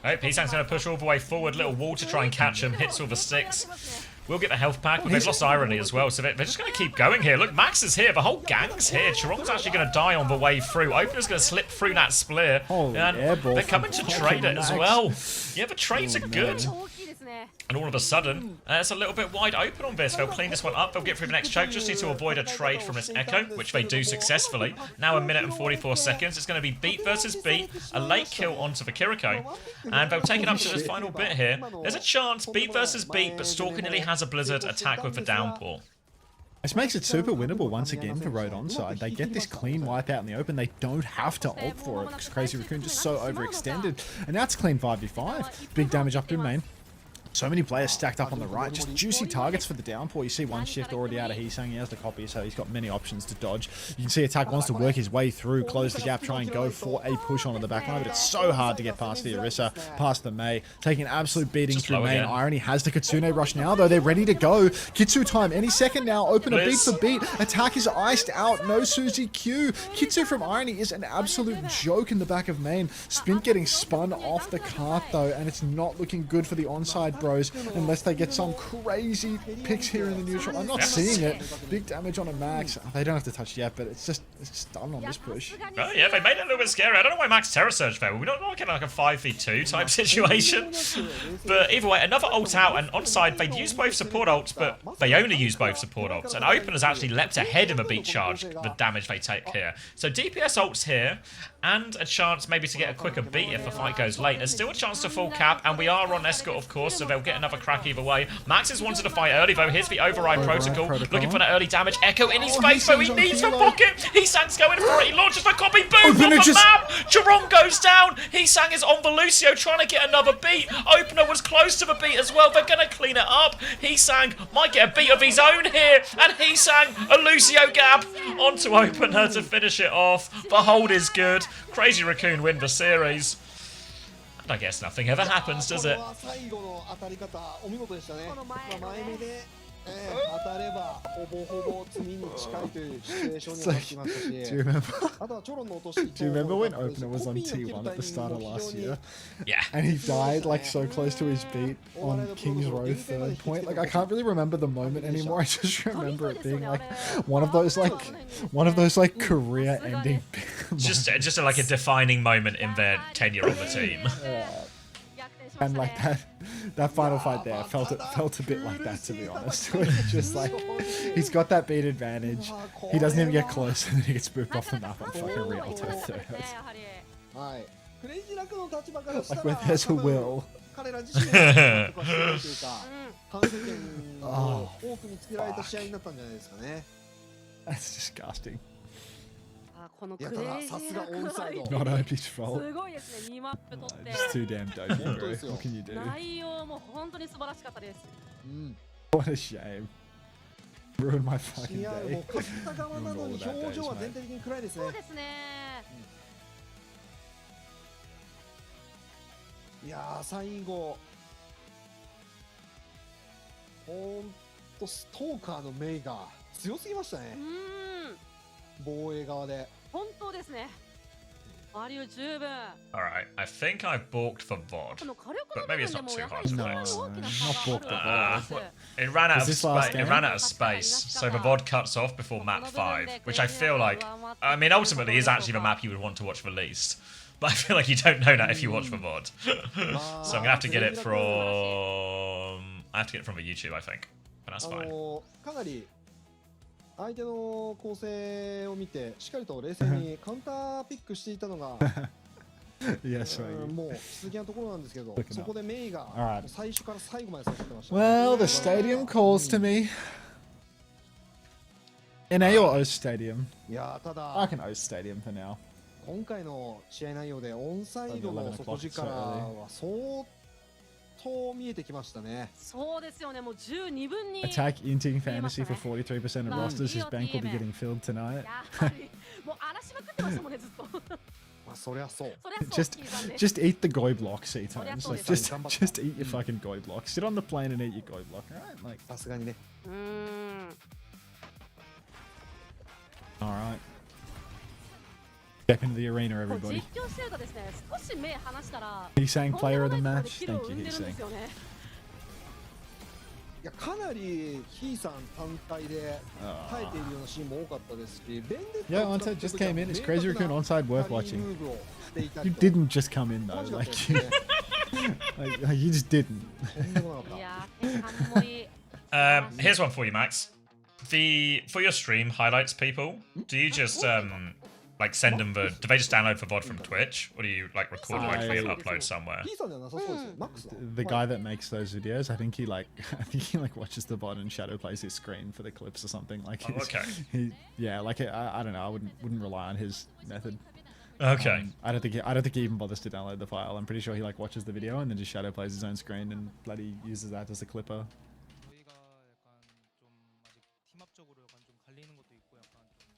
Right, P-Sang's going to push all the way forward. Little wall to try and catch him. Hits all the sticks. We'll get the health pack, but they've lost Irony as well, so they're just going to keep going here. Look, Max is here. The whole gang's here. Chorong's actually going to die on the way through. Opener's going to slip through that split. Holy and airball they're coming to trade it as well. Yeah, the trades are good. And all of a sudden, it's a little bit wide open on this. They'll clean this one up. They'll get through the next choke. Just need to avoid a trade from this Echo, which they do successfully. Now 1 minute and 44 seconds. It's going to be beat versus beat. A late kill onto the Kiriko. And they'll take it up to this final bit here. There's a chance, beat versus beat, but Stalker nearly has a Blizzard attack with the downpour. This makes it super winnable once again for Road Onside. They get this clean wipe out in the open. They don't have to ult for it because Crazy Raccoon just so overextended. And now it's clean 5v5. Big damage up to main. So many players stacked up on the right. Just juicy targets for the downpour. You see one shift already out of Heesang. He has the copy, so he's got many options to dodge. You can see Attack wants to work his way through, close the gap, try and go for a push onto the back line, but it's so hard to get past the Orisa, past the Mei. Taking an absolute beating through main. Irony has the Kitsune rush now, though. They're ready to go. Kitsu time any second now. Open a beat for beat. Attack is iced out. No Suzy Q. Kitsu from Irony is an absolute joke in the back of main. Spint getting spun off the cart, though, and it's not looking good for the onside bros unless they get some crazy picks here in the neutral. I'm not seeing it. Big damage on a Max. They don't have to touch yet, but it's just done on this push. Oh yeah, they made it a little bit scary. I don't know why Max Terror Surge fell. We're not looking like a 5v2 type situation. But either way, another ult out, and onside, they use both support ults, but they only use both support ults. And Open has actually leapt ahead of a beat charge, the damage they take here. So DPS ults here, and a chance maybe to get a quicker beat if the fight goes late. There's still a chance to full cap, and we are on Escort, of course, so they'll get another crack either way. Max has wanted to fight early, though. Here's the Override Protocol. Looking for that early damage. Echo in his face, though. He needs the pocket. Heesang's going for it. He launches the copy. Boom! Off the map! Jerome goes down. Heesang is on the Lucio, trying to get another beat. Opener was close to the beat as well. They're going to clean it up. Heesang might get a beat of his own here. And Heesang, a Lucio gap onto Opener to finish it off. The hold is good. Crazy Raccoon win the series. And I guess nothing ever happins, does it? Do you remember when Opener was on T1 at the start of last year? Yeah. And he died like so close to his beat on King's Row third point. Like I can't really remember the moment anymore. I just remember it being like one of those career ending just like a defining moment in their tenure on the team. And like that final fight there felt a bit like that, to be honest. Just like he's got that beat advantage, he doesn't even get close, and then he gets booped off the map on fucking Rialto third. Like where there's a will. Oh, that's disgusting. Not OP's fault. Just too damn dopey, bro. What can you do? What a shame. Ruined my fucking day. Ruined all of that days, mate. いやー最後ほんとストーカーのメイが強すぎましたね。防衛側で。本当ですね。バリュー十分。Alright, I think I balked for VOD, but maybe it's not too hard to fix. Not balked for VOD. It ran out of space. It ran out of space, so the VOD cuts off before map 5, which I feel like, I mean, ultimately is actually the map you would want to watch the least. But I feel like you don't know that if you watch the VOD. So I'm gonna have to get it from the YouTube, I think. But that's fine. かなり相手の構成を見てしっかりと冷静にカウンターピックしていたのがもう続きのところなんですけど、そこでメイが最初から最後まで刺さってました。Well, the stadium calls to me. In A or O Stadium? いやただ I can O Stadium for now. 今回の試合内容でオンサイドの底力は相当見えてきましたね。そうですよね。もう12分に Attack inting fantasy for 43% of rosters. His bank will be getting filled tonight. もう荒らしまくってましたもんねずっと。まあそりゃそう。Just eat the goy block, C times. Like just eat your fucking goy block. Sit on the plane and eat your goy block. Alright, like さすがにね。Alright. Step into the arena, everybody. Heesang player of the match. Thank you, Heesang. いやかなりヒーさん単体で耐えているようなシーンも多かったですし、Yeah, ONSIDE just came in. It's Crazy Raccoon ONSIDE worth watching. You didn't just come in though, like you like you just didn't. とんでもなかったいやー前半もいい Here's one for you, Max. For your stream highlights people, do you just like send them do they just download for VOD from Twitch, or do you like record locally and upload somewhere? P さんじゃなさそうですよマックスは The guy that makes those videos, I think he like watches the bot and shadow plays his screen for the clips or something. Like, Oh, okay. Yeah, like I don't know. I wouldn't rely on his method. Okay. I don't think he even bothers to download the file. I'm pretty sure he like watches the video and then just shadow plays his own screen and bloody uses that as a clipper.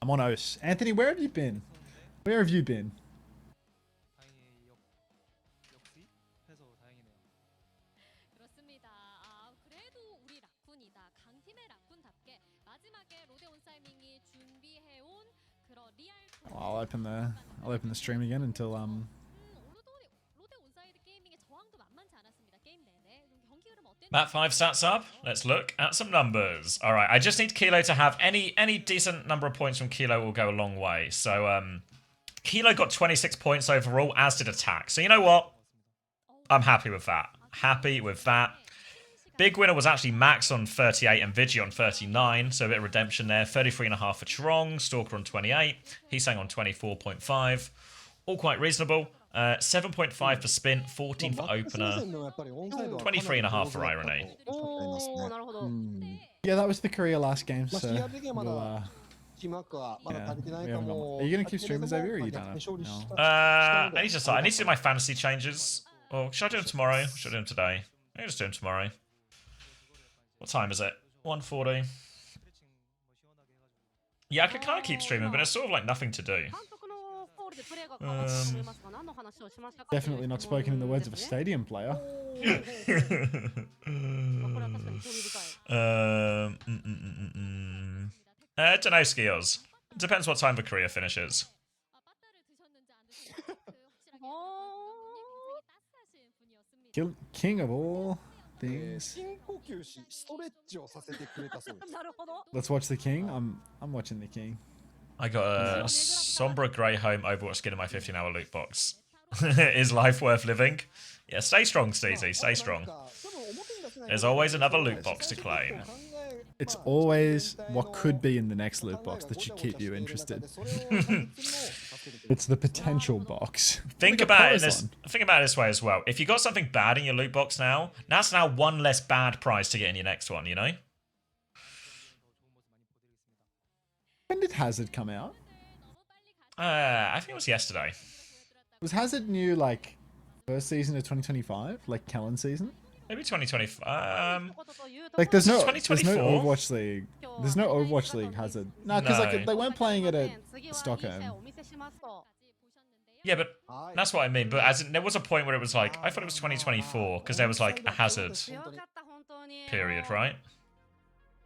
I'm on OS. Anthony, where have you been? Where have you been? 그렇습니다. 그래도 우리 라쿤이다. 강팀의 라쿤답게 마지막에 로데 온사이밍이 준비해온 그런 리얼 I'll open the stream again until 로데 온사이드 게이밍의 저항도 만만치 않았습니다. 게임 내내. 경기 흐름 어땠나요? Map 5 stats up. Let's look at some numbers. All right, I just need Kilo to have any decent number of points from Kilo will go a long way. So Kilo got 26 points overall, as did Attack. So you know what? I'm happy with that. Happy with that. Big winner was actually Max on 38 and Vigi on 39, so a bit of redemption there. 33.5 for Trong, Stalker on 28, Heesang on 24.5. All quite reasonable. 7.5 for Spin, 14 for Opener, 23.5 for Irony. おーなるほど yeah, that was the Korea last game. まあ So 視野的にはま we'll, だチームワークはまだ yeah, 足りてない we か haven't も got- Are you gonna keep streaming, Xavier, or are you まあ done? 逆転勝利し No. た I need to decide. I need to do my fantasy changes. Or should I do them tomorrow? Should I do them today? I can just do them tomorrow. What time is it? 1:40. Yeah, I could kind of keep streaming, but it's sort of like nothing to do. 監督のコールでプレーが変わったと思いますが何の話をしましたか Definitely not spoken in the words of a ですね stadium player. まあこれは確かに興味深い I don't know, Skios. Depends what time the Korea finishes. 빠따를 드셨는지 안 드셨는지 확실하게 굉장히 따스하신 분이었습니다. King of all things. 深呼吸しストレッチをさせてくれたそうですなるほど Let's watch the king. I'm watching the king. I got a Sombra Grey Home Overwatch skin in my 15-hour loot box. Is life worth living? Yeah, stay strong, Steezy. Stay strong. There's always another loot box to claim. It's always what could be in the next loot box that should keep you interested. It's the potential box. Think about it this way as well. If you got something bad in your loot box now, that's now one less bad prize to get in your next one, you know? When did Hazard come out? I think it was yesterday. Was Hazard new like first season of 2025, like Kellen season? Maybe 2020. Like there's no 2024? Overwatch League. There's no Overwatch League Hazard. No, because No. like they weren't playing it at Stockholm. Yeah, but that's what I mean. But as in, there was a point where it was like, I thought it was 2024 because there was like a Hazard period, right?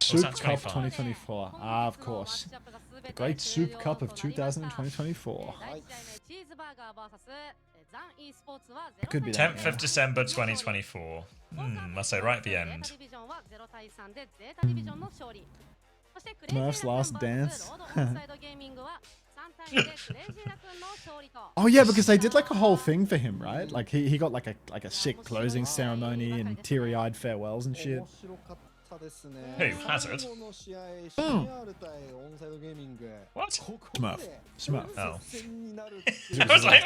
Soup that Cup 25? 2024. Ah, of course. The Great Soup Cup of 2024. It could be that. 10th of December 2024. Must say right at the end. Smurf's Last Dance. Oh yeah, because they did like a whole thing for him, right? Like he got like a sick closing ceremony and teary-eyed farewells and shit. Who? Hazard? What? Smurf. Oh. It I was like,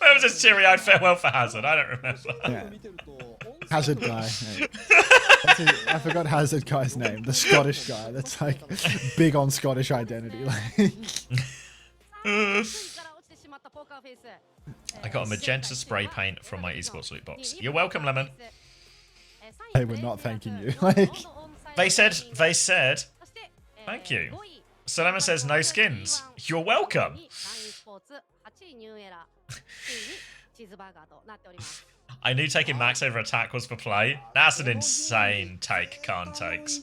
where was his teary-eyed farewell for Hazard? I don't remember. Yeah. Hazard guy. Hey. I forgot Hazard guy's name. The Scottish guy. That's like big on Scottish identity. Like. I got a magenta spray paint from my esports loot box. You're welcome, Lemon. They were not thanking you. Like They said, thank you. So Lemon says no skins. You're welcome. I knew taking Max over Attack was for play. That's an insane take, Khan takes.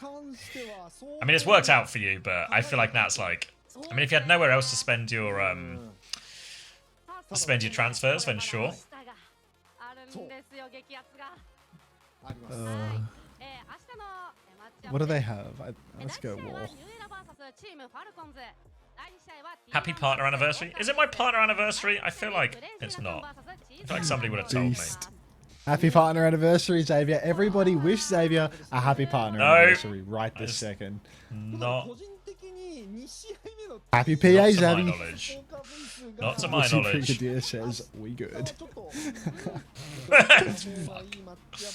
I mean, it's worked out for you, but I feel like that's like... I mean, if you had nowhere else to spend your transfers, then sure. what do they have? Let's go wall. Happy partner anniversary. Is it my partner anniversary? I feel like it's not. I feel like somebody would have told me. Beast. Happy partner anniversary, Xavier. Everybody wish Xavier a happy partner No. anniversary right this just- second. 個 Not 人的に2試合目の Happy not PA, to my Xavier. knowledge. 効果分数 Not to が my What's your knowledge. Brigadier says we ちょ good. っといいマッチアッ